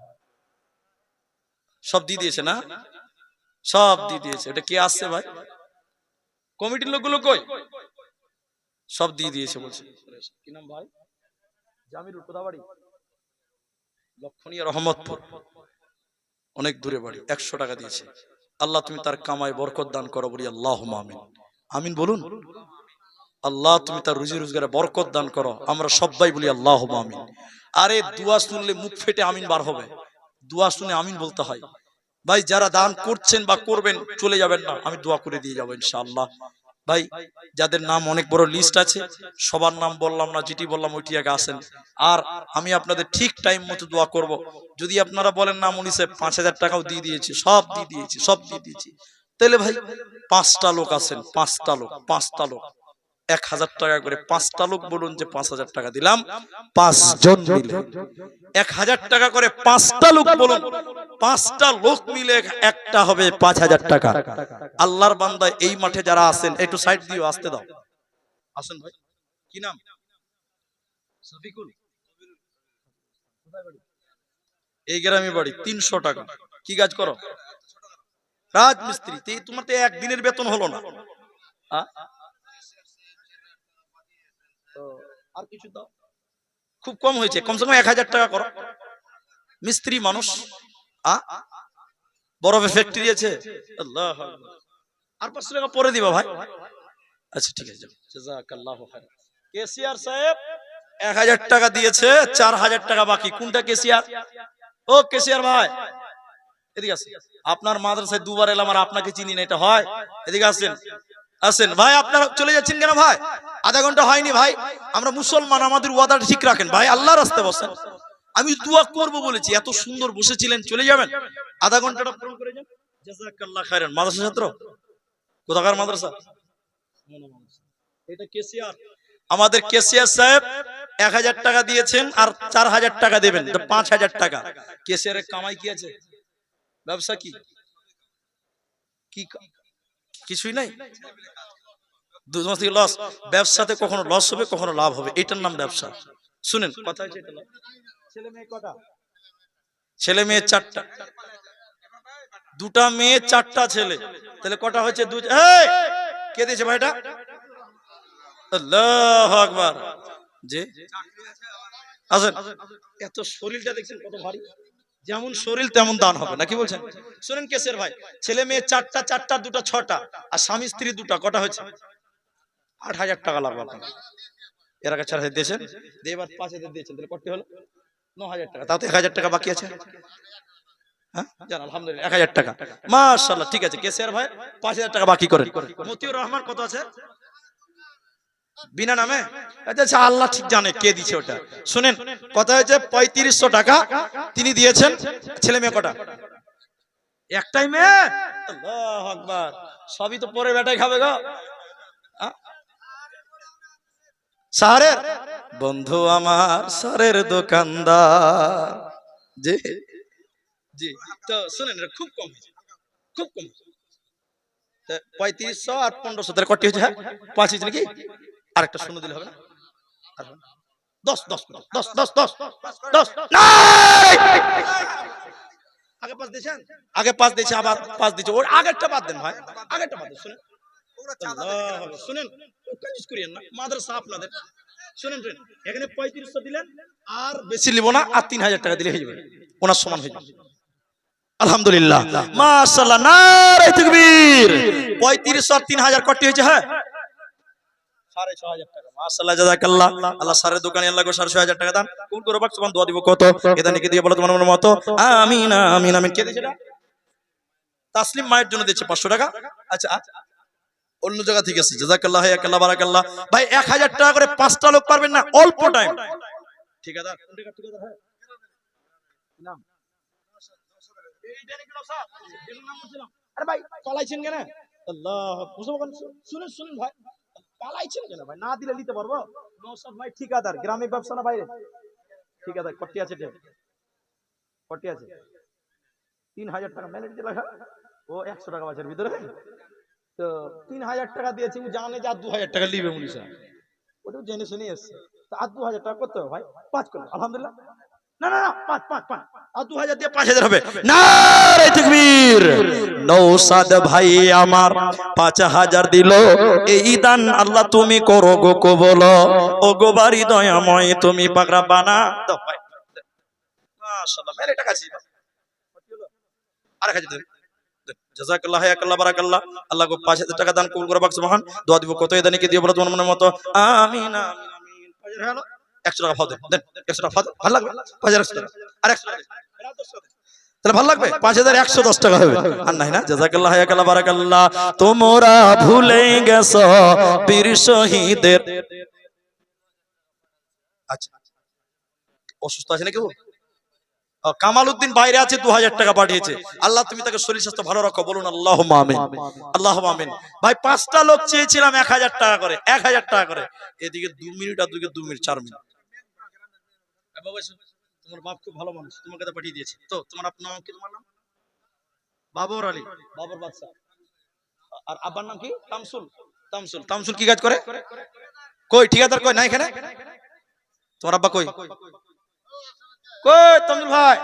সব দিয়ে দিয়েছে না? সব দিয়ে দিয়েছে। এটা কে আসছে ভাই? কমিটির লোকগুলো কই? সব দিয়ে দিয়েছে বলছে। কি নাম ভাই? জামিরুল, কোথা বাড়ি? লক্ষণীয় রহমতপুর, অনেক দূরে বাড়ি। 100 টাকা দিয়েছে। আল্লাহ তুমি তার কামায় বরকত দান করো, বলি আল্লাহুম্মা আমিন। আমিন বলুন। আল্লাহ তুমি তার রুজি রোজগারে বরকত দান করো, আমরা সবাই বলি আল্লাহুম্মা আমিন। আরে দোয়া শুনলে মুখ ফেটে আমিন বার হবে, দোয়া শুনে আমিন বলতে হয়। ভাই যারা দান করছেন বা করবেন চলে যাবেন না, আমি দোয়া করে দিয়ে যাবো ইনশাআল্লাহ। ভাই যাদের নাম অনেক বড় লিস্ট আছে, সবার নাম বললাম না, যেটি বললাম ওইটি আগে আসেন। আর আমি আপনাদের ঠিক টাইম মতো দোয়া করব। যদি আপনারা বলেন না মুনি সাহেব 5,000 টাকাও দিয়ে দিয়েছি, সব দিয়ে দিয়েছি, সব দিয়ে দিয়েছি, তাহলে ভাই 5টা লোক আছেন, 5টা লোক, 5টা লোক 1,000 টাকা করে, 5টা লোক বলুন যে 5,000 টাকা দিলাম, 5 জন মিলে 1,000 টাকা করে, 5টা লোক বলুন 5টা লোক মিলে একটা হবে 5000 টাকা। আল্লাহর বান্দা এই মাঠে যারা আছেন একটু সাইড দিও, আসতে দাও। আসেন ভাই, কি নাম? শফিকুল। এই গ্রামে বাড়ি। 300 টাকা। কি কাজ করো? রাজমিস্ত্রি। তোমার তো একদিনের বেতন হলো না। আর কিছু দাও, খুব কম হয়েছে, কমসে কম 1000 টাকা করো। মিস্ত্রি মানুষ, বরফে ফ্যাক্টরি আছে। আল্লাহ, আর 500 টাকা পরে দিবা ভাই। আচ্ছা ঠিক আছে, জাযাকাল্লাহু খাইরান। কেসিআর সাহেব 1000 টাকা দিয়েছে, 4000 টাকা বাকি। কোনটা কেসিআর? ও কেসিআর ভাই, এদিকে আসেন। আপনার মাদ্রাসায় দুবার এলাম আর আপনাকে চিনি না, এটা হয়? এদিকে আসেন, আসেন ভাই। আপনারা চলে যাচ্ছেন কেন ভাই? আধা ঘন্টা হয়নি ভাই, আমরা মুসলমান, আমাদের ওয়াদাটা ঠিক রাখেন ভাই। আল্লাহর রাস্তায় বসেন, আমি দোয়া করব বলেছি, এত সুন্দর বসেছিলেন, চলে যাবেন? আধা ঘন্টাটা পূরণ করে যান। জাযাকাল্লাহু খাইরান। মাদ্রাসা ছাত্র? কোথাকার মাদ্রাসা? এটা কেসিআর। আমাদের কেসিআর সাহেব 1000 টাকা দিয়েছেন আর 4000 টাকা দেবেন, 5000 টাকা। কেসিআরের কামাই কি আছে? ব্যবসা কি? কিছুই নাই। লস। ব্যবসাতে কখনো লস হবে, কখনো লাভ হবে, এটার নাম ব্যবসা। শুনেন কথা হচ্ছে, এটা ছেলে মেয়ে কটা? ছেলে মেয়ে 4টা। 2টা মেয়ে 4টা ছেলে, তাহলে কটা হচ্ছে? 2। কে দিয়েছে ভাইটা? আল্লাহু আকবার। জি আসেন। এত শরীরটা দেখছেন কত ভারী, যেমন শরীর তেমন দান হবে, নাকি বলছেন? শুনেন কেসের ভাই, ছেলে মেয়ে 4টা, 4টা 2টা 6টা, আর স্বামী স্ত্রী 2টা, কটা হয়েছে? 8000 টাকা লাগবে আপনার। এর আগে 4000 দিয়েছেন, দিয়ে এবার 5000 দিয়েছেন, তাহলে কত হলো? 9000 টাকা। তাও তো 1000 টাকা বাকি আছে। হ্যাঁ জান, আলহামদুলিল্লাহ 1000 টাকা, মাশাআল্লাহ। ঠিক আছে, কেসিআর ভাই 5000 টাকা বাকি করেন। মতিউর রহমান কত আছে বিনা নামে? আচ্ছা, আল্লাহ ঠিক জানে কে দিছে ওটা। শুনেন কথা হয়েছে 3500 টাকা তিনি দিয়েছেন। ছেলে মেয়ে কটা? একটাই মেয়ে। আল্লাহু আকবার। সবই তো পরে বেটাই খাবে গো। সারের বন্ধু আমার, সারের দোকানদার। জি জি, তো শুনেন খুব কম, খুব কম। 3500 আর 1500, তাহলে কত হয়েছে? হ্যাঁ 5 হয়েছে নাকি? আরেকটা শূন্য দিলে হবে না? 10 10 10 10 10 10। আগে 5 দিয়েছেন, আগে 5 দিয়েছে, আবার 5 দিয়েছে। ওর আগেরটা বাদ দেন ভাই, আগেরটা বাদ দেন। শুনেন শুনেন, কনফিউজ করিয়েন না, মাদ্রাসা আপনাদের। শুনেন এখানে 3500 দিলেন, আর বেশি নিব না, আর 3000 টাকা দিলে হয়ে যাবে, ওনার সমান হয়ে যাবে। আলহামদুলিল্লাহ, মাশাআল্লাহ, নারে তাকবীর। 3500 আর 3000 কত হয়েছে? হ্যাঁ 6500 টাকা। মাশাআল্লাহ, জাযাকাল্লাহ। আল্লাহ সারের দোকানে আল্লাহ গো 6500 টাকা দান কবুল করো। বাক সুবহান, দোয়া দিব কত? এটা নাকি দিয়ে বলো তোমার মনের মতো, আমিন আমিন আমিন। কে দিয়েছে এটা? তাসলিম মায়ের জন্য দিয়েছে 500 টাকা। আচ্ছা অন্য জায়গা থেকে আছে। জাযাকাল্লাহ, হায়াকাল্লাহ, বারাকাল্লাহ। ভাই 1000 টাকা করে 5টা লোক পারবেন না? অল্প টাইম। ঠিকাদার কোন ঠিকাদার? হ্যাঁ নাম এইটা নাকি নসাব, এর নাম বলছিলাম। আরে ভাই পালাইছেন কেন? আল্লাহ, শুনুন শুনুন ভাই, পালাইছেন কেন ভাই? না দিলে নিতে পারবো। নসাব ভাই ঠিকাদার, গ্রামে ব্যবসা না বাইরে? ঠিকাদার। কটি আছে? কটি আছে? 3000 টাকা ম্যানেজ দিলা। ও 100 টাকা বাজার ভিতরে, তো 3000 টাকা দিয়েছি। ও জানে যে আর 2000 টাকা নিবে মুনিশা, ওটাও জেনে শুনে এসছে। তো আর 2000 টাকা করতে হবে ভাই, 5 করো আলহামদুলিল্লাহ। না না না, 5 5 5 আর 2000 দিয়ে 5000 হবে। নারে তাকবীর। নওশাদ ভাই আমার 5000 দিল, এই দান আল্লাহ তুমি করো গো কবুল। ও গো বাড়ি দয়াময়, তুমি পাকড়া বানা দাও ভাই। মাশাআল্লাহ, মেরে টাকা ছিল। আর 1000 দেন। জাযাকাল্লাহ, হায়াকাল্লাহ, বারাকাল্লাহ। আল্লাহ গো 5000 টাকা দান কবুল করো। বাক সুবহান, দোয়া দিব কত? এদানিকে দিয়ে বলো তোমার মনের মতো, আমিন আমিন আমিন। 5000 হলো, 100 টাকা ফাও দেন, দেন 100 টাকা ফাও। ভালো লাগবে 5100 টাকা, আর 100 টাকা তাহলে ভালো লাগবে। 5110 টাকা হবে। আর নাই না? জাযাকাল্লাহ, হায়াকাল্লাহ, বারাকাল্লাহ। তোমরা ভুলে গেছো বীর শহীদের। আচ্ছা, অসুস্থ আছে নাকি? কামাল উদ্দিন বাইরে আছে, 2000 টাকা পাঠিয়েছে। আল্লাহ তুমি তাকে শরীর স্বাস্থ্য ভালো রাখো, বলুন আল্লাহুম্মা আমিন, আল্লাহুম্মা আমিন। ভাই 5টা লোক চেয়েছিলাম 1000 টাকা করে, 1000 টাকা করে। এদিকে 2 মিনিট, আর দুদিকে 2 মিনিট, 4 মিনিট। তোমার বাপ খুব ভালো মানুষ, তোমার কাছে পাঠিয়ে দিয়েছে। তো তোমার নাম কি? তোমার নাম বাবর আলী, বাবর বাদশা। আর আব্বার নাম কি? তামসুল। তামসুল, তামসুল কি কাজ করে? কই ঠিকাদার কই? না এখানে। তোমার আব্বা কই? কই তামসুল ভাই?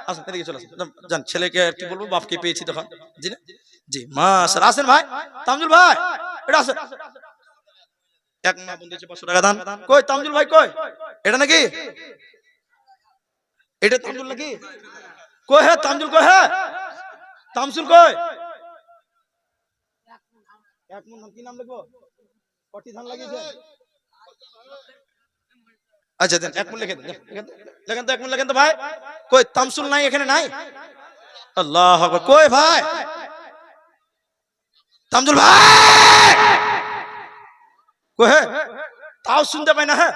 আসুন এদিকে চলে আসুন। যান, ছেলেকে কি বলবো, বাপকে পেয়েছি তখন। জি না? জি মাশাআল্লাহ। আসেন ভাই, তামসুল ভাই এটা আসেন। এক না বন্ধু 500 টাকা দান। কই তামসুল ভাই কই? এটা নাকি? এটা তামসুল নাকি? কই হে তামসুল কই হে? তামসুল কই? এক মন ধান কি নাম লিখবো? কটি ধান লাগিয়েছে? আচ্ছা দেন, এক মন লিখে দেন। লেখেন তো, এক মন লেখেন তো ভাই। কই তামসুল নাই এখানে? নাই। আল্লাহু আকবার। কই ভাই তামসুল ভাই? কই হে? তাও শুনতে পাই না। হ্যাঁ,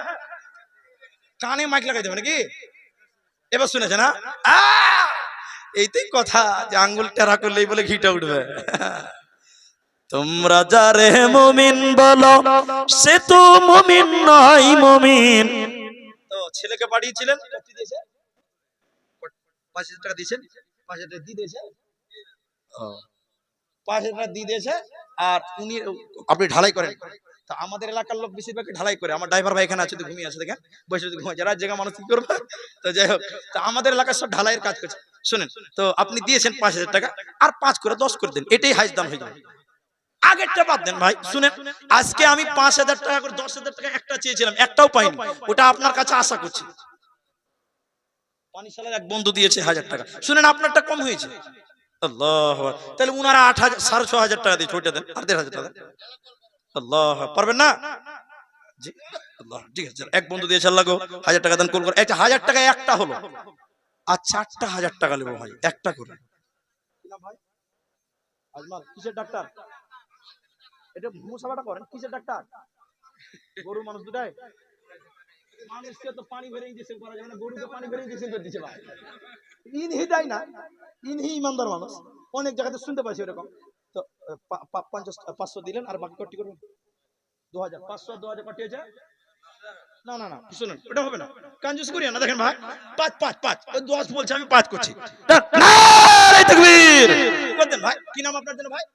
কানে মাইক লাগাই দেবে নাকি? এবার শুনেছে না? এইটাই কথা, যে আঙ্গুল টেরা করলেই বলে ঘিটা উঠবে। তোমরা যারে মুমিন বলো, সে তো মুমিন নয় মুমিন। তো ছেলেকে পাঠিয়েছিলেন, কত দিয়েছে? 5000 টাকা দিয়েছেন। 5000 টাকা দিয়ে দিয়েছে। 5000 টাকা দিয়ে দিয়েছে। আর উনি, আপনি ঢালাই করেন। তা আমাদের এলাকার লোক বেশিরভাগ ঢালাই করে। আমার ড্রাইভার ভাই এখানে আছে, তো ঘুমিয়ে আছে, দেখেন বসে ঘুমিয়ে। যারা জায়গা মানুষ কি করবে। তো যাই হোক, তো আমাদের এলাকার সব ঢালাইয়ের কাজ করছে। শুনেন, তো আপনি দিয়েছেন 5000 টাকা, আর 5 করে 10 করে দেন, এটাই হাইজ দাম হয়ে যাবে। আগেরটা বাদ দেন ভাই। শুনেন, আজকে আমি 5000 টাকা করে 10,000 টাকা একটা চেয়েছিলাম, একটাও পাইনি। ওটা আপনার কাছে আশা করছি। পানিশালার এক বন্ধু দিয়েছে 1000 টাকা। শুনেন, আপনারটা কম হয়েছে। আল্লাহ, তাহলে উনারা 8,000 6,500 টাকা দিয়েছে, ওইটা দেন, আর 1,500 টাকা। আল্লাহ, পারবেন না? জি আল্লাহ, ঠিক আছে। এক বন্ধু দিয়েছে, আল্লাহ গো 1000 টাকা দেন, কোল করে। একটা 1000 টাকা একটা হলো, আর 4টা 1000 টাকা নেবো ভাই, একটা করে। ভাই আজমাল কিসের ডাক্তার? এটা মুসাফাটা করেন, কিসের ডাক্তার? গরু মানুষ দুটাই। মানুষকে তো পানি ভরে ইনজেকশন করা যাবে না, গরুকে পানি ভরে ইনজেকশন করে দিচ্ছে ভাই। ইনহি দেয় না, ইনহি ইমানদার মানুষ। অনেক জায়গাতে শুনতে পাইছি এরকম। তো 500 দিলেন, আর বাকি কটি করবেন? 2000। 500 2000 কটি হয়েছে? না না না, শুনুন, ওটা হবে না, কনজুস করিও না। দেখেন ভাই, 5 5 5 10 বলছে, আমি 5 করছি। নারে তাকবীর করতেন ভাই। কি নাম আপনার জন্য ভাই?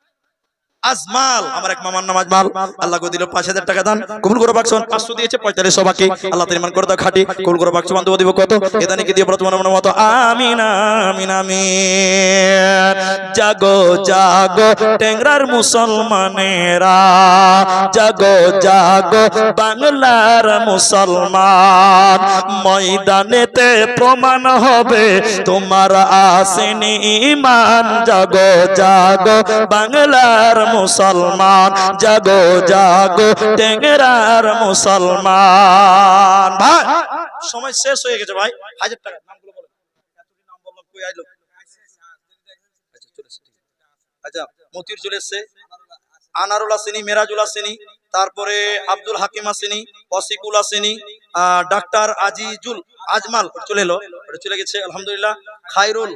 আজমাল, আমার এক মামার নাম আজমাল। আল্লাহ গো দিল 5000 টাকা দান, কবুল করে বাক্সন। 500 দিয়েছে, 4500 বাকি। আল্লাহ তাআলা মান করে দাও খাঁটি, কবুল করে বাক্স বান্ধব দিব কত? এদানি কি দিয়ে বর্তমান মনের মতো। আমিন আমিন আমিন। জাগো জাগো টেংরার মুসলমানেরা, জাগো জাগো বাংলার মুসলমান। ময়দানেতে প্রমাণ হবে তোমার আসেনি ঈমান। জাগো জাগো বাংলার মুসলমান, জাগো জাগো টেংরার মুসলমান। ভাই সময় শেষ হয়ে গেছে ভাই। 1000 টাকা নামগুলো বলেন। এতদিন নাম বললাম, কই আইলো? আচ্ছা চলে এসেছে। আচ্ছা, মতিউর চলে এসেছে, আনারুল আসেনি, মেরাজুল আসেনি, তারপরে আব্দুল হাকিম আসেনি, ওয়াসিকুল আসেনি, ডাক্তার আজিজুল আজমাল চলে এলো, ওটা চলে গেছে আলহামদুলিল্লাহ। খায়রুল,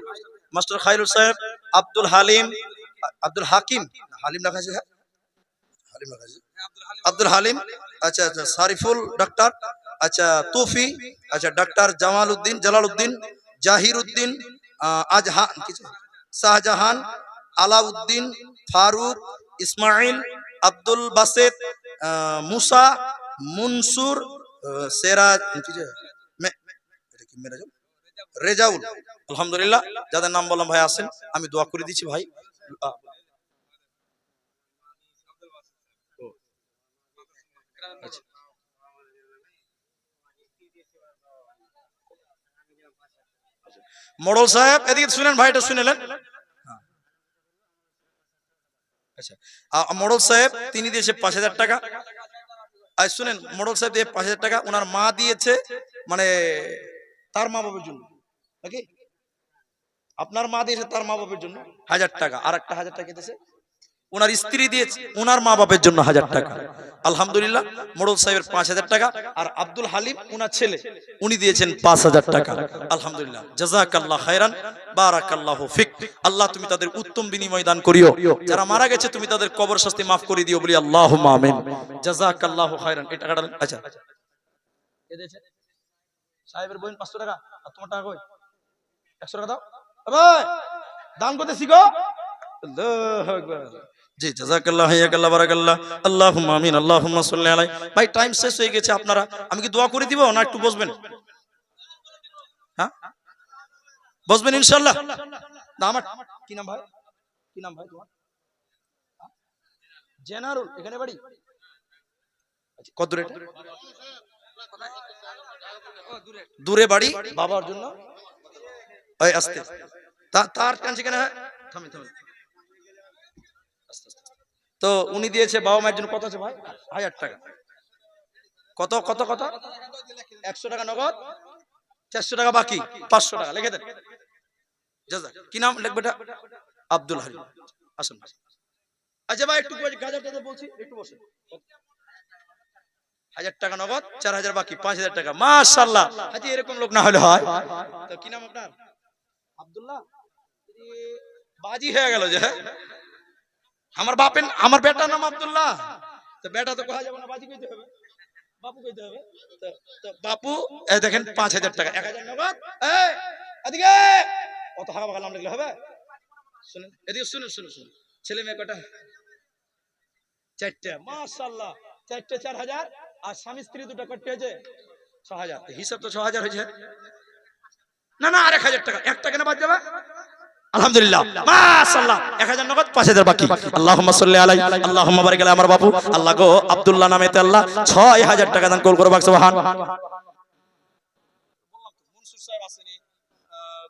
মাস্টার খায়রুল সাহেব, আব্দুল হালিম, আব্দুল হাকিম, হালিম লেখা আছে, হ্যাঁ হালিম লেখা আছে, আব্দুল হালিম। আচ্ছা আচ্ছা, সারিফুল ডাক্তার। আচ্ছা তুফি। আচ্ছা ডাক্তার জামাল উদ্দিন, জালাল উদ্দিন, জাহির উদ্দিন, আজহান কিছু, শাহজাহান, আলাউদ্দিন, ফারুক, ইসমাইল, আব্দুল বাসেত, মুসা, মুনসুর, সেরাজ, রেজাউল। আলহামদুলিল্লাহ, যাদের নাম বললাম ভাই আসেন, আমি দোয়া করে দিচ্ছি ভাই। মোড়ল সাহেব এদিকে শুনেন ভাই, এটা শুনেলেন। আচ্ছা, মোড়ল সাহেব তিনি দিয়েছে 5000 টাকা। আর শুনেন, মোড়ল সাহেব দিয়ে 5000 টাকা, ওনার মা দিয়েছে, মানে তার মা বাবার জন্য নাকি? আপনার মা দিয়েছে তার মা বাবার জন্য 1000 টাকা, আর একটা 1000 টাকা দিয়েছে ওনার স্ত্রী দিয়েছে ওনার মা বাবার জন্য 1000 টাকা। আলহামদুলিল্লাহ, মোড়ল সাহেবের 5000 টাকা, আর আব্দুল হালিম ওনার ছেলে, উনি দিয়েছেন 5000 টাকা। আলহামদুলিল্লাহ, জাযাকাল্লাহ খায়রান, বারাকাল্লাহু ফিক। আল্লাহ তুমি তাদের উত্তম বিনিময় দান করিও, যারা মারা গেছে তুমি তাদের কবর শাস্তি মাফ করে দিও, বলি আল্লাহুম্মা আমিন। জাযাকাল্লাহু খায়রান। এই টাকাটা আচ্ছা কে দিয়েছে? সাহেবের বোন 500 টাকা, আর তোমার টাকা কই? 100 টাকা দাও। ভাই দান করতে শিখো। আল্লাহু আকবার। জি জাযাকাল্লাহ হাইয়াকাল্লাহ বারাকাল্লাহ আল্লাহুম্মা আমিন আল্লাহুম্মা সাল্লি আলাই। ভাই টাইম শেষ হয়ে গেছে, আপনারা আমি কি দোয়া করে দিব না একটু বসবেন? হ্যাঁ বসবেন ইনশাআল্লাহ। না আমার কি নাম ভাই? কি নাম ভাই তোমার? জেনারুল, এখানে বাড়ি? আচ্ছা কত দূরে এটা? দূরে বাড়ি বাবার জন্য। এই আস্তে তার টানছে কেন? থামি থামি। তো উনি দিয়েছে বাবা মায়ের জন্য কত আছে ভাই? 1000 টাকা। কত কত কত? 100 টাকা নগদ, 400 টাকা বাকি, 500 টাকা লিখে দেন। জাযাক। কি নাম লিখবে এটা? আব্দুল হালিম। আসুন। আচ্ছা ভাই একটু গাজারটা বলছি, একটু বসেন। 1000 টাকা নগদ, 4000 বাকি, 5000 টাকা। মাশাআল্লাহ। হাজি এরকম লোক না হলে হয়। তো কি নাম আপনার? আব্দুল্লাহ। বাজি হয়ে গেল যে আমার বেটার নাম আব্দুল্লাহ। তো বেটা তো কয়া যাবে না, বাজি কইতে হবে, বাপু কইতে হবে। তো বাপু এই দেখেন 5000 টাকা, 1000 নগদ। এই এদিকে কত হাগা বাগা নাম লিখলে হবে? শুনুন এদিকে, শুনুন শুনুন শুনুন। ছেলে মেয়ে কটা? 4টা। মাশাআল্লাহ। 4টে 4000, আর স্বামী স্ত্রী দুটো করতে হয়েছে 6000। হিসাব তো 6000 হয়েছে। না না আর 1000 টাকা, 1 টাকা না বাদ যাবে। আলহামদুলিল্লাহ মাশাআল্লাহ। 1000 নগদ, 5000 বাকি। আল্লাহুম্মা সাল্লি আলাই আল্লাহুম্মা বারিক আলাই। আমার বাপু আল্লাহ গো আব্দুল্লাহ নামেতে আল্লাহ 6000 টাকা দান কবুল করো। সুবহান। মনসুর সাহেব আসেনি,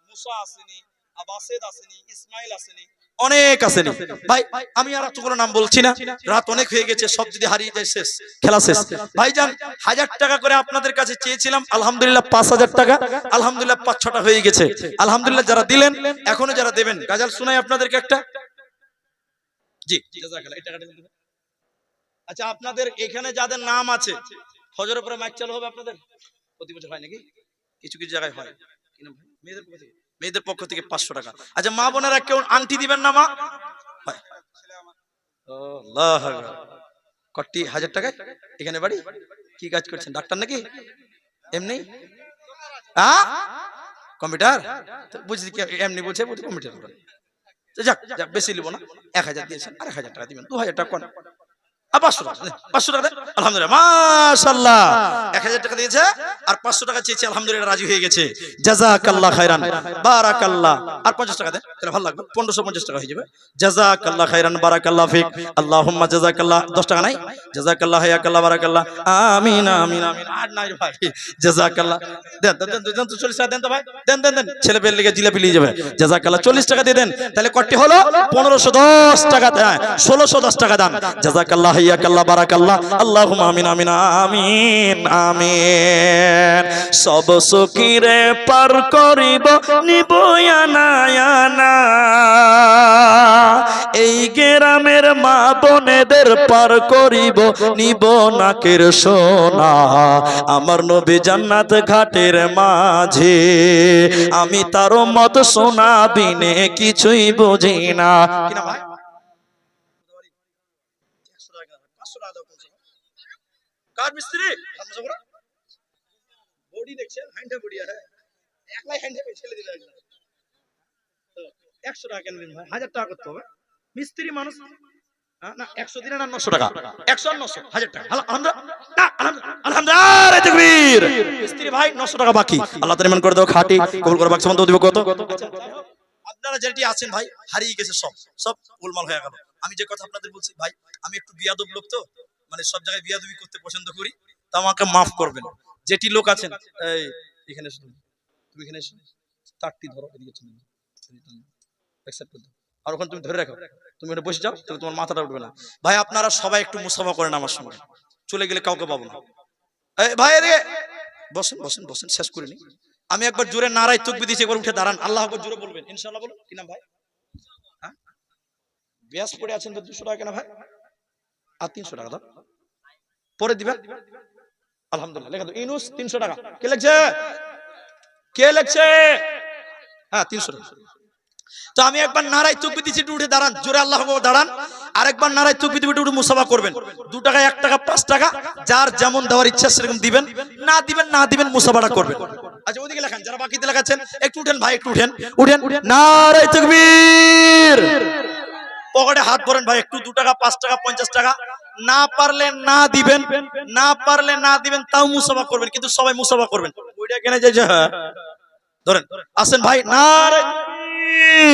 মুসা আসেনি, আবাসেদ আসেনি, ইসমাইল আসেনি, অনেক আসেনি। ভাই আমি আর এতগুলো নাম বলছি না, রাত অনেক হয়ে গেছে, সব যদি হারিয়ে যায় শেষ, খেলা শেষ। ভাইজান 1000 টাকা করে আপনাদের কাছে চেয়েছিলাম, আলহামদুলিল্লাহ 5000 টাকা, আলহামদুলিল্লাহ 5-6টা হয়ে গেছে। আলহামদুলিল্লাহ যারা দিলেন, এখনো যারা দেবেন, গাজাল শোনাই আপনাদেরকে একটা। জি জাযাকাল্লাহ। এই টাকাটা দিবেন। আচ্ছা আপনাদের এখানে যাদের নাম আছে, ফজরের পরে মাইক চালু হবে আপনাদের? প্রতি বছর হয় নাকি? কিছু কিছু জায়গায় হয়। কি নাম ভাই? মেয়েদের পক্ষ থেকে 500 টাকা। আচ্ছা মা বোনেরা কেউ আংটি দিবেন না মা? আল্লাহু আকবার। কটি 1000 টাকায়? এখানে বাড়ি? কি কাজ করছেন? ডাক্তার নাকি? এমনি? হ্যাঁ কম্পিউটার? বুঝছি কি এমনি বলছে, বুঝি কম্পিউটার করে। যাক যাক বেশি নিব না, 1000 দিয়েছেন, আর 1000 টাকা দিবেন, 2000 টাকা কোন? 500 টাকা, 500 টাকা দেন। আলহামদুলিল্লাহ মাশাআল্লাহ। 1000 টাকা দিয়েছে আর 500 টাকা চেয়েছে, আলহামদুলিল্লাহ রাজি হয়ে গেছে। জাযাকাল্লাহ খাইরান বারাকাল্লাহ। আর 50 টাকা দেন, তাহলে ভালো লাগবে, 1550 টাকা হয়ে যাবে। জাযাকাল্লাহ খাইরান বারাকাল্লাহ ফিক। আল্লাহুম্মা জাযাকাল্লাহ। 10 টাকা নাই? জাযাকাল্লাহ হায়াকাল্লাহ বারাকাল্লাহ। আমিন আমিন আমিন। আর নাই ভাই, জাযাকাল্লাহ। দেন দেন দেন, 40 টাকা দেন তো ভাই, দেন দেন দেন, ছেলে পেলে লেগে জিলাপি নিয়ে যাবে। জাযাকাল্লাহ। 40 টাকা দিয়ে দেন, তাহলে কটি হলো? 1510 টাকা দেন, 1610 টাকা দান। জাযাকাল্লাহ হাইয়াকাল্লাহ বারাকাল্লাহ। আল্লাহুম্মা আমিন আমিন আমিন আমিন। সব সকিরে পার করিব নিব আনা আনা, এই গ্রামের মা বোনেদের পার করিব নিব নাকের সোনা। আমার নবী জান্নাত ঘাটের মাঝে, আমি তার মত সোনা বিনে কিছুই বুঝি না। কি না ভাই? কার মিস্ত্রি? বডি দেখছেন, হ্যান্ডে বডি আছে, একলাই হ্যান্ডে ছেলে দিবে একজন। 100 টাকা কেন দিন ভাই? 1000 টাকা করতে হবে, মিস্ত্রি মানুষ। না 100 দিন না 900 টাকা, 100 আর 900 1000 টাকা। আলহামদুলিল্লাহ তাকবীর। মিস্ত্রি ভাই 900 টাকা বাকি। আল্লাহ তাআলা মান করে দাও, খাঁটি কবুল করে বাক্স বন্ধ দিব কত? আপনারা যেটি আছেন ভাই, হারিয়ে গেছে, সব সব গোলমাল হয়ে গেল। আমি যে কথা আপনাদের বলছি ভাই, আমি একটু বিয়াদব লোক, তো মানে সব জায়গায় বিয়াদবি করতে পছন্দ করি, তা আমাকে মাফ করবেন। যেটি লোক আছেন, এই এখানে শুনুন, তুমি এখানে এসো, তারটি ধরো, এদিকে চলে অ্যাকসেপ্ট করে দাও, আর ওখানে তুমি ধরে রাখো, তুমি এটা বসে যাও, তাহলে তোমার মাথাটা উঠবে না। ভাই আপনারা সবাই একটু মুসাফা করেন আমার সঙ্গে, চলে গেলে কাউকে পাবো না। এই ভাই এদিকে বসেন বসেন বসেন, শেষ করে নি। আমি একবার জোরে নারায় তাকবীর দিয়েছি, একবার উঠে দাঁড়ান, আল্লাহু আকবার জোরে বলবেন ইনশাআল্লাহ। বলুন কি নাম ভাই? হ্যাঁ ব্যাস পড়ে আছেন তো 200 টাকা কেন ভাই? আর 300 টাকা দাও, পরে দিবেন। আলহামদুলিল্লাহ লেখা দাও ইনুস 300 টাকা। কে লিখছে? কে লিখছে? হ্যাঁ 300 টাকা। তো আমি একবার নারায় তাকবীর দিয়েছি, উঠে দাঁড়ান, জোরে আল্লাহু আকবার দাঁড়ান। আরেকবার নারায় তুকবি দিবে একটু মুসাফা করবেন। 2 টাকা 1 টাকা 5 টাকা যার যেমন দেওয়ার ইচ্ছা সেরকম দিবেন, না দিবেন মুসাফাটা করবেন। আচ্ছা ওইদিকে লেখান, যারা বাকিতে লেখাচ্ছেন একটু উঠেন ভাই, একটু উঠেন নারায় তাকবীর। পকেটে হাত ভরেন ভাই, একটু 2 টাকা 5 টাকা 50 টাকা, না পারলে না দিবেন, তাও মুসাফা করবেন, কিন্তু সবাই মুসাফা করবেন। ওইটা কেন যাই ধরেন আসেন ভাই, নারায় তাকবীর।